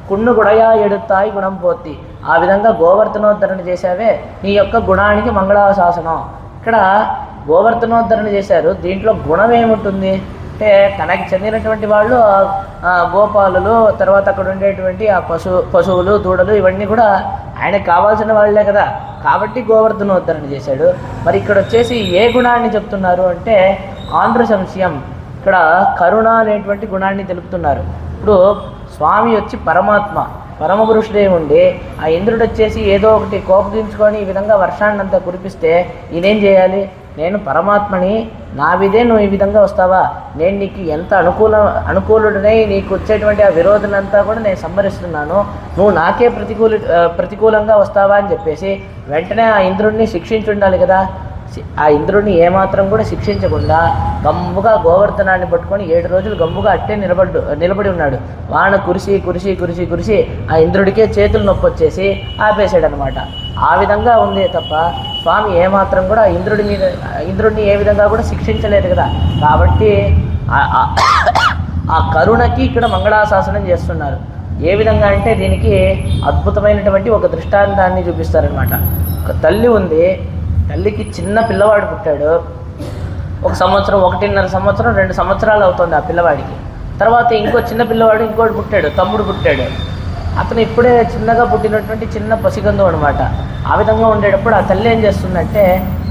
కున్ను గుడయా ఎడుతాయి గుణం పోతి, ఆ విధంగా గోవర్ధనోద్ధరణ చేశావే, నీ యొక్క గుణానికి మంగళాశాసనం. ఇక్కడ గోవర్ధనోద్ధరణ చేశారు, దీంట్లో గుణం ఏముంటుంది అంటే తనకి చెందినటువంటి వాళ్ళు గోపాలులు, తర్వాత అక్కడ ఉండేటువంటి ఆ పశువులు దూడలు ఇవన్నీ కూడా ఆయనకు కావాల్సిన వాళ్ళే కదా. కాబట్టి గోవర్ధనోద్ధరణ చేశాడు. మరి ఇక్కడ వచ్చేసి ఏ గుణాన్ని చెప్తున్నారు అంటే ఆంధ్ర సంశయం, ఇక్కడ కరుణ అనేటువంటి గుణాన్ని తెలుపుతున్నారు. ఇప్పుడు స్వామి వచ్చి పరమపురుషుడే ఉండి ఆ ఇంద్రుడు వచ్చేసి ఏదో ఒకటి కోపగించుకొని ఈ విధంగా వర్షాన్నంతా కురిపిస్తే ఈయనేం చేయాలి? నేను పరమాత్మని, నా విధే నువ్వు ఈ విధంగా వస్తావా, నేను నీకు ఎంత అనుకూలుడినై నీకు వచ్చేటువంటి ఆ విరోధనంతా కూడా నేను సంహరిస్తున్నాను, నువ్వు నాకే ప్రతికూలంగా వస్తావా అని చెప్పేసి వెంటనే ఆ ఇంద్రుడిని శిక్షించి ఉండాలి కదా. ఆ ఇంద్రుడిని ఏమాత్రం కూడా శిక్షించకుండా గమ్ముగా గోవర్ధనాన్ని పట్టుకొని 7 రోజులు గమ్ముగా అట్టే నిలబడి ఉన్నాడు. వాన కురిసి ఆ ఇంద్రుడికే చేతులు నొప్పి వచ్చేసి ఆపేశాడు అనమాట. ఆ విధంగా ఉంది తప్ప స్వామి ఏమాత్రం కూడా ఇంద్రుడిని ఏ విధంగా కూడా శిక్షించలేదు కదా. కాబట్టి ఆ కరుణకి ఇక్కడ మంగళాశాసనం చేస్తున్నారు. ఏ విధంగా అంటే దీనికి అద్భుతమైనటువంటి ఒక దృష్టాంతాన్ని చూపిస్తారనమాట. ఒక తల్లి ఉంది, తల్లికి చిన్న పిల్లవాడు పుట్టాడు. 1 సంవత్సరం, 1.5 సంవత్సరం, 2 సంవత్సరాలు అవుతుంది ఆ పిల్లవాడికి. తర్వాత ఇంకో చిన్న పిల్లవాడు ఇంకోటి పుట్టాడు, తమ్ముడు పుట్టాడు. అతను ఇప్పుడే చిన్నగా పుట్టినటువంటి చిన్న పసిగందు అనమాట. ఆ విధంగా ఉండేటప్పుడు ఆ తల్లి ఏం చేస్తుందంటే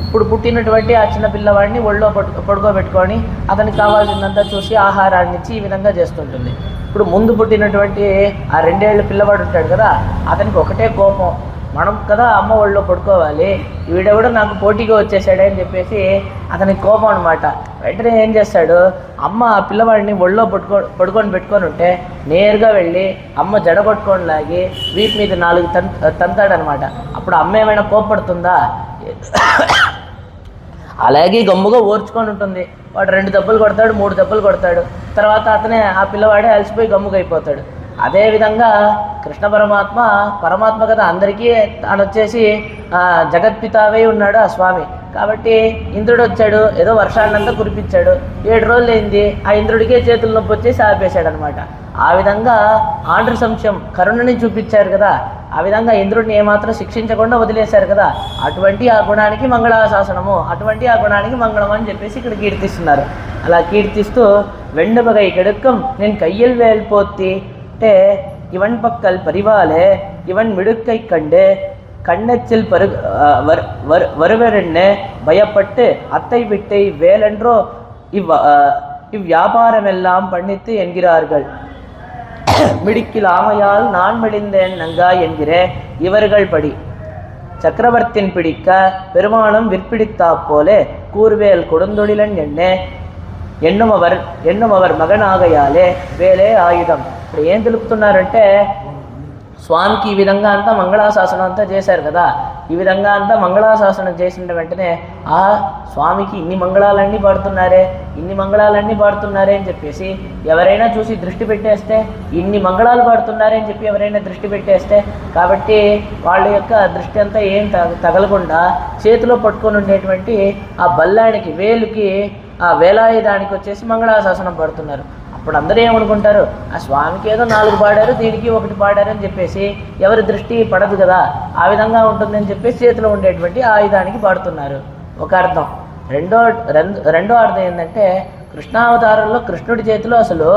ఇప్పుడు పుట్టినటువంటి ఆ చిన్న పిల్లవాడిని ఒళ్ళో పడుకోబెట్టుకొని అతనికి కావాల్సిందంతా చూసి ఆహారాన్ని ఇచ్చి ఈ విధంగా చేస్తుంటుంది. ఇప్పుడు ముందు పుట్టినటువంటి ఆ 2 ఏళ్ళ పిల్లవాడు ఉంటాడు కదా, అతనికి ఒకటే కోపం, మనం కదా అమ్మ ఒళ్ళో పడుకోవాలి, వీడెవడ నాకు పోటీగా వచ్చేసాడే అని చెప్పేసి అతనికి కోపం అనమాట. వెంటనే ఏం చేస్తాడు, అమ్మ ఆ పిల్లవాడిని ఒళ్ళో పడుకొని పెట్టుకొని ఉంటే నేరుగా వెళ్ళి అమ్మ జడ కొట్టుకొని లాగి వీపు మీద 4 తంతాడనమాట. అప్పుడు అమ్మ ఏమైనా కోపడుతుందా? అలాగే గమ్ముగా ఓర్చుకొని ఉంటుంది. వాడు 2 దెబ్బలు కొడతాడు, 3 దెబ్బలు కొడతాడు, తర్వాత అతనే ఆ పిల్లవాడే అలసిపోయి గమ్ముగా అయిపోతాడు. అదేవిధంగా కృష్ణ పరమాత్మ కదా, అందరికీ తాను వచ్చేసి జగత్పితావై ఉన్నాడు ఆ స్వామి. కాబట్టి ఇంద్రుడు వచ్చాడు, ఏదో వర్షాన్నంతా కురిపించాడు. 7 రోజులు అయింది, ఆ ఇంద్రుడికే చేతుల నొప్పి వచ్చేసి ఆపేశాడు అనమాట. ఆ విధంగా ఆంధ్ర సంశయం కరుణని చూపించారు కదా, ఆ విధంగా ఇంద్రుడిని ఏమాత్రం శిక్షించకుండా వదిలేశారు కదా, అటువంటి ఆ గుణానికి మంగళాశాసనము, అటువంటి ఆ గుణానికి మంగళం అని చెప్పేసి ఇక్కడ కీర్తిస్తున్నారు. అలా కీర్తిస్తూ వెండుబగై కెడుక్కం నేను కయ్యల్ వేల్పోత్తి అంటే ఇవన్ పక్కల్ పరివాలే ఇవన్ మిడుక్కై కండు கண்ணச்சில் வருவரென்னு பயப்பட்டு அத்தை விட்டை வேலென்றோ இவ்வியாபாரமெல்லாம் பண்ணித்து என்கிறார்கள். மிடுக்கில் ஆமையால் நான் மெலிந்தேன் நங்காய் என்கிற இவர்கள் படி சக்கரவர்த்தின் பிடிக்க பெருமானம் விற்பிடித்தா போலே கூர்வேல் கொடுந்தொழிலன் ఎన్నుమవర్ మగనాగయాలే వేలే ఆయుధం. ఇప్పుడు ఏం తెలుపుతున్నారంటే స్వామికి ఈ విధంగా అంతా మంగళాశాసనం అంతా చేశారు కదా, ఈ విధంగా అంతా మంగళాశాసనం చేసిన వెంటనే ఆ స్వామికి ఇన్ని మంగళాలన్నీ పాడుతున్నారే అని చెప్పేసి ఎవరైనా చూసి దృష్టి పెట్టేస్తే, ఇన్ని మంగళాలు పాడుతున్నారే అని చెప్పి ఎవరైనా దృష్టి పెట్టేస్తే, కాబట్టి వాళ్ళ యొక్క దృష్టి అంతా ఏం తగలకుండా చేతిలో పట్టుకొని ఉండేటువంటి ఆ బల్లానికి వేలుకి ఆ వేలాయుధానికి వచ్చేసి మంగళాశాసనం పాడుతున్నారు. అప్పుడు అందరూ ఏమనుకుంటారు, ఆ స్వామికి ఏదో 4 పాడారు, దీనికి 1 పాడారు అని చెప్పేసి ఎవరి దృష్టి పడదు కదా, ఆ విధంగా ఉంటుందని చెప్పేసి చేతిలో ఉండేటువంటి ఆయుధానికి పాడుతున్నారు. ఒక అర్థం. రెండో అర్థం ఏంటంటే కృష్ణావతారంలో కృష్ణుడి చేతిలో అసలు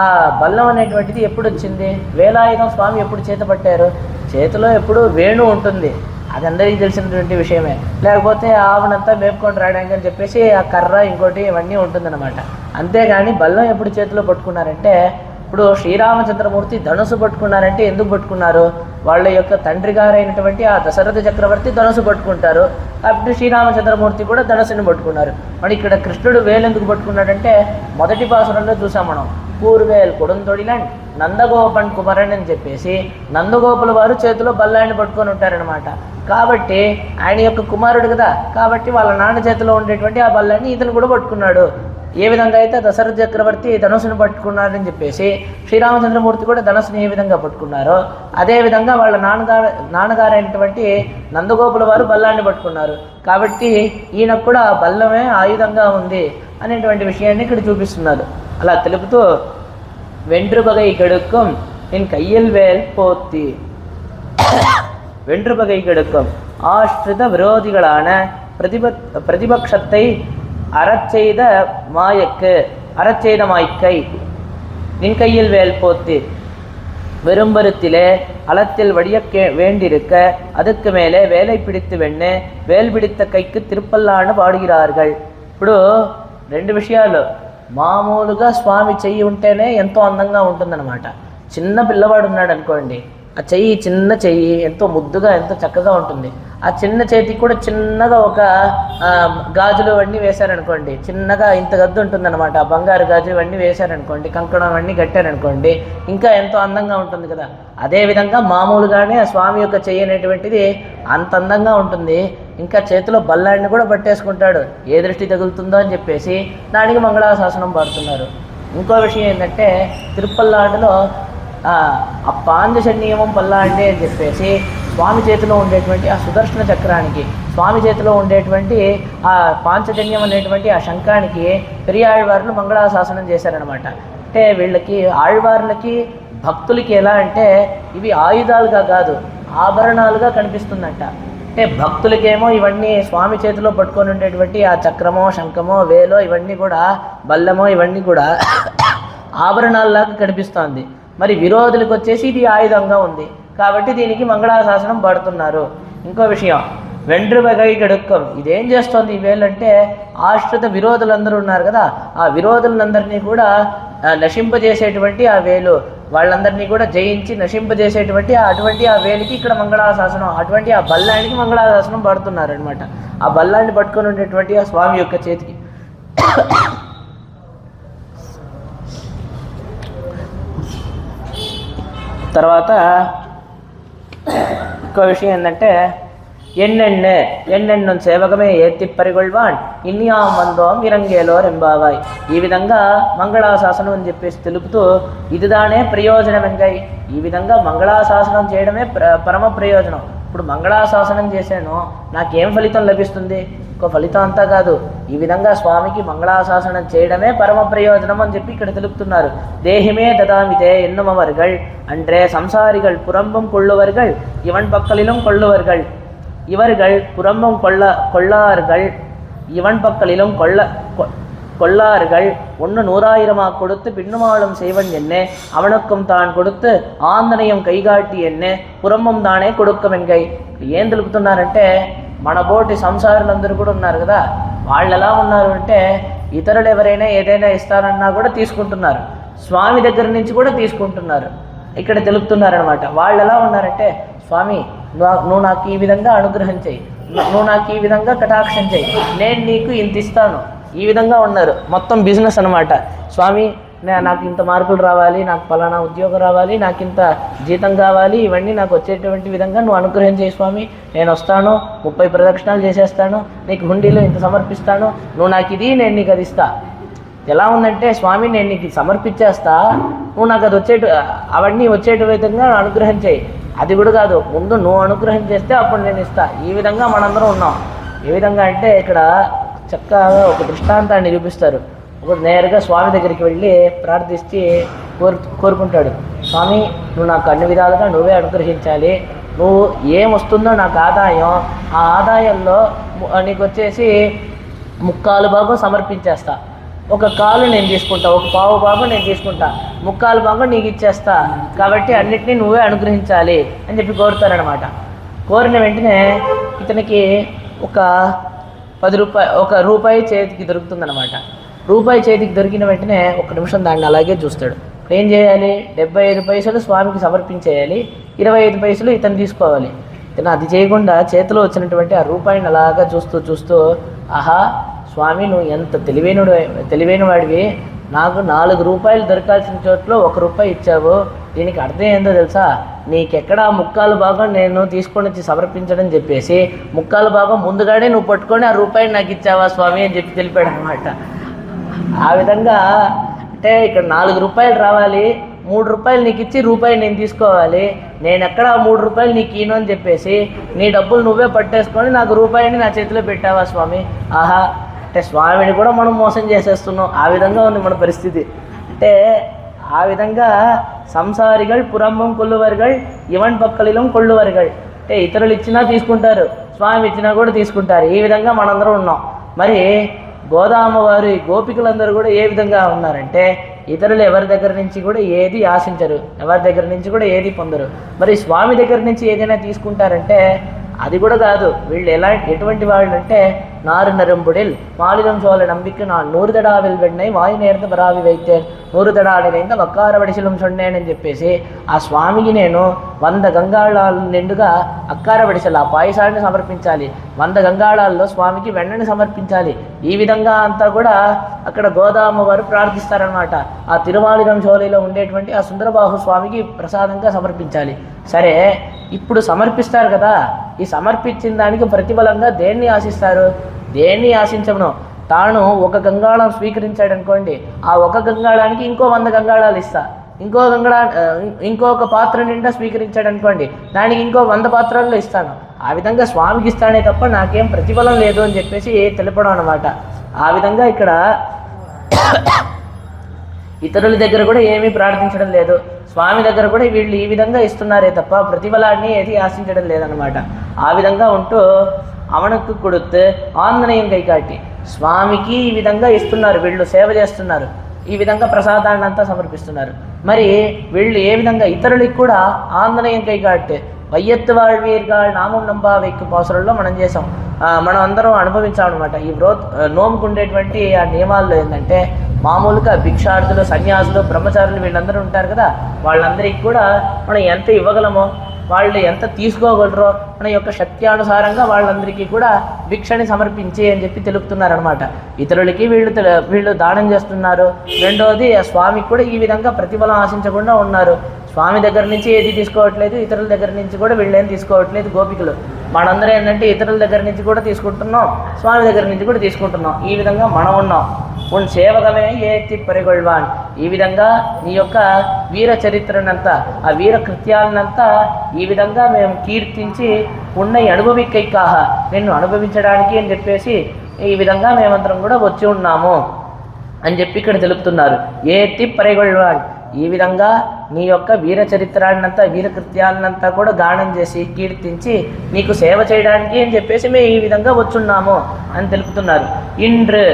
ఆ బల్లం అనేటువంటిది ఎప్పుడు వచ్చింది, వేలాయుధం స్వామి ఎప్పుడు చేత పట్టారు, చేతిలో ఎప్పుడు వేణు ఉంటుంది, అది అందరికీ తెలిసినటువంటి విషయమే. లేకపోతే ఆవునంతా మేపుకొని రావడానికి అని చెప్పేసి ఆ కర్ర ఇంకోటి ఇవన్నీ ఉంటుందన్నమాట. అంతేగాని బల్లం ఎప్పుడు చేతిలో పట్టుకున్నారంటే, ఇప్పుడు శ్రీరామచంద్రమూర్తి ధనుసు పట్టుకున్నారంటే ఎందుకు పట్టుకున్నారు, వాళ్ళ యొక్క తండ్రి గారైనటువంటి ఆ దశరథ చక్రవర్తి ధనుసు పట్టుకుంటారు, కాబట్టి శ్రీరామచంద్రమూర్తి కూడా ధనుసుని పట్టుకున్నారు. మరి ఇక్కడ కృష్ణుడు వేలు ఎందుకు పట్టుకున్నాడంటే మొదటి పాసురంలో చూసాం మనం, కూర్వేల్ కొడుంతొడిలాండ్ నందగోపన్ కుమరన్ అని చెప్పేసి నందగోపుల వారు చేతిలో బల్లాన్ని పట్టుకొని ఉంటారనమాట. కాబట్టి ఆయన యొక్క కుమారుడు కదా, కాబట్టి వాళ్ళ నాన్న చేతిలో ఉండేటువంటి ఆ బల్లాన్ని ఇతను కూడా పట్టుకున్నాడు. ఏ విధంగా అయితే దశరథ చక్రవర్తి ధనుసును పట్టుకున్నారని చెప్పేసి శ్రీరామచంద్రమూర్తి కూడా ధనుసుని ఏ విధంగా పట్టుకున్నారో అదేవిధంగా వాళ్ళ నాన్నగారైనటువంటి నందగోపుల వారు బల్లాన్ని పట్టుకున్నారు. కాబట్టి ఈయనకు కూడా బల్లమే ఆయుధంగా ఉంది అనేటువంటి విషయాన్ని ఇక్కడ చూపిస్తున్నారు. అలా తెలుపుతూ வென்றுபகை கெடுக்கும் என் கையில் வேல் போத்தி வென்றுபகை கெடுக்கும் ஆஸ்ரித விரோதிகளான பிரதிபக்ஷத்தை அறச்செய்த மாய்க்கை நின் கையில் வேல் போத்தி வெறும்பருத்திலே அலத்தில் வடிய வேண்டியிருக்க அதுக்கு மேலே வேலை பிடித்து வெண்ணு வேல் பிடித்த கைக்கு తిరుపల్లాను పాడుகிறார்கள். ఇప్పుడు 2 విషయాలు. మామూలుగా స్వామి చెయ్యి ఉంటేనే ఎంతో అందంగా ఉంటుందన్నమాట. చిన్న పిల్లవాడు ఉన్నాడు అనుకోండి, ఆ చిన్న చెయ్యి ఎంతో ముద్దుగా ఎంతో చక్కగా ఉంటుంది. ఆ చిన్న చేతికి కూడా చిన్నగా ఒక గాజులు అవన్నీ వేశారనుకోండి, చిన్నగా ఇంత గద్దు ఉంటుందన్నమాట. బంగారు గాజు ఇవన్నీ వేశారనుకోండి, కంకణం అవన్నీ కట్టారనుకోండి, ఇంకా ఎంతో అందంగా ఉంటుంది కదా. అదేవిధంగా మామూలుగానే ఆ స్వామి యొక్క చెయ్యి అనేటువంటిది అంత అందంగా ఉంటుంది. ఇంకా చేతిలో బల్లాడిని కూడా పట్టేసుకుంటాడు, ఏ దృష్టి తగులుతుందో అని చెప్పేసి దానికి మంగళాశాసనం పాడుతున్నారు. ఇంకో విషయం ఏంటంటే తిరుపల్లాడులో ఆ పాంచజన్యమం పల్లాండే అని చెప్పేసి స్వామి చేతిలో ఉండేటువంటి ఆ సుదర్శన చక్రానికి, స్వామి చేతిలో ఉండేటువంటి ఆ పాంచజన్యం అనేటువంటి ఆ శంఖానికి పెరియాళ్వార్లు మంగళాశాసనం చేశారనమాట. అంటే వీళ్ళకి ఆళ్వార్లకి భక్తులకి ఎలా అంటే ఇవి ఆయుధాలుగా కాదు ఆభరణాలుగా కనిపిస్తుందంట. అంటే భక్తులకేమో ఇవన్నీ స్వామి చేతిలో పట్టుకొని ఉండేటువంటి ఆ చక్రమో శంఖమో వేలో ఇవన్నీ కూడా బల్లమో ఇవన్నీ కూడా ఆభరణాల్లాగా కనిపిస్తోంది. మరి విరోధులకు వచ్చేసి ఇది ఆయుధంగా ఉంది కాబట్టి దీనికి మంగళాశాసనం పడుతున్నారు. ఇంకో విషయం, వెండ్రువగై గడుక్కం, ఇదేం చేస్తోంది ఈ వేలంటే ఆశ్రిత విరోధులందరూ ఉన్నారు కదా, ఆ విరోధులందరినీ కూడా నశింపజేసేటువంటి ఆ వేలు, వాళ్ళందరినీ కూడా జయించి నశింపజేసేటువంటి అటువంటి ఆ వేలికి ఇక్కడ మంగళాశాసనం, అటువంటి ఆ బల్లానికి మంగళాశాసనం పడుతున్నారు అనమాట. ఆ బల్లాన్ని పట్టుకొని ఉండేటువంటి ఆ స్వామి యొక్క చేతికి. తర్వాత ఇంకో విషయం ఏంటంటే ఎన్నెన్ను సేవకమే ఏత్తి పరిగొల్వాన్ ఇన్యాం వందోం ఇరంగేలో రెంబావాయ్, ఈ విధంగా మంగళాశాసనం అని చెప్పేసి తెలుపుతూ ఇదిదానే ప్రయోజనం ఎంగై, ఈ విధంగా మంగళాశాసనం చేయడమే పరమ ప్రయోజనం. ఇప్పుడు మంగళాశాసనం చేశాను, నాకేం ఫలితం లభిస్తుంది? ఇంకో ఫలితం అంతా కాదు, ఈ విధంగా స్వామికి మంగళాశాసనం చేయడమే పరమ ప్రయోజనం అని చెప్పి ఇక్కడ తెలుపుతున్నారు. దేహిమే దదామితే ఎన్నుమవర్గల్ అంటే సంసారిகள் పురంబం కొళ్ళువర్గల్ ఇవన్ పక్కలిலும் కొళ్ళువర్గల్, இவர்கள் புறம்பம் கொள்ளார்கள் இவன் பக்கலிலும் கொள்ளார்கள் ஒன்று 100,000 கொடுத்து பின்னுமாளும் செய்வன் என்ன அவனுக்கும் தான் கொடுத்து ఆందనేయం కైగాటి ఎన్నే పురంబం దానే కొడుక్కమెన్గై. ఏం తెలుపుతున్నారంటే మన బోటి సంసారులందరూ కూడా ఉన్నారు కదా, వాళ్ళు ఎలా ఉన్నారు అంటే ఇతరులు ఎవరైనా ఏదైనా ఇస్తారన్నా కూడా తీసుకుంటున్నారు, స్వామి దగ్గర నుంచి కూడా తీసుకుంటున్నారు. ఇక్కడ తెలుపుతున్నారనమాట. వాళ్ళు ఎలా ఉన్నారంటే స్వామి నువ్వు నాకు ఈ విధంగా అనుగ్రహం చేయి, నువ్వు నాకు ఈ విధంగా కటాక్షం చేయి, నేను నీకు ఇంత ఇస్తాను, ఈ విధంగా ఉన్నారు. మొత్తం బిజినెస్ అనమాట. స్వామి నాకు ఇంత మార్కులు రావాలి, నాకు ఫలానా ఉద్యోగం రావాలి, నాకు ఇంత జీతం కావాలి, ఇవన్నీ నాకు వచ్చేటువంటి విధంగా నువ్వు అనుగ్రహం చేయి స్వామి, నేను వస్తాను, 30 ప్రదక్షిణాలు చేసేస్తాను, నీకు హుండీలో ఇంత సమర్పిస్తాను, నువ్వు నాకు ఇది, నేను నీకు అది ఇస్తా. ఎలా ఉందంటే స్వామి నేను నీకు సమర్పించేస్తా, నువ్వు నాకు అది అవన్నీ వచ్చేట విధంగా అనుగ్రహం చేయి. అది కూడా కాదు, ముందు నువ్వు అనుగ్రహం చేస్తే అప్పుడు నేను ఇస్తా. ఈ విధంగా మనందరం ఉన్నాం. ఏ విధంగా అంటే ఇక్కడ చక్కగా ఒక దృష్టాంతాన్ని నిరూపిస్తారు. ఒకడు నేరుగా స్వామి దగ్గరికి వెళ్ళి ప్రార్థిస్తే కోరుకుంటాడు, స్వామి నువ్వు నాకు అన్ని విధాలుగా నువ్వే అనుగ్రహించాలి, నువ్వు ఏం వస్తుందో నాకు ఆదాయం, ఆ ఆదాయంలో నీకు వచ్చేసి 3/4 భాగం సమర్పించేస్తా, 1 కాలు నేను తీసుకుంటా, 1/4 భాగం నేను తీసుకుంటా, 3/4 భాగం నీకు ఇచ్చేస్తా, కాబట్టి అన్నిటినీ నువ్వే అనుగ్రహించాలి అని చెప్పి కోరుతారనమాట. కోరిన వెంటనే ఇతనికి ఒక 10 రూపాయలు, 1 రూపాయి చేతికి దొరుకుతుందన్నమాట. రూపాయి చేతికి దొరికిన వెంటనే 1 నిమిషం దాన్ని అలాగే చూస్తాడు. ఏం చేయాలి? 75 పైసలు స్వామికి సమర్పించేయాలి, 25 పైసలు ఇతను తీసుకోవాలి. ఇతను అది చేయకుండా చేతిలో వచ్చినటువంటి ఆ రూపాయిని అలాగా చూస్తూ ఆహా స్వామి నువ్వు ఎంత తెలివైన వాడివి, నాకు 4 రూపాయలు దొరకాల్సిన చోట్ల 1 రూపాయి ఇచ్చావు, దీనికి అర్థం ఏందో తెలుసా, నీకెక్కడ 3/4 భాగం నేను తీసుకొని వచ్చి సమర్పించడం చెప్పేసి 3/4 భాగం ముందుగానే నువ్వు పట్టుకొని ఆ రూపాయిని నాకు ఇచ్చావా స్వామి అని చెప్పి తెలిపాడు అనమాట. ఆ విధంగా అంటే ఇక్కడ 4 రూపాయలు రావాలి, 3 రూపాయలు నీకు ఇచ్చి రూపాయి నేను తీసుకోవాలి, నేను ఎక్కడ 3 రూపాయలు నీకు ఈను అని చెప్పేసి నీ డబ్బులు నువ్వే పట్టేసుకొని నాకు రూపాయిని నా చేతిలో పెట్టావా స్వామి. ఆహా, అంటే స్వామిని కూడా మనం మోసం చేసేస్తున్నాం. ఆ విధంగా ఉంది మన పరిస్థితి. అంటే ఆ విధంగా సంసారిகள் పురంబం కొల్లువర్గల్ ఇవన్ పక్కలిలం కొల్లువర్గల్, అంటే ఇతరులు ఇచ్చినా తీసుకుంటారు, స్వామి ఇచ్చినా కూడా తీసుకుంటారు. ఈ విధంగా మనందరం ఉన్నాం. మరి గోదామవారి గోపికలందరూ కూడా ఏ విధంగా ఉన్నారంటే ఇతరులు ఎవరి దగ్గర నుంచి కూడా ఏది ఆశించరు, ఎవరి దగ్గర నుంచి కూడా ఏది పొందరు. మరి స్వామి దగ్గర నుంచి ఏదైనా తీసుకుంటారంటే అది కూడా కాదు. వీళ్ళు ఎటువంటి వాళ్ళు అంటే నారు నరుంపుడిల్ మాలిదం చోళ నంబిక నా 100 தடாவில் வெண்ணெய் வாய் நேர்ந்து பராவி வைத்தேன் 100 தடாడినైంద వక్కార వడిశిలం సొన్నేనని చెప్పేసి ఆ స్వామికి నేను 100 గంగాళాలు నిండుగా అక్కార వడిశల ఆ పాయసాన్ని సమర్పించాలి, 100 గంగాళాల్లో స్వామికి వెన్నని సమర్పించాలి. ఈ విధంగా అంతా కూడా అక్కడ గోదామ వారు ప్రార్థిస్తారనమాట. ఆ తిరుమాలిదం చోళలో ఉండేటువంటి ఆ సుందరబాహు స్వామికి ప్రసాదంగా సమర్పించాలి. సరే, ఇప్పుడు సమర్పిస్తారు కదా, ఈ సమర్పించిన దానికి ప్రతిఫలంగా దేన్ని ఆశిస్తారు? దేన్ని ఆశించమును. తాను 1 గంగాళం స్వీకరించాడనుకోండి, ఆ 1 గంగాళానికి ఇంకో 100 గంగాళాలు ఇస్తా. ఇంకొక పాత్ర నిండా స్వీకరించాడనుకోండి, దానికి ఇంకో 100 పాత్రల్లో ఇస్తాను. ఆ విధంగా స్వామికి ఇస్తానే తప్ప నాకేం ప్రతిఫలం లేదు అని చెప్పేసి తెలపడం అనమాట. ఆ విధంగా ఇక్కడ ఇతరుల దగ్గర కూడా ఏమీ ప్రార్థించడం లేదు, స్వామి దగ్గర కూడా వీళ్ళు ఈ విధంగా ఇస్తున్నారే తప్ప ప్రతిఫలాన్ని ఏది ఆశించడం లేదనమాట. ఆ విధంగా ఉంటూ అవనకు కొడుతూ ఆందనేయం కైకాటి, స్వామికి ఈ విధంగా ఇస్తున్నారు, వీళ్ళు సేవ చేస్తున్నారు. ఈ విధంగా ప్రసాదాన్ని అంతా సమర్పిస్తున్నారు. మరి వీళ్ళు ఏ విధంగా ఇతరులకు కూడా ఆందనేయం కైగాట్టే వైయత్తు వాళ్ళవీర్గాళ్ నామం నంబా వెక్కు పాసులలో మనం చేసాం. మనం అందరం అనుభవించామన్నమాట. ఈ నోముకు ఉండేటువంటి ఆ నియమాల్లో ఏంటంటే మామూలుగా భిక్షార్థులు, సన్యాసులు, బ్రహ్మచారులు వీళ్ళందరూ ఉంటారు కదా, వాళ్ళందరికీ కూడా మనం ఎంత ఇవ్వగలమో, వాళ్ళు ఎంత తీసుకోగలరో మన యొక్క శక్తి అనుసారంగా వాళ్ళందరికీ కూడా భిక్షని సమర్పించి అని చెప్పి తెలుపుతున్నారనమాట. ఇతరులకి వీళ్ళు దానం చేస్తున్నారు. రెండవది స్వామికి కూడా ఈ విధంగా ప్రతిఫలం ఆశించకుండా ఉన్నారు. స్వామి దగ్గర నుంచి ఏది తీసుకోవట్లేదు, ఇతరుల దగ్గర నుంచి కూడా వీళ్ళేం తీసుకోవట్లేదు గోపికలు. మనందరూ ఏంటంటే ఇతరుల దగ్గర నుంచి కూడా తీసుకుంటున్నాం, స్వామి దగ్గర నుంచి కూడా తీసుకుంటున్నాం. ఈ విధంగా మనం ఉన్నాం. ఉన్ సేవకమే ఏతి పరిగొల్వాన్. ఈ విధంగా నీ యొక్క వీర చరిత్రనంతా, ఆ వీర కృత్యాలనంతా ఈ విధంగా మేము కీర్తించి ఉన్నయి అనుభవికైకాహ, నిన్ను అనుభవించడానికి అని చెప్పేసి ఈ విధంగా మేమందరం కూడా వచ్చి ఉన్నాము అని చెప్పి ఇక్కడ తెలుపుతున్నారు. ఏతి పరిగొల్వాన్. ఈ విధంగా నీ యొక్క వీర చరిత్రాన్నంతా, వీరకృత్యాలనంతా కూడా గానం చేసి కీర్తించి నీకు సేవ చేయడానికి అని చెప్పేసి మేము ఈ విధంగా వచ్చున్నాము అని తెలుపుతున్నారు. ఇండ్రు,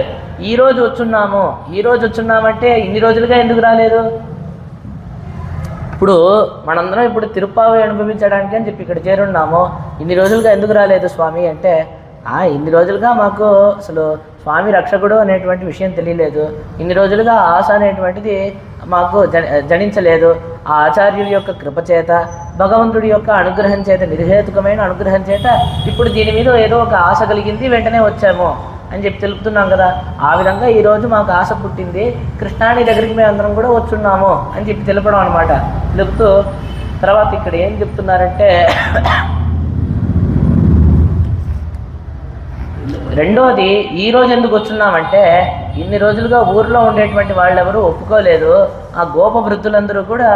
ఈరోజు వచ్చున్నాము. ఈరోజు వచ్చున్నామంటే ఇన్ని రోజులుగా ఎందుకు రాలేదు? ఇప్పుడు మనందరం ఇప్పుడు తిరుప్పావి అనుభవించడానికి అని చెప్పి ఇక్కడ చేరున్నాము. ఇన్ని రోజులుగా ఎందుకు రాలేదు స్వామి అంటే, ఇన్ని రోజులుగా మాకు అసలు స్వామి రక్షకుడు అనేటువంటి విషయం తెలియలేదు. ఇన్ని రోజులుగా ఆశ అనేటువంటిది మాకు జనించలేదు. ఆ ఆచార్యుడి యొక్క కృప చేత, భగవంతుడి యొక్క అనుగ్రహం చేత, నిర్హేతుకమైన అనుగ్రహం చేత ఇప్పుడు దీని మీద ఏదో ఒక ఆశ కలిగింది, వెంటనే వచ్చాము అని చెప్పి తెలుపుతున్నాం కదా. ఆ విధంగా ఈరోజు మాకు ఆశ పుట్టింది, కృష్ణాని దగ్గరికి మేము అందరం కూడా వచ్చున్నాము అని చెప్పి తెలుపడం అనమాట. తెలుపుతూ తర్వాత ఇక్కడ ఏం చెప్తున్నారంటే, రెండోది ఈరోజు ఎందుకు వచ్చున్నామంటే, ఇన్ని రోజులుగా ఊర్లో ఉండేటువంటి వాళ్ళెవరూ ఒప్పుకోలేదు. ఆ గోప వృద్ధులందరూ కూడా,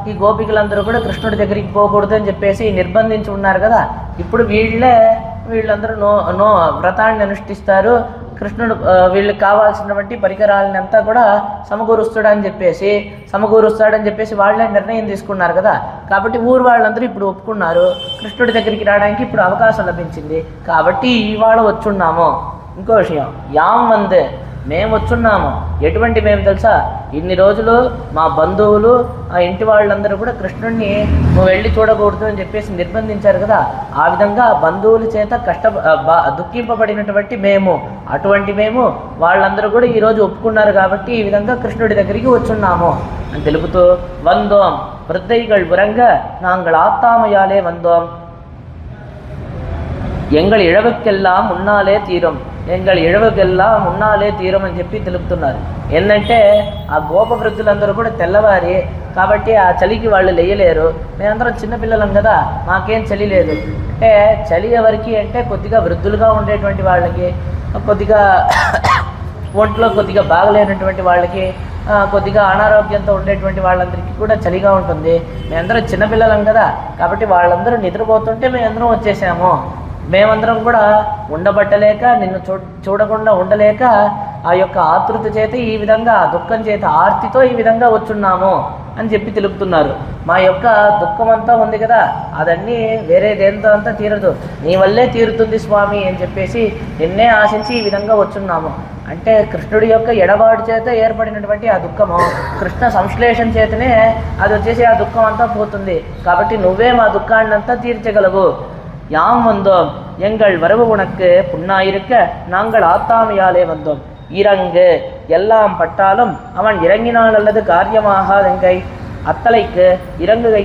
ఈ గోపికలందరూ కూడా కృష్ణుడి దగ్గరికి పోకూడదు అని చెప్పేసి నిర్బంధించి ఉన్నారు కదా. ఇప్పుడు వీళ్ళందరూ వ్రతాన్ని అనుష్ఠిస్తారు. కృష్ణుడు వీళ్ళకి కావాల్సినటువంటి పరికరాలని అంతా కూడా సమకూరుస్తాడని చెప్పేసి వాళ్ళే నిర్ణయం తీసుకున్నారు కదా. కాబట్టి ఊరు వాళ్ళందరూ ఇప్పుడు ఒప్పుకున్నారు, కృష్ణుడి దగ్గరికి రావడానికి ఇప్పుడు అవకాశం లభించింది. కాబట్టి ఇవాళ వచ్చున్నాము. ఇంకో విషయం, వందే మేము వచ్చున్నాము. ఎటువంటి మేము తెలుసా, ఇన్ని రోజులు మా బంధువులు, ఆ ఇంటి వాళ్ళందరూ కూడా కృష్ణుడిని నువ్వు వెళ్ళి చూడకూడదు అని చెప్పేసి నిర్బంధించారు కదా. ఆ విధంగా బంధువుల చేత దుఃఖింపబడినటువంటి మేము, అటువంటి మేము వాళ్ళందరూ కూడా ఈరోజు ఒప్పుకున్నారు. కాబట్టి ఈ విధంగా కృష్ణుడి దగ్గరికి వచ్చున్నాము అని తెలుపుతూ, వందోం వృద్ధైகள் உறங்க நாங்கள் ஆத்தாமையாலே வந்தோம், எங்கள் இழவுக்கெல்லாம் முன்னாலே தீரும், ఎంగళ ఇழవుకెల్లాం మున్నాలే తీరం అని చెప్పి తెలుపుతున్నారు. ఏంటంటే ఆ గోప వృద్ధులందరూ కూడా తెల్లవారి, కాబట్టి ఆ చలికి వాళ్ళు లేయలేరు. మేమందరం చిన్నపిల్లలం కదా, మాకేం చలి లేదు. అంటే చలి ఎవరికి అంటే కొద్దిగా వృద్ధులుగా ఉండేటువంటి వాళ్ళకి, కొద్దిగా ఒంట్లో కొద్దిగా బాగలేనటువంటి వాళ్ళకి, కొద్దిగా అనారోగ్యంతో ఉండేటువంటి వాళ్ళందరికీ కూడా చలిగా ఉంటుంది. మేమందరం చిన్నపిల్లలం కదా, కాబట్టి వాళ్ళందరూ నిద్రపోతుంటే మేమందరం వచ్చేసాము. మేమందరం కూడా ఉండబట్టలేక, నిన్ను చూడకుండా ఉండలేక, ఆ యొక్క ఆతృత చేత ఈ విధంగా, దుఃఖం చేత ఆర్తితో ఈ విధంగా వచ్చున్నాము అని చెప్పి తెలుపుతున్నారు. మా యొక్క దుఃఖం అంతా ఉంది కదా, అదన్నీ వేరే దేంతో అంతా తీరదు, నీ వల్లే తీరుతుంది స్వామి అని చెప్పేసి నిన్నే ఆశించి ఈ విధంగా వచ్చున్నాము. అంటే కృష్ణుడి యొక్క ఎడబాటు చేత ఏర్పడినటువంటి ఆ దుఃఖము, కృష్ణ సంశ్లేషణ చేతనే అది వచ్చేసి ఆ దుఃఖం అంతా పోతుంది. కాబట్టి నువ్వే మా దుఃఖాన్ని అంతా తీర్చగలవు. யாம் வந்தோம், எங்கள் வரவு உனக்கு புண்ணாயிருக்க நாங்கள் ஆத்தாமையாலே வந்தோம். இறங்கு எல்லாம் பட்டாலும் அவன் இறங்கினால் அல்லது காரியமாகாதெங்கை அத்தலைக்கு இறங்குகை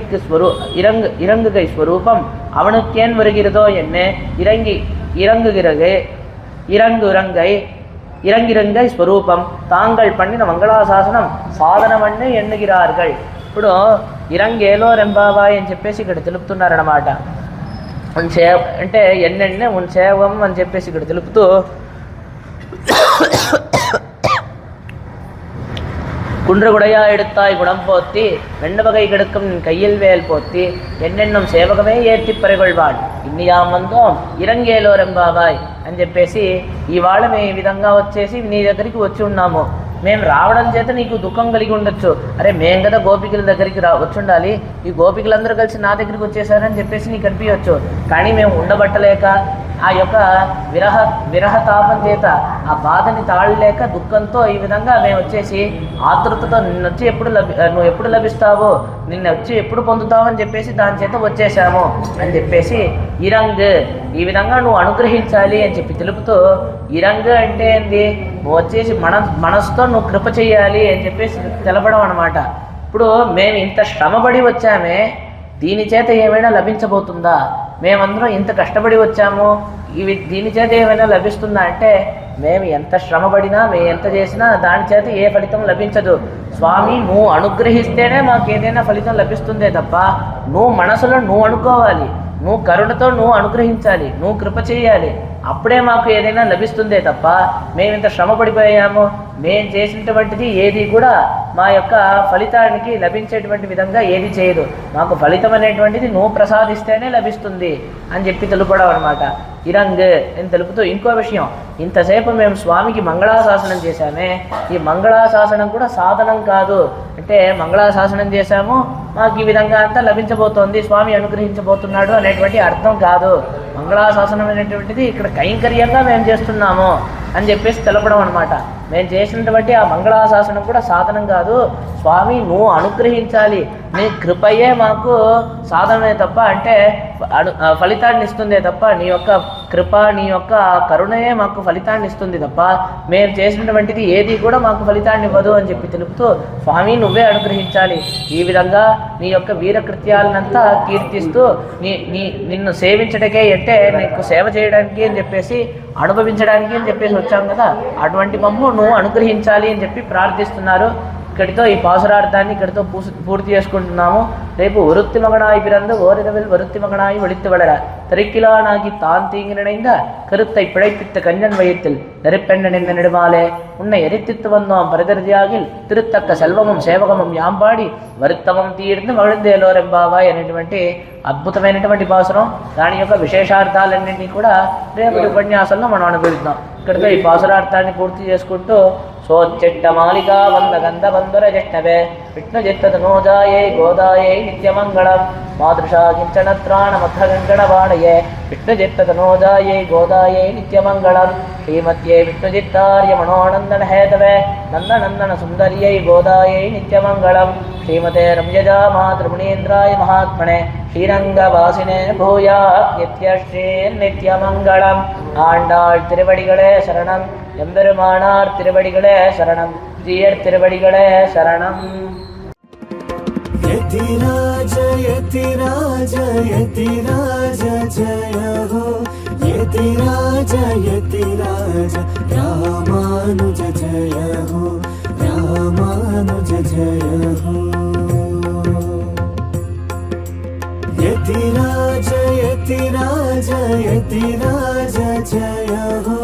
ஸ்வரூபம் அவனுக்கேன் வருகிறதோ என்ன இறங்கிருங்கை ஸ்வரூபம் தாங்கள் பண்ணின மங்களாசாசனம் సాధనమని ఎన్నుகிறார்கள். ఇప్పుడు ఇరంగేలో రెంబావాయ్ అని చెప్పేసి ఇక్కడ తెలుపుతున్నారన్నమాట. అంటే ఎన్నెన్నే సేవం అని చెప్పేసి ఇక్కడ తెలుపుతూ, குன்றுகுடையா எடுத்தாய் குணம் போத்தி வெண்ணவகை கெடுக்கும் கையில் வேல் போத்தி ఎన్నెన్నం సేవకమే ఏతి పరిగొల్వాడు ఇన్నియాం వందోం ఇరంగేలో రెంబావాయ్ అని చెప్పేసి ఇవాళ మేము ఈ విధంగా వచ్చేసి నీ దగ్గరికి వచ్చి ఉన్నాము. మేము రావడం చేత నీకు దుఃఖం కలిగి ఉండొచ్చు. అరే మేము కదా గోపికల దగ్గరికి వచ్చి ఉండాలి, ఈ గోపికలందరూ కలిసి నా దగ్గరికి వచ్చేసారని చెప్పేసి నీకు అనిపించవచ్చు. కానీ మేము ఉండబట్టలేక, ఆ యొక్క విరహతాపం చేత ఆ బాధని తాళలేక దుఃఖంతో ఈ విధంగా మేము వచ్చేసి ఆతృతతో నువ్వు ఎప్పుడు లభిస్తావో, నిన్ను వచ్చి ఎప్పుడు పొందుతావు అని చెప్పేసి దాని చేత వచ్చేసాము అని చెప్పేసి ఇరంగ్, ఈ విధంగా నువ్వు అనుగ్రహించాలి అని చెప్పి తెలుపుతూ, ఇరంగ్ అంటే ఏంది, నువ్వు వచ్చేసి మనసుతో నువ్వు కృప చేయాలి అని చెప్పేసి తెలపడం అనమాట. ఇప్పుడు మేము ఇంత శ్రమపడి వచ్చామే, దీని చేత ఏమైనా లభించబోతుందా? మేమందరం ఇంత కష్టపడి వచ్చాము, దీని చేత ఏమైనా లభిస్తుందా అంటే, మేము ఎంత శ్రమపడినా, మేము ఎంత చేసినా దాని చేత ఏ ఫలితం లభించదు. స్వామి నువ్వు అనుగ్రహిస్తేనే మాకు ఏదైనా ఫలితం లభిస్తుందే తప్ప, నువ్వు మనసులో నువ్వు అనుకోవాలి, నువ్వు కరుణతో నువ్వు అనుగ్రహించాలి, నువ్వు కృప చేయాలి, అప్పుడే మాకు ఏదైనా లభిస్తుందే తప్ప, మేము ఇంత శ్రమ పడిపోయాము, మేము చేసినటువంటిది ఏది కూడా మా యొక్క ఫలితానికి లభించేటువంటి విధంగా ఏది చేయదు. మాకు ఫలితం అనేటువంటిది నువ్వు ప్రసాదిస్తేనే లభిస్తుంది అని చెప్పి తెలుపడం అనమాట. ఇరంగ్ అని తెలుపుతూ ఇంకో విషయం, ఇంతసేపు మేము స్వామికి మంగళాశాసనం చేశామే, ఈ మంగళాశాసనం కూడా సాధనం కాదు. అంటే మంగళాశాసనం చేశాము, మాకు ఈ విధంగా అంతా లభించబోతోంది, స్వామి అనుగ్రహించబోతున్నాడు అనేటువంటి అర్థం కాదు. మంగళాశాసనం అనేటువంటిది ఇక్కడ కైంకర్యంగా మేము చేస్తున్నాము అని చెప్పేసి తెలపడం అనమాట. మేము చేసినటువంటి ఆ మంగళాశాసనం కూడా సాధనం కాదు, స్వామి నువ్వు అనుగ్రహించాలి, నీ కృపయే మాకు సాధనమే తప్ప, అంటే ఫలితాన్ని ఇస్తుందే తప్ప, నీ యొక్క కృప, నీ యొక్క కరుణయే మాకు ఫలితాన్ని ఇస్తుంది తప్ప, మేము చేసినటువంటిది ఏది కూడా మాకు ఫలితాన్ని ఇవ్వదు అని చెప్పి తెలుపుతూ, స్వామి నువ్వే అనుగ్రహించాలి, ఈ విధంగా నీ యొక్క వీరకృత్యాలనంతా కీర్తిస్తూ నిన్ను సేవించడానికే, అంటే నీకు సేవ చేయడానికి అని చెప్పేసి, అనుభవించడానికి అని చెప్పేసి వచ్చాం కదా, అటువంటి మమ్ము నువ్వు అనుగ్రహించాలి అని చెప్పి ప్రార్థిస్తున్నారు. ఇక్కడితో ఈ పాసురార్థాన్ని ఇక్కడితో పూర్తి చేసుకుంటున్నాము. రేపు ஒருத்தி மகனாய் பிறந்து ஓரிரவில் ஒருத்தி மகனாய் ஒழித்து வளர தெருக்கிலானாகி தான் தீங்கினைந்த கருத்தை பிழைப்பித்த கஞ்சன் வயிற்றில் நெருப்பெண்ண நின்ற நெடுமாலே உன்னை எரித்தித்து வந்தோம் பரிதர்தியாகில் திருத்தக்க செல்வமும் సేవకముం యాంపాడి వరుత్తమం తీర్ந்து మగళిందేలోరెంబావాయ్ అనేటువంటి అద్భుతమైనటువంటి పాసురం. దాని యొక్క విశేషార్థాలన్నింటినీ కూడా రేపటి ఉపన్యాసంలో మనం అనుభవిద్దాం. ఇక్కడితో ఈ పాసురార్థాన్ని పూర్తి చేసుకుంటూ, సోచ్చెట్ట మాలికా వంద గంధ బంధుర జష్ణవే విష్ణు చిత్తనోజాయే గోదాయే నిత్యమంగళం మాదృశా కించనత్రాణమథగంగణబాణయే విష్ణు చిత్తనోజాయే గోదాయే నిత్యమంగళం శ్రీమత్యే విష్ణు చిత్తార్య మనోనందన హేతవే నందనందన సుందర్యై గోదాయే నిత్యమంగళం శ్రీమతే రమ్యజా మాతృమునీంద్రాయ మహాత్మనే శ్రీరంగవాసినే భూయాత్ நித்யமங்கலம். ஆண்டாள் திருவடிகளே சரணம், எம்பெருமானார் திருவடிகளே சரணம், ஜீயர் திருவடிகளே சரணம். यतिराज यतिराज यतिराज जय हो, यतिराज यतिराज रामानुज जय हो, रामानुज जय हो. यतिराज यतिराज यतिराज जय हो.